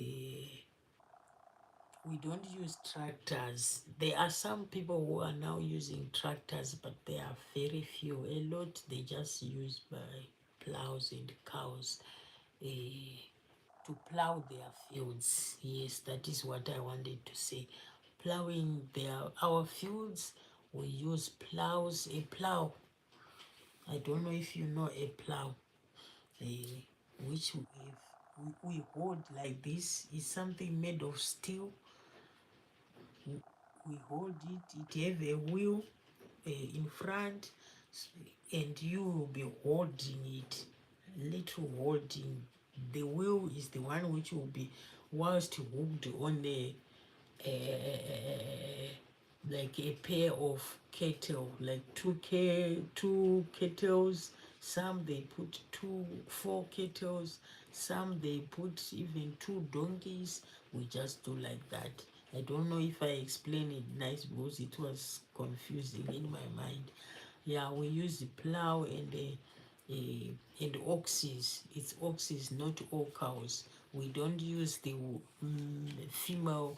we don't use tractors. There are some people who are now using tractors, but they are very few. A lot they just use by plows and cows, to plow their fields. Yes, that is what I wanted to say. Plowing our fields, we use plows. A plow, I don't know if you know a plow, which we hold like this. Is something made of steel. We hold it have a wheel, in front, and you will be holding it, little holding. The wheel is the one which will be whilst hooked on like a pair of kettle, like two kettles. Some they put four kettles. Some they put even two donkeys. We just do like that. I don't know if I explain it nice, because it was confusing in my mind. Yeah, we use the plow and oxes. It's oxes, not all cows. We don't use the female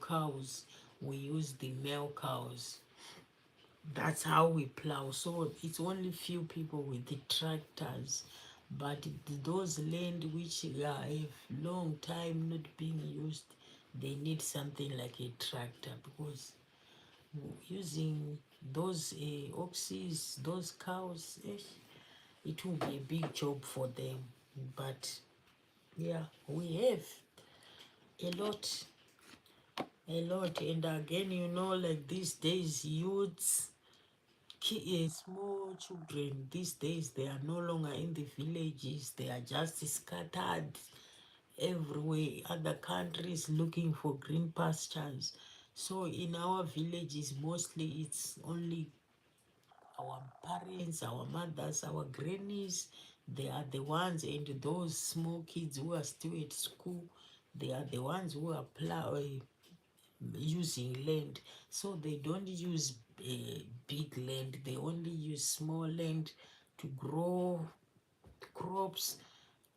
cows. We use the male cows. That's how we plow. So it's only few people with the tractors, but those land which have long time not being used, they need something like a tractor, because using those oxes, those cows, it will be a big job for them. But yeah, we have a lot, and again, like these days, youths, small children these days, they are no longer in the villages. They are just scattered everywhere, other countries looking for green pastures. So in our villages, mostly it's only our parents, our mothers, our grannies. They are the ones, and those small kids who are still at school, they are the ones who are using land. So they don't use big land. They only use small land to grow crops,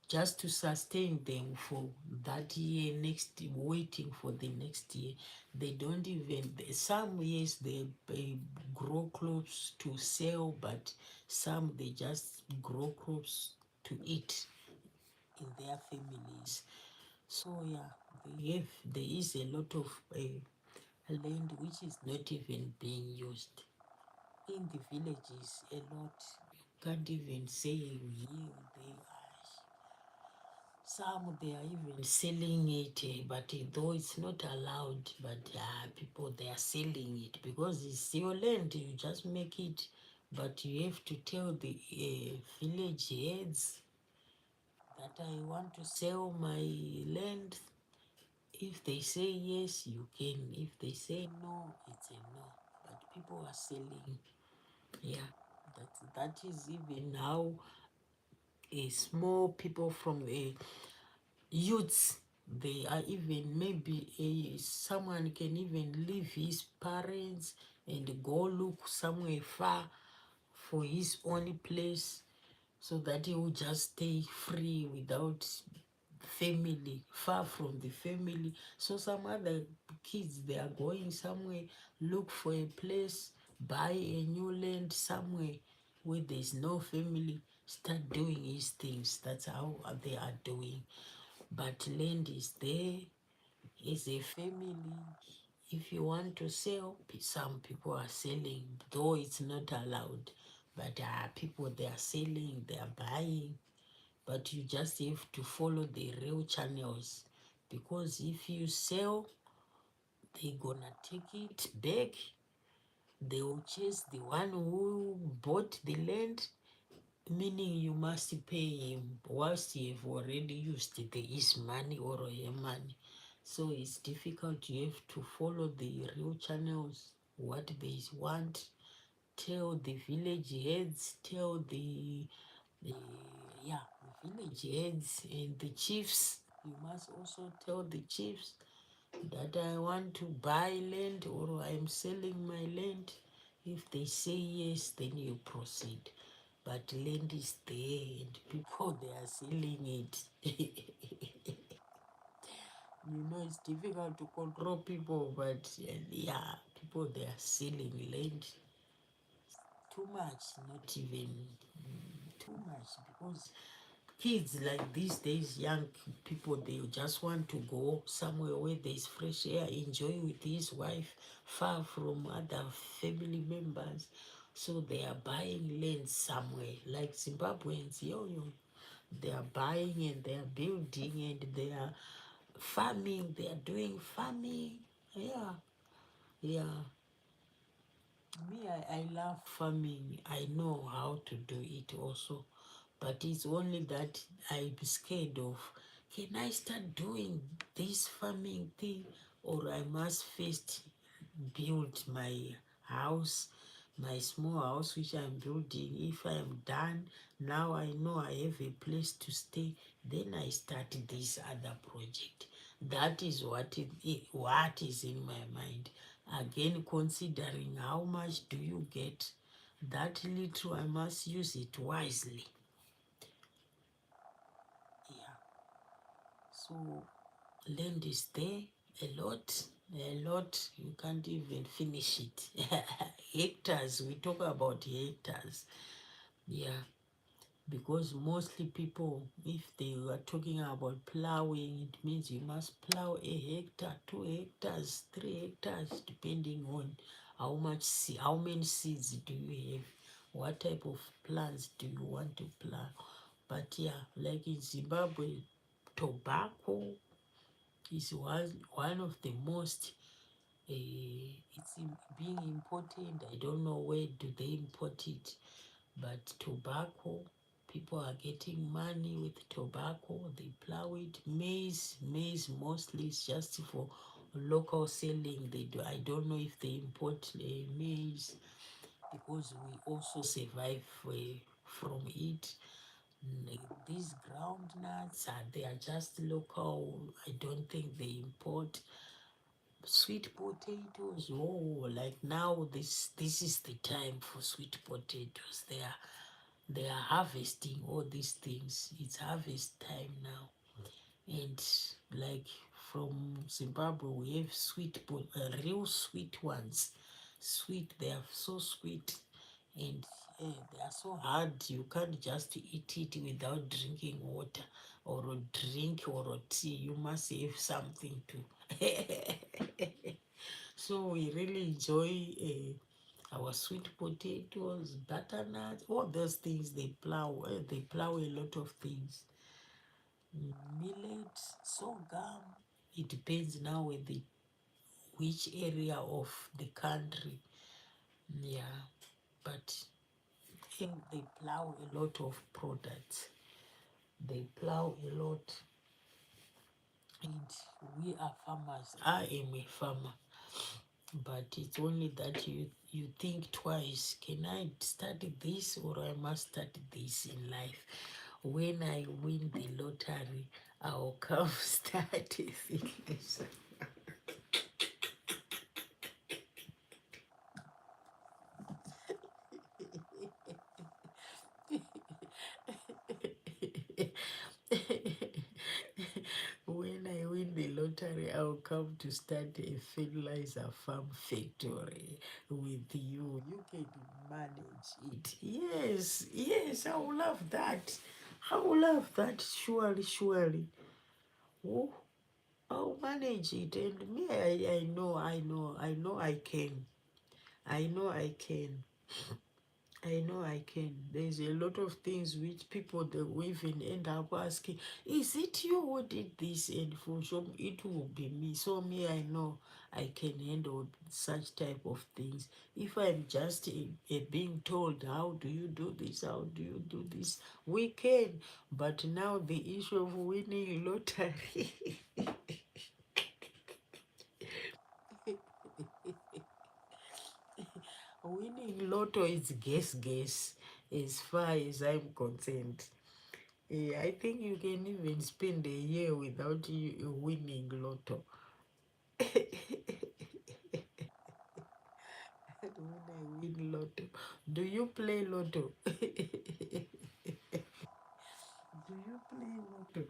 just to sustain them for that year, next, waiting for the next year. They don't even, some years they grow crops to sell, but some they just grow crops to eat in their families. So yeah, there is a lot of land which is not even being used in the villages. A lot, you can't even say here they are. Some they are even selling it, but though it's not allowed, but people, they are selling it because it's your land. You just make it, but you have to tell the village heads that I want to sell my land. If they say yes, you can. If they say no, it's a no. But people are selling. Yeah, that is even how a small people from a youths, they are even, maybe someone can even leave his parents and go look somewhere far for his own place, so that he will just stay free without family, far from the family. So some other kids, they are going somewhere, look for a place, buy a new land somewhere where there's no family, start doing these things. That's how they are doing. But land is there, is a family. If you want to sell, some people are selling, though it's not allowed. But people, they are selling, they are buying. But you just have to follow the real channels, because if you sell, they gonna take it back. They will chase the one who bought the land, meaning you must pay him whilst you've already used his money or her money. So it's difficult. You have to follow the real channels, what they want. Tell the village heads, tell the yeah, the village heads and the chiefs. You must also tell the chiefs that I want to buy land or I'm selling my land. If they say yes, then you proceed. But land is there and people, they are selling it. It's difficult to control people, but yeah, people, they are selling land too much, not even too much, because kids like these days, young people, they just want to go somewhere where there's fresh air, enjoy with his wife, far from other family members. So they are buying land somewhere, like Zimbabweans, they are buying and they are building and they are farming, they are doing farming. Yeah, yeah. I love farming. I know how to do it also. But it's only that I'm scared of, can I start doing this farming thing, or I must first build my house, my small house which I'm building. If I'm done, now I know I have a place to stay, then I start this other project. That is what is in my mind. Again, considering how much do you get, that little I must use it wisely. Yeah. So land is there, a lot. You can't even finish it. Hectares. We talk about hectares. Yeah. Because mostly people, if they were talking about plowing, it means you must plow a hectare, 2 hectares, 3 hectares, depending on how many seeds do you have, what type of plants do you want to plant. But yeah, like in Zimbabwe, tobacco is one of the most, being important. I don't know where do they import it, but tobacco, people are getting money with tobacco. They plow it. Maize mostly is just for local selling. They do. I don't know if they import maize, because we also survive from it. These groundnuts they are just local. I don't think they import. Sweet potatoes, oh, like now this is the time for sweet potatoes. They are harvesting all these things. It's harvest time now. And like from Zimbabwe, we have real sweet ones. Sweet, they are so sweet, and they are so hard. You can't just eat it without drinking water or a drink or a tea. You must have something to. So we really enjoy our sweet potatoes, butternuts, all those things. They plow. They plow a lot of things. Millet, sorghum. It depends now with which area of the country. Yeah, but they plow a lot of products. They plow a lot, and we are farmers. I am a farmer, but it's only that you think twice. Can I start this or I must start this in life? When I win the lottery, I'll come start this. When I win the lottery, I'll come to start a fertilizer farm factory with you. You can manage it. Yes, yes, I will love that. I will love that, surely, surely. Oh, I'll manage it. And me, I know I can. I know I can. I know I can. There's a lot of things which people they will even end up asking, is it you who did this? And for sure it will be me. So me, I know I can handle such type of things. If I'm just being told, how do you do this? How do you do this? We can. But now the issue of winning lottery. Winning lotto is guess as far as I'm concerned. I think you can even spend a year without you winning lotto. When I win lotto, do you play lotto? Do you play lotto?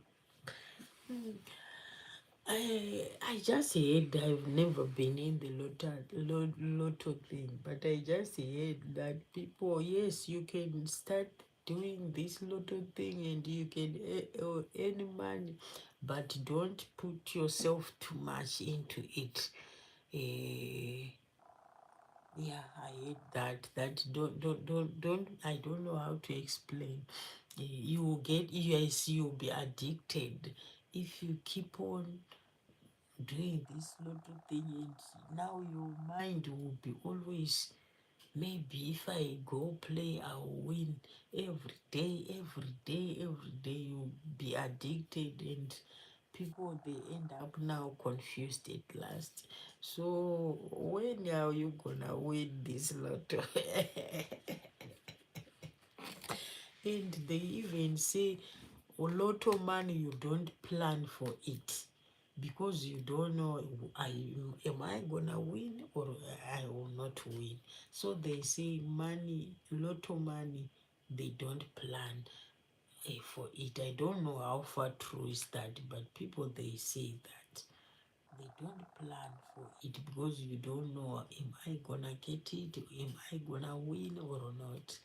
I just heard, I've never been in the lotto thing, but I just heard that people, yes, you can start doing this lotto thing and you can earn money, but don't put yourself too much into it. Eh, yeah, I hate that. That don't. I don't know how to explain. You will get, yes, you'll be addicted if you keep on doing this little thing, and now your mind will be always, maybe if I go play I'll win every day, every day, every day. You'll be addicted, and people they end up now confused at last. So when are you gonna win this lotto? And they even say, lotto money, you don't plan for it because you don't know, am I gonna win or I will not win. So they say money, lotto money, they don't plan for it. I don't know how far true is that, but people they say that they don't plan for it because you don't know, am I gonna get it, am I gonna win or not.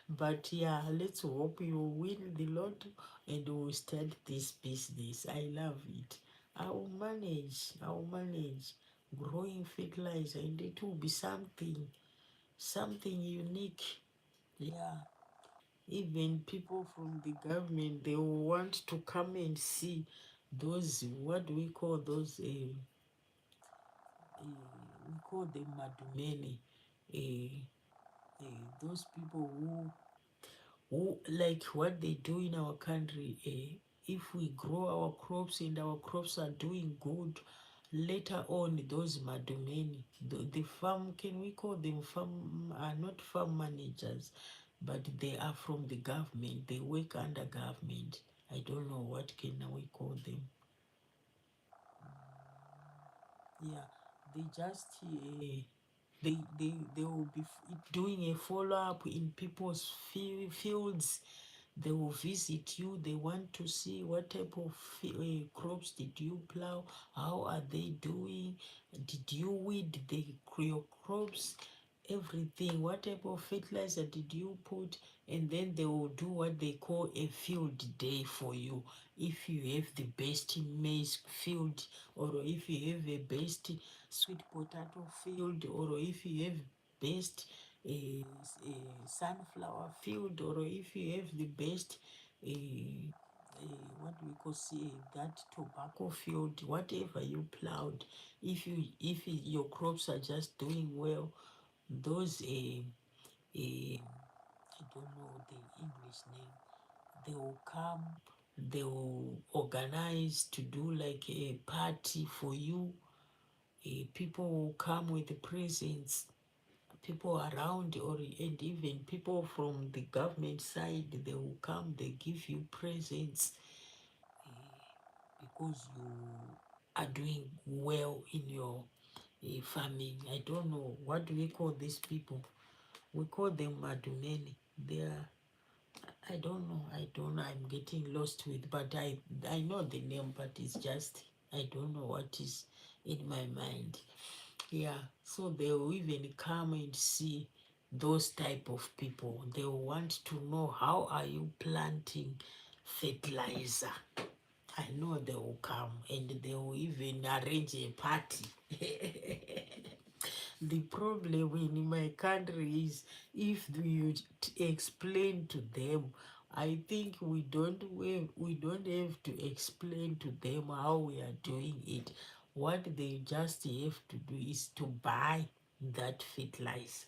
But yeah, let's hope you win the lotto and we'll start this business. I love it. I'll manage growing fertilizer, and it will be something unique. Yeah, even people from the government, they will want to come and see those, what do we call those, we call them madumeni, those people who like what they do in our country. If we grow our crops and our crops are doing good, later on those madumeni, the farm, can we call them farm, are not farm managers, but they are from the government, they work under government. I don't know what can we call them. Yeah, they just they will be doing a follow-up in people's fields. They will visit you, they want to see what type of crops did you plow, how are they doing, did you weed your crops, everything, what type of fertilizer did you put. And then they will do what they call a field day for you. If you have the best maize field, or if you have a best sweet potato field, or if you have best sunflower field, or if you have the best what we call see that tobacco field, whatever you plowed, if your crops are just doing well, those I don't know the English name, they will come, they will organize to do like a party for you. People will come with the presents, people around, or and even people from the government side, they will come, they give you presents because you are doing well in your farming. I don't know, what do we call these people? We call them madumeni. They are, I don't know. I don't know. I'm getting lost with, but I know the name, but it's just I don't know what is in my mind. Yeah. So they will even come and see those type of people. They will want to know how are you planting fertilizer. I know they will come and they will even arrange a party. The problem in my country is if you explain to them, I think we don't have to explain to them how we are doing it. What they just have to do is to buy that fertilizer.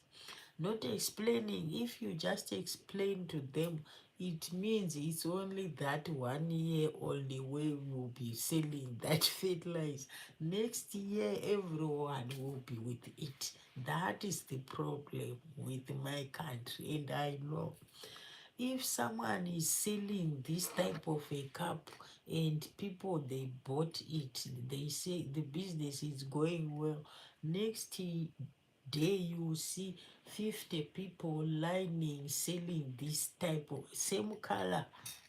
Not explaining. If you just explain to them, it means it's only that 1 year only where we will be selling that fertilizer. Next year everyone will be with it. That is the problem with my country, and I know if someone is selling this type of a cup and people they bought it, they say the business is going well, next day you will see 50 people lining selling this type of same color,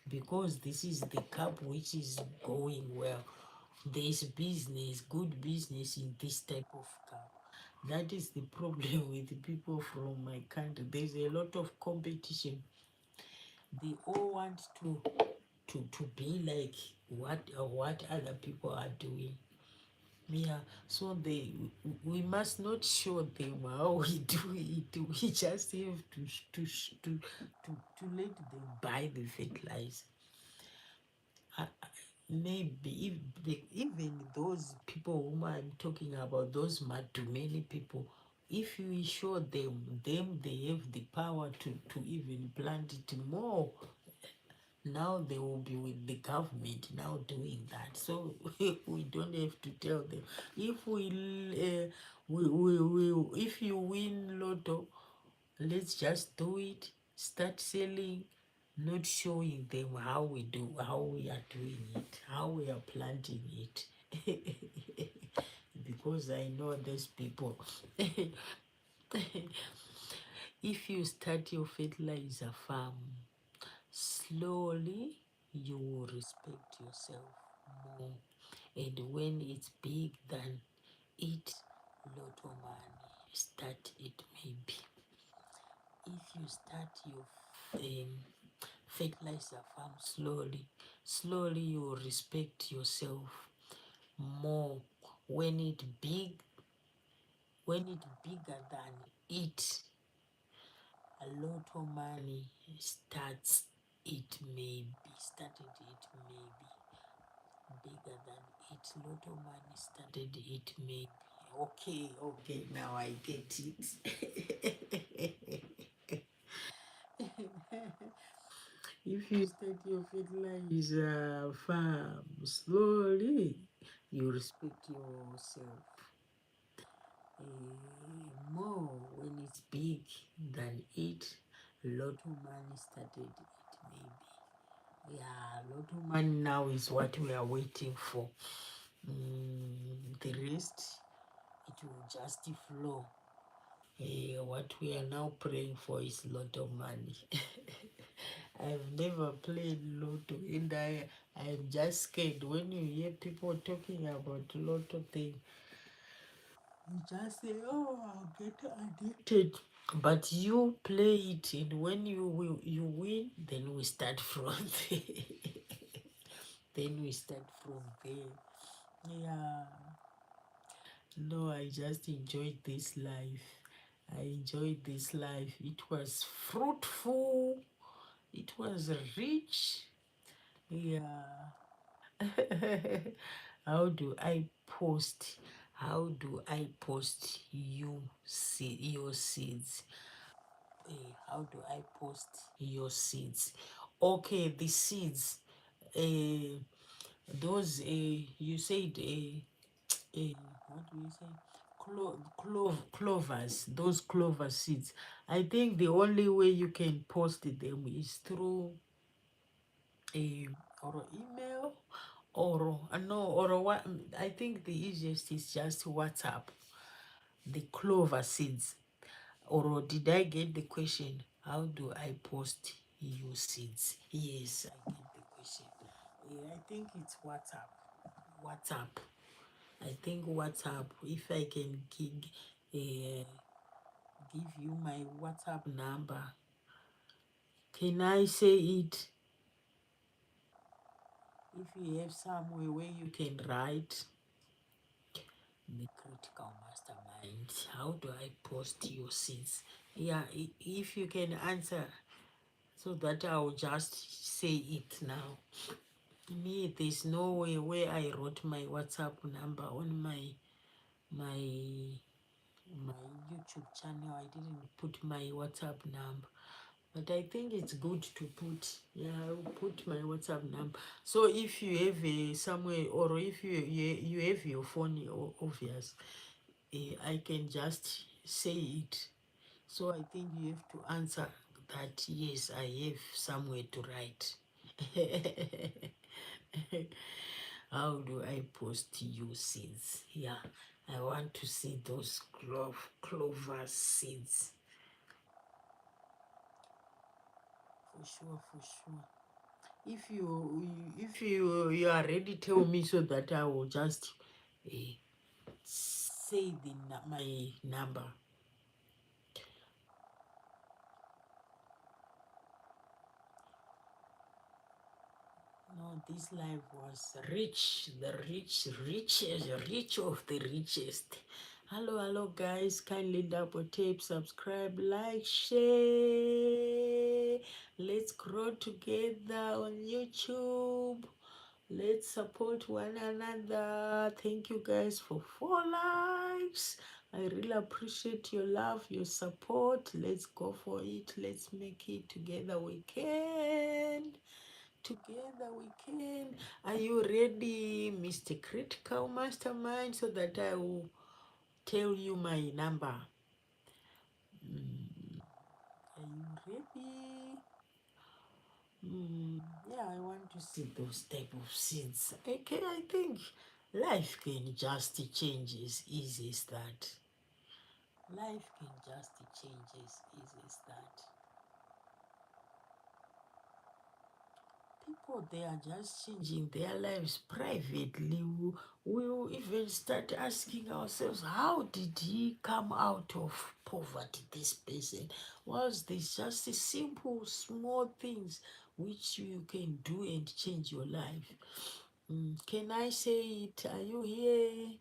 because this is the cup which is going well. There's business, good business in this type of cup. That is the problem with the people from my country. There's a lot of competition. They all want to be like what other people are doing. Yeah, so we must not show them how we do it. We just have to let them buy the fertilizer. Maybe even those people whom I'm talking about, those too many people, if we show them they have the power to even plant it more. Now they will be with the government now doing that, so we don't have to tell them. If if you win lotto, let's just do it, start selling, not showing them how we are doing it, how we are planting it. Because I know those people. If you start your fertilizer farm, slowly you will respect yourself more. And when it's big than it, lot of money. Start it maybe. If you start your fertilizer farm slowly you will respect yourself more. When it bigger than it, a lot of money starts it maybe started it maybe bigger than it, lot of money started it maybe. Okay, now I get it. If you start your fertilizer farm slowly, you respect yourself more. When it's big than it, lot of money started it maybe. Yeah, lot of money now is what we are waiting for. The rest, it will just flow. What we are now praying for is lot of money. I've never played lotto, and I'm just scared when you hear people talking about lotto thing. You just say, "Oh, I'll get addicted." But you play it, and when you win, then we start from there. Then we start from there. Yeah. No, I just enjoyed this life. I enjoyed this life. It was fruitful. It was rich. Yeah. How do I post? How do I post your seeds? How do I post your seeds? Okay, the seeds. Uh, those you said what do you say? Clovers. Those clover seeds. I think the only way you can post them is through a or email or no or what. I think the easiest is just WhatsApp. The clover seeds. Or did I get the question? How do I post your seeds. Yes, I get the question. I think it's WhatsApp. WhatsApp. I think WhatsApp. If I can give you my WhatsApp number, can I say it? If you have somewhere where you can write the critical mastermind, how do I post your seeds? Yeah, if you can answer so that I'll just say it now. Me, there's no way where I wrote my WhatsApp number on my my YouTube channel. I didn't put my WhatsApp number. But I think it's good to put, yeah, I'll put my WhatsApp number. So if you have somewhere, or if you have your phone, obvious, I can just say it. So I think you have to answer that, yes, I have somewhere to write. How do I post your seeds? Yeah, I want to see those clover seeds. For sure, for sure. If you are ready, tell me so that I will just say my number. No, this life was rich, the rich of the richest. Hello guys, kindly double tap, subscribe, like, share. Let's grow together on YouTube. Let's support one another. Thank you guys for 4 likes. I really appreciate your love, your support. Let's go for it. Let's make it together. We can. Together we can. Are you ready, Mr. Critical Mastermind, so that I will tell you my number? Are you ready? Yeah, I want to see those type of scenes. Okay, I think life can just change as easy as that. Life can just change as easy as that. People, they are just changing their lives privately. We'll even start asking ourselves, how did he come out of poverty, this person? Was this just a simple, small things which you can do and change your life? Can I say it? Are you here?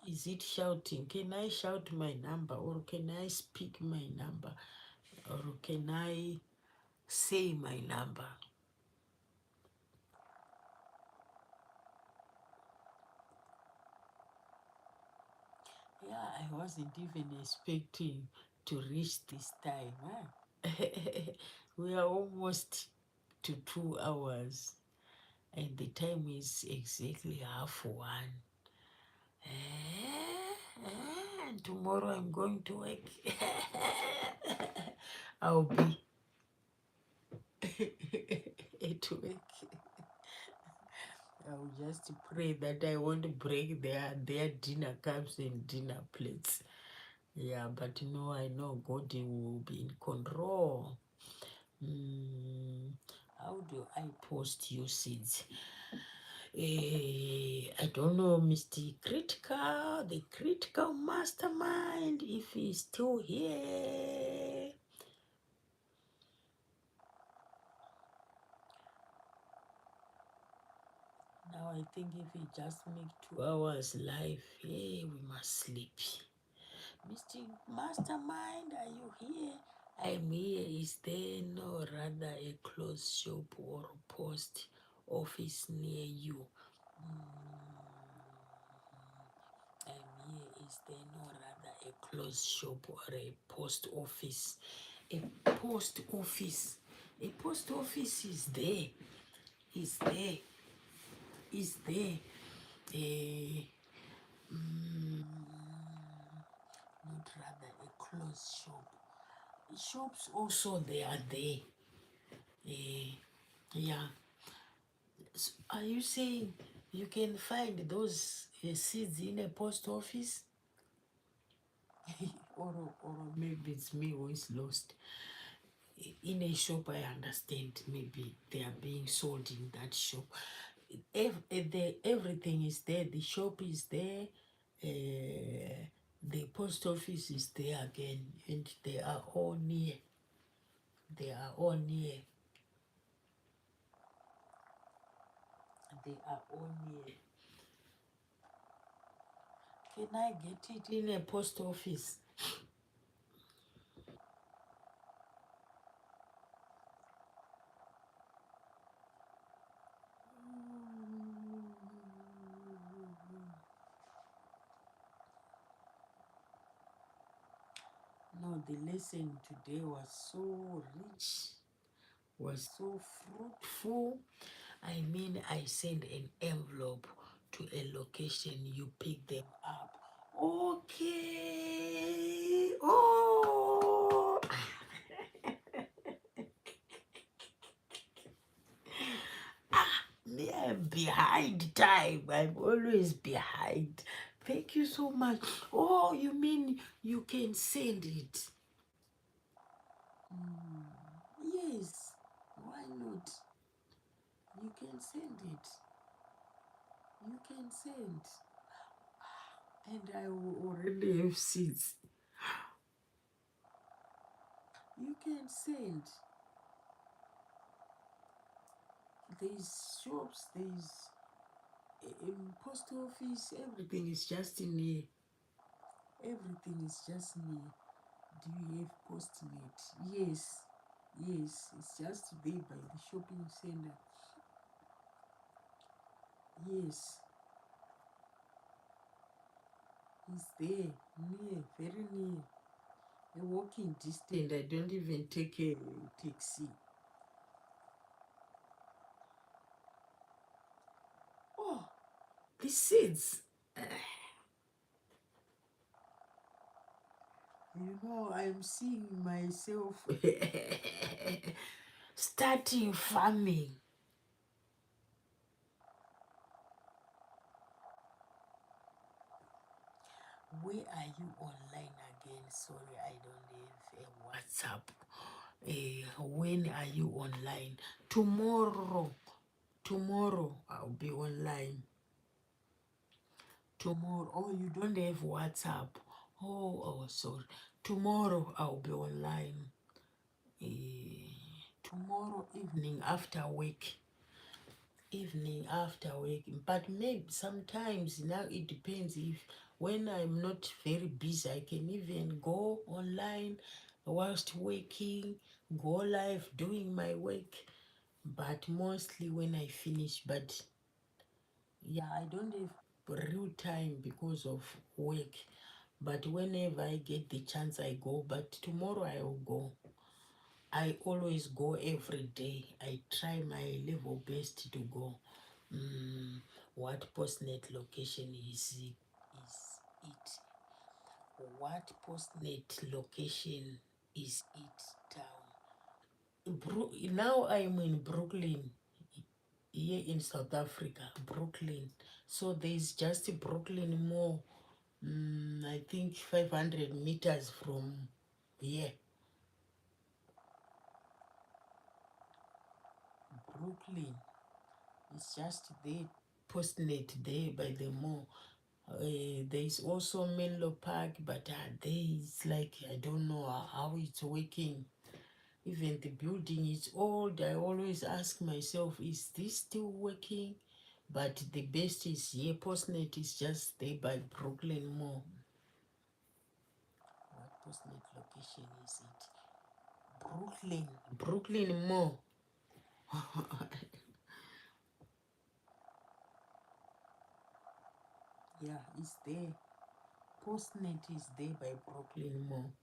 Is it shouting? Can I shout my number, or can I speak my number, or can I say my number? Yeah, I wasn't even expecting to reach this time. Huh? We are almost to 2 hours, and the time is exactly 1:30. And tomorrow I'm going to work. I'll be at work. I'll just pray that I won't break their dinner cups and dinner plates. Yeah, but no, I know God will be in control. How do I post your seeds? I don't know, Mr. Critical, the critical mastermind, if he's still here. Now I think if we just make 2 hours live, hey, we must sleep. Mr. Mastermind, are you here? I'm here. Is there no rather a closed shop or post office near you? I'm here. Is there no rather a closed shop or a post office? A post office. A post office is there. Is there. Is there. A not rather a closed shop. Shops also, they are there. Yeah. So are you saying you can find those seeds in a post office? or maybe it's me who is lost. In a shop, I understand maybe they are being sold in that shop. Everything is there. The shop is there. The post office is there again, and they are all near. They are all near. They are all near. Can I get it in a post office? No, the lesson today was so rich, was so fruitful. I mean, I send an envelope to a location, you pick them up. Okay. Oh, me, I'm behind time. I'm always behind. Thank you so much. Oh, you mean you can send it? Yes. Why not? You can send it. You can send. And I already have seeds. You can send. There's shops, there's post office, everything is just in here. Everything is just near. Do you have postnet? Yes. Yes, it's just there by the shopping center. Yes, it's there, near, very near. A walking distance. I don't even take a taxi. Oh, the seeds. I'm seeing myself starting farming. Where are you online again? Sorry, I don't have a WhatsApp. When are you online? Tomorrow. Tomorrow I'll be online. Tomorrow. Oh, you don't have WhatsApp. Oh, sorry. Tomorrow I'll be online. Tomorrow evening after work. Evening after work. But maybe sometimes now it depends. If when I'm not very busy, I can even go online whilst working, go live doing my work. But mostly when I finish. But yeah, I don't have real time because of work. But whenever I get the chance, I go. But tomorrow I will go. I always go every day. I try my level best to go. What postnet location is it? What postnet location is it town? Now I'm in Brooklyn, here in South Africa, Brooklyn. So there's just Brooklyn Mall. I think 500 meters from here. Brooklyn. It's just there, postnet there by the mall. There is also Menlo Park, but there is like, I don't know how it's working. Even the building is old. I always ask myself, is this still working? But the best is here. Postnet is just there by Brooklyn Mall. What postnet location is it? Brooklyn. Brooklyn Mall. Yeah, it's there. Postnet is there by Brooklyn Mall.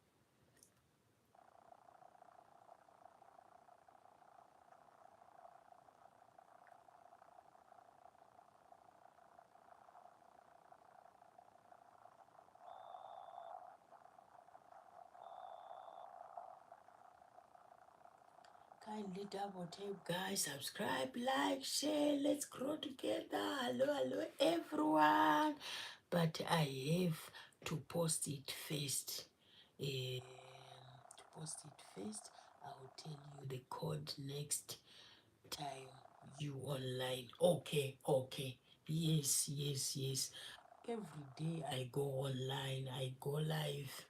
Kindly double tap, guys. Subscribe, like, share. Let's grow together. Hello, hello, everyone. But I have to post it first. To post it first, I'll tell you the code next time you online. Okay, okay. Yes, yes, yes. Every day I go online, I go live.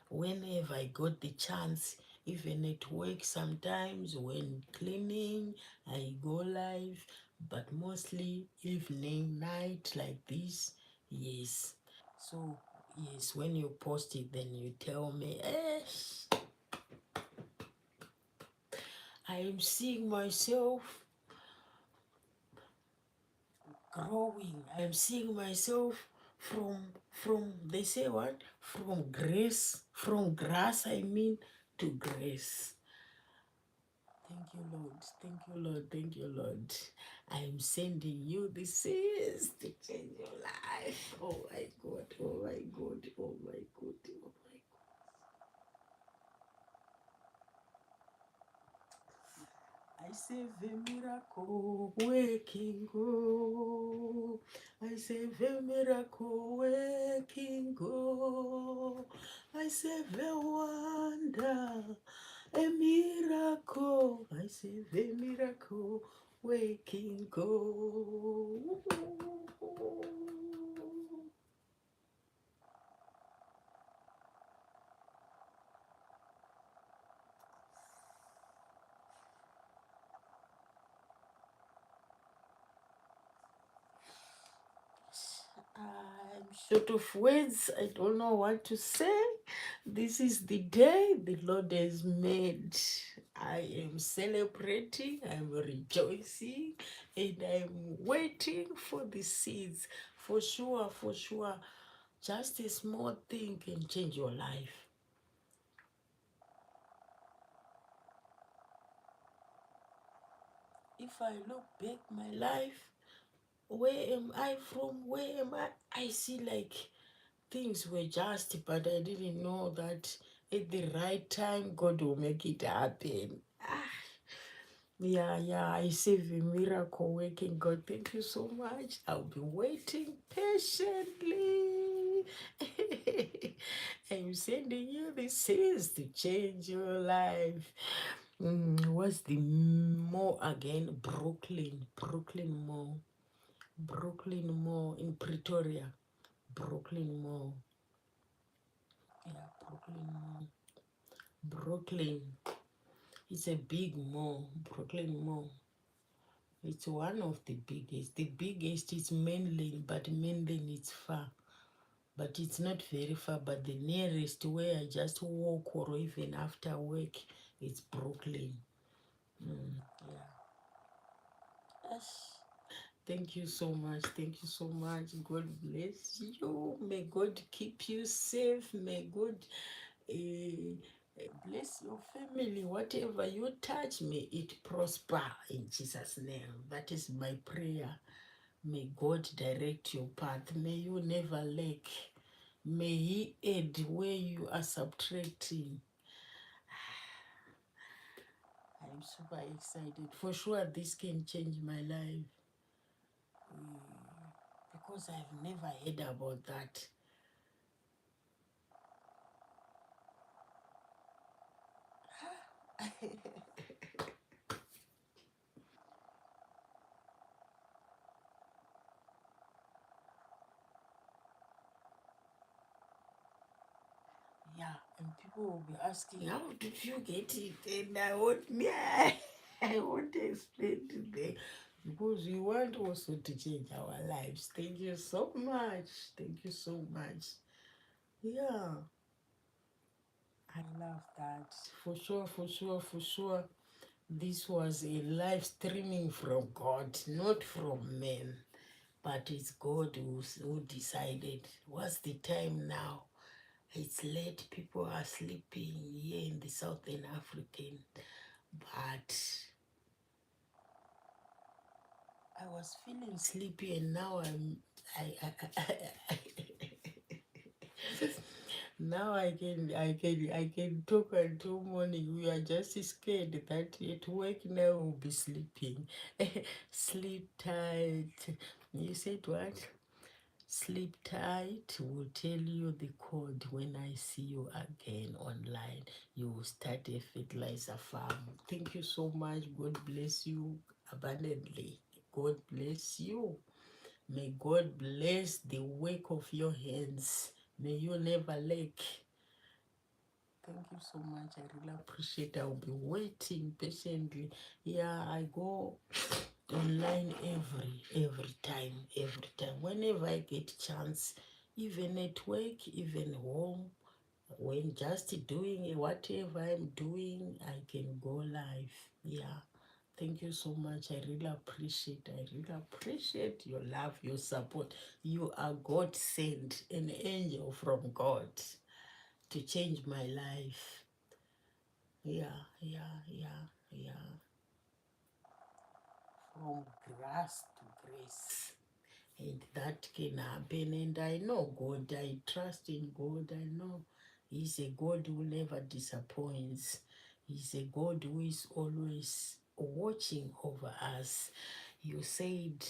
Whenever I got the chance, even at work sometimes when cleaning, I go live, but mostly evening, night like this, yes. So, yes, when you post it, then you tell me, I am seeing myself growing. I am seeing myself from they say what? From grass I mean to grace. Thank you, Lord. Thank you, Lord. Thank you, Lord. I am sending you the seeds to change your life. Oh my God. Oh my God. Oh my God. Oh my God. I serve a miracle working God. I serve a miracle working God. I serve a wonder, a miracle. I serve a miracle working God. I'm short of words. I don't know what to say. This is the day the Lord has made. I am celebrating, I'm rejoicing, and I'm waiting for the seeds. For sure, for sure. Just a small thing can change your life. If I look back my life, where am I from? Where am I? I see like things were just, but I didn't know that at the right time God will make it happen. Yeah, I serve a miracle working God. Thank you so much. I'll be waiting patiently. I'm sending you the seeds to change your life. What's the mall again? Brooklyn Mall. Brooklyn Mall in Pretoria. Brooklyn Mall. Yeah, Brooklyn Mall. Brooklyn. It's a big mall. Brooklyn Mall. It's one of the biggest. The biggest is mainland, but mainland it's far. But it's not very far. But the nearest where I just walk or even after work, it's Brooklyn. Yeah. Yes. Thank you so much. Thank you so much. God bless you. May God keep you safe. May God uh, bless your family. Whatever you touch, may it prosper in Jesus' name. That is my prayer. May God direct your path. May you never lack. May He add where you are subtracting. I'm super excited. For sure, this can change my life. Because I've never heard about that. Yeah, and people will be asking, how did you get it? And I want me, I want to explain to them because we want also to change our lives. Thank you so much. Thank you so much. Yeah, I love that. For sure, for sure, for sure. This was a live streaming from God, not from men. But it's God who decided. What's the time now? It's late. People are sleeping here in the Southern African. But I was feeling sleepy, and now I now I can talk until morning. We are just scared that at work now we'll be sleeping. Sleep tight. You said what? Sleep tight. Will tell you the code when I see you again online. You will start a fertilizer farm. Thank you so much. God bless you abundantly. God bless you. May God bless the work of your hands. May you never lack. Thank you so much. I really appreciate it. I'll be waiting patiently. Yeah, I go online every time. Whenever I get chance, even at work, even home, when just doing whatever I'm doing, I can go live. Yeah. Thank you so much. I really appreciate your love, your support. You are God sent, an angel from God to change my life. Yeah. From grass to grace. And that can happen. And I know God. I trust in God. I know He's a God who never disappoints. He's a God who is always watching over us. You said,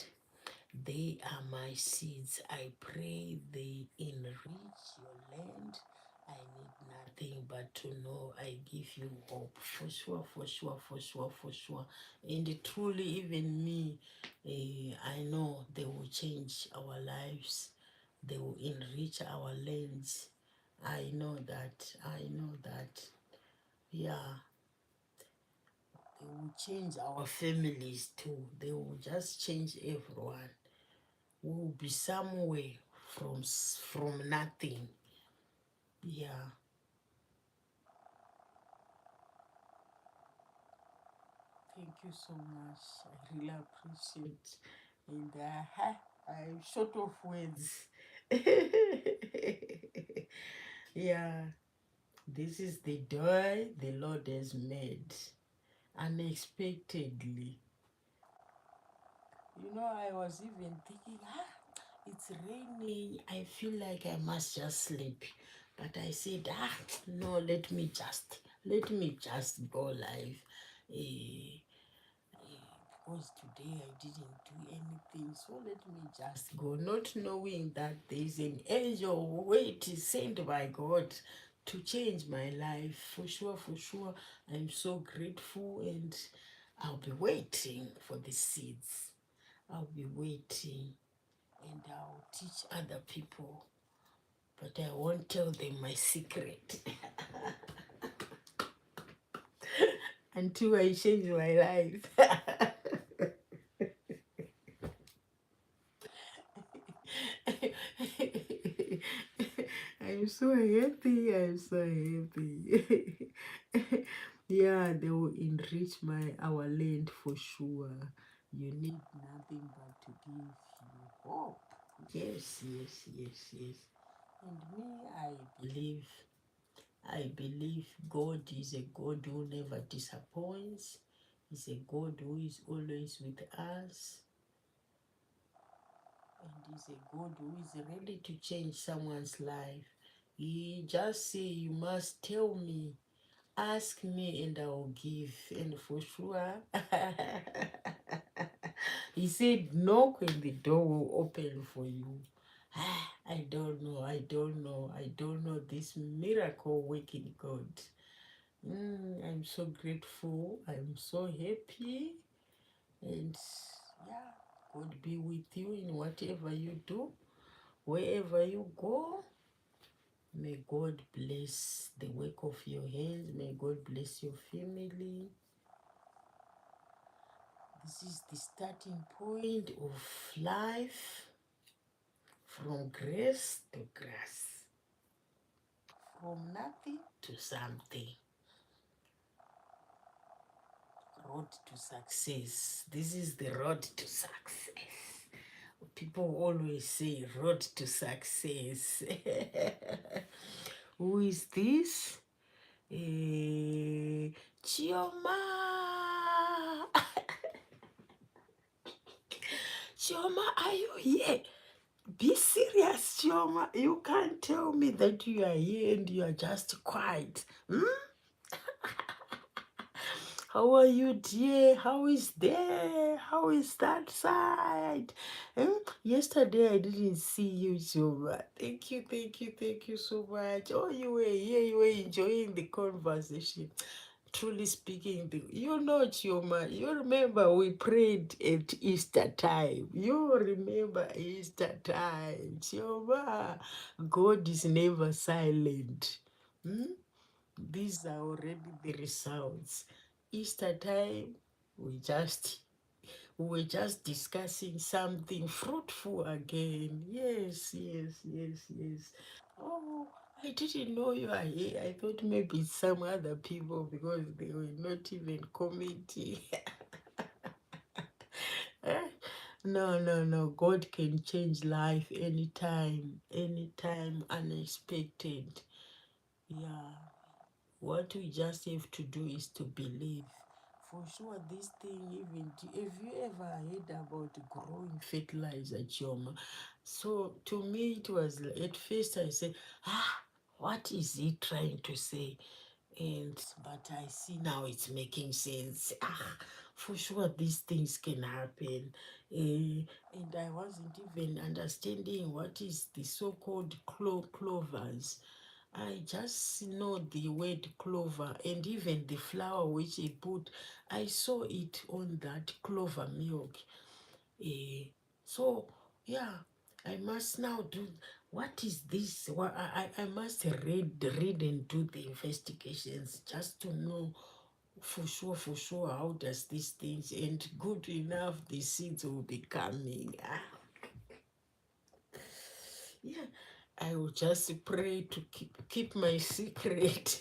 they are my seeds. I pray they enrich your land. I need nothing but to know I give you hope. For sure. And truly, even me, I know they will change our lives. They will enrich our lands. I know that. Yeah, they will change our families too. They will just change everyone. Will be somewhere from nothing. Yeah. Thank you so much. I really appreciate. And I'm short of words. Yeah. This is the day the Lord has made unexpectedly. I was even thinking, it's raining. I feel like I must just sleep. But I said, no, let me just go live. Eh, because today I didn't do anything. So let me just go, not knowing that there is an angel waiting, sent by God to change my life. For sure. I'm so grateful, and I'll be waiting for the seeds. I'll be waiting, and I'll teach other people, but I won't tell them my secret until I change my life. I'm so happy. Yeah, they will enrich our land for sure. You need nothing but to give you hope. Yes. And me, I believe God is a God who never disappoints. He's a God who is always with us. And He's a God who is ready to change someone's life. He just say, you must tell me, ask me, and I will give. And for sure, He said, knock and the door will open for you. I don't know this miracle working God. I'm so grateful. I'm so happy. And yeah, God be with you in whatever you do, wherever you go. May God bless the work of your hands. May God bless your family. This is the starting point of life, from grace to grace, from nothing to something. Road to success. This is the road to success. People always say road to success. Who is this? Chioma. Chioma, are you here? Be serious, Chioma. You can't tell me that you are here and you are just quiet. How are you, dear? How is there? How is that side? Yesterday I didn't see you, Shumba. Thank you so much. Oh, you were here, you were enjoying the conversation. Truly speaking, you know, Chuma, you remember we prayed at Easter time. You remember Easter time, Chuma. God is never silent. Hmm? These are already the results. Easter time, we just we were just discussing something fruitful again. Yes. Oh, I didn't know you are here. I thought maybe it's some other people because they were not even commenting. Eh? No. God can change life anytime, unexpected. Yeah. What we just have to do is to believe. For sure, this thing, even have you ever heard about growing fertilizer, Choma? So to me, it was at first I said, what is he trying to say? And but I see now it's making sense. For sure, these things can happen. And I wasn't even understanding what is the so-called clovers. I just know the word clover and even the flour which he put. I saw it on that clover milk. Eh, so yeah, I must now do. What is this? Well, I must read and do the investigations just to know for sure how does these things, and good enough the seeds will be coming. Yeah, I will just pray to keep my secret.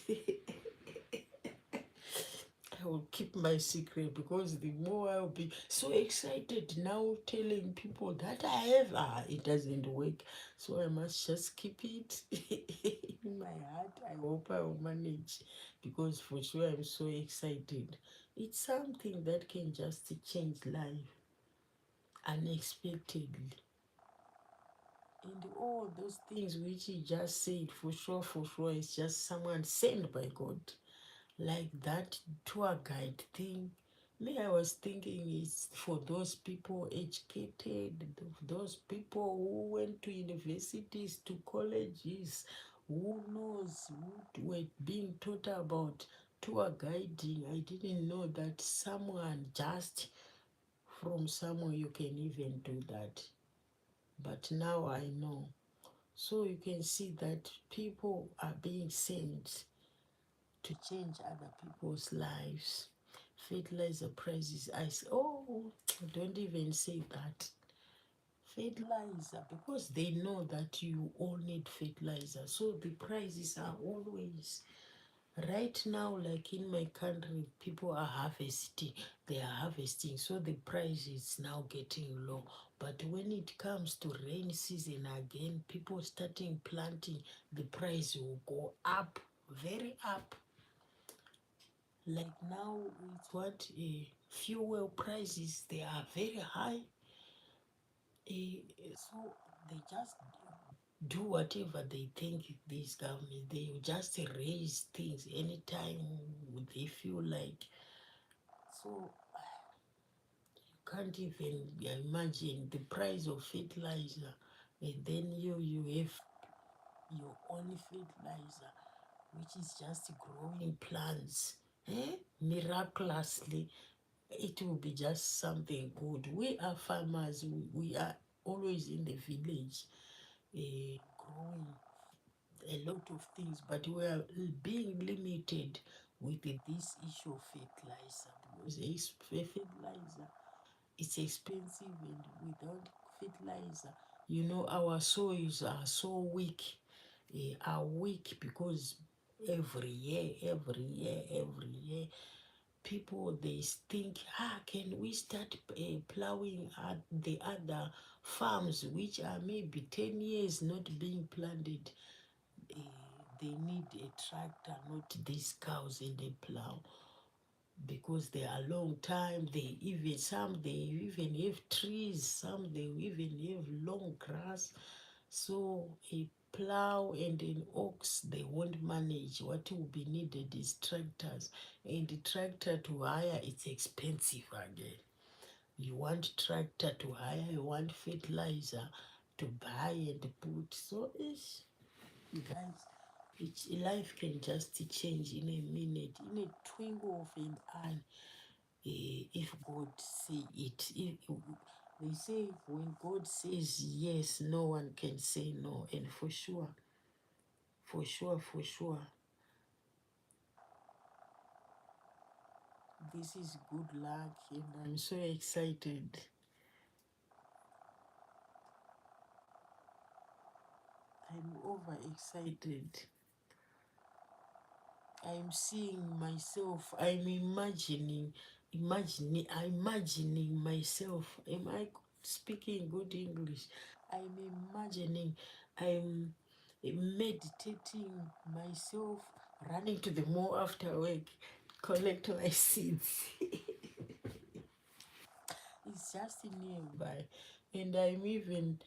I will keep my secret because the more I'll be so excited now telling people that I have, it doesn't work. So I must just keep it in my heart. I hope I will manage because for sure I'm so excited. It's something that can just change life unexpectedly. And all those things which he just said, for sure, it's just someone sent by God. Like that tour guide thing. Me, I was thinking it's for those people educated, those people who went to universities, to colleges, who knows, who were being taught about tour guiding. I didn't know that someone just from somewhere you can even do that. But now I know. So you can see that people are being sent to change other people's lives. Fertilizer prices. I say, oh, don't even say that. Fertilizer, because they know that you all need fertilizer. So the prices are always right now, like in my country, people are harvesting. They are harvesting, so the price is now getting low. But when it comes to rain season again, people starting planting, the price will go up, very up. Like now, with what fuel prices, they are very high. So they just do whatever they think, this government, they will just raise things anytime they feel like. So you can't even imagine the price of fertilizer, and then you have your only fertilizer, which is just growing plants, miraculously. It will be just something good. We are farmers, we are always in the village, growing a lot of things, but we are being limited with this issue of fertilizer because fertilizer, it's expensive, and without fertilizer, our soils are so weak, are weak because every year, people they think, can we start plowing at the other farms which are maybe 10 years not being planted. They need a tractor, not these cows in the plow, because they are long time. They even have trees, some they even have long grass. So a plow and an ox, they won't manage. What will be needed is tractors. And the tractor to hire, it's expensive again. You want tractor to hire, you want fertilizer to buy and put. So it's, guys, life can just change in a minute, in a twinkle of an eye. If God say it, if, they say when God says yes, no one can say no. And for sure, for sure, this is good luck, and I'm so excited. I'm over excited. I'm seeing myself. I'm imagining myself. Am I speaking good English? I'm imagining. I'm meditating myself running to the mall after work, collect my seeds. It's just nearby, and I'm even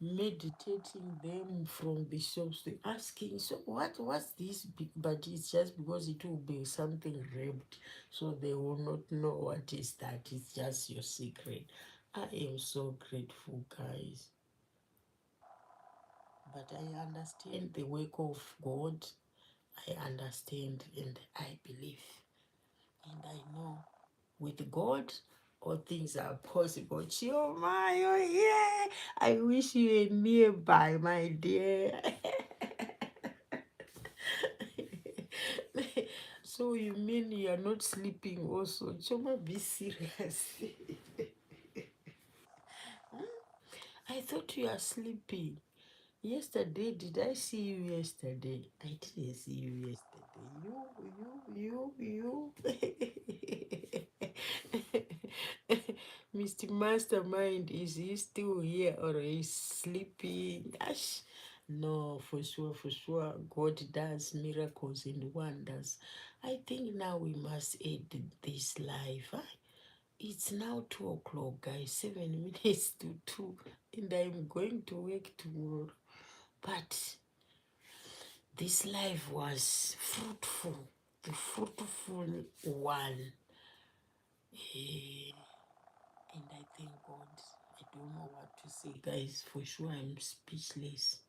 meditating them from the shops. They asking, so what's this? But it's just because it will be something wrapped, so they will not know what is that. It's just your secret. I am so grateful, guys. But I understand the work of God. I understand and I believe and I know with God all things are possible. Chiomayo, yeah. I wish you were nearby, my dear. So you mean you are not sleeping also? Choma, be serious. I thought you are sleeping. Yesterday, did I see you yesterday? I didn't see you yesterday. You. Mr. Mastermind, is he still here or is sleeping? Ash. No, for sure. God does miracles and wonders. I think now we must end this live. Huh? It's now 2 o'clock, guys. 7 minutes to 2, and I'm going to work tomorrow. But this life was fruitful, the fruitful one. Eh, and I thank God. I don't know what to say, guys. For sure, I'm speechless.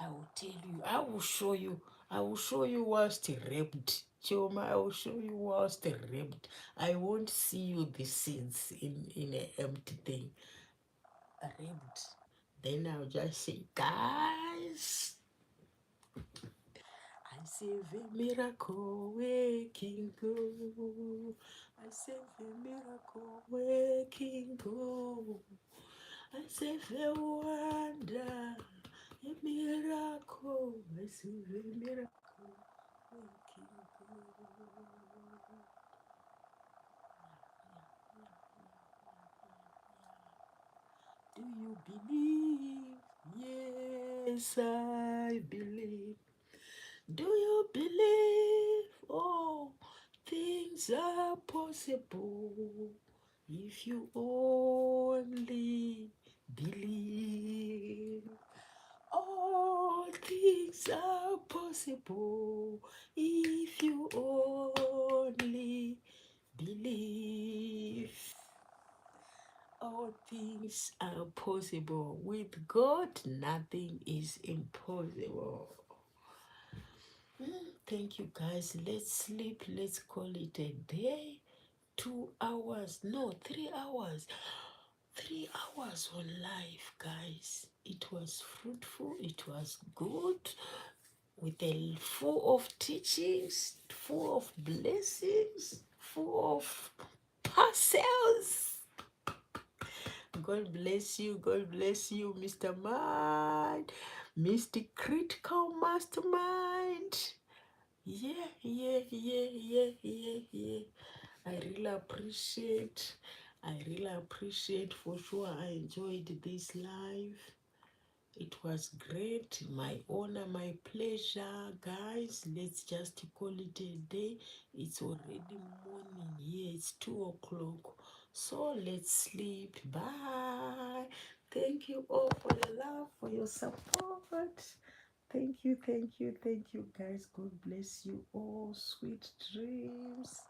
I will tell you, I will show you whilst raped. Choma, I will show you whilst raped. I won't see you the scenes in an empty thing. Raped. Then I'll just say, guys, I serve a miracle waking God. I serve a miracle waking God. I serve a wonder, a miracle. I serve a miracle waking God. Do you believe? Yes, I believe. Do you believe all things are possible if you only believe? All things are possible if you only believe. All things are possible. With God, nothing is impossible. Thank you, guys. Let's sleep. Let's call it a day. 2 hours. No, 3 hours. 3 hours on life, guys. It was fruitful. It was good. With a full of teachings, full of blessings, full of parcels. God bless you. God bless you, Mr. Mind. Mr. Critical Mastermind. Yeah. I really appreciate. For sure. I enjoyed this live. It was great. My honor, my pleasure, guys. Let's just call it a day. It's already morning. Yeah, it's 2 o'clock. So let's sleep. Bye. Thank you all for your love, for your support. Thank you, thank you, thank you, guys. God bless you all. Sweet dreams.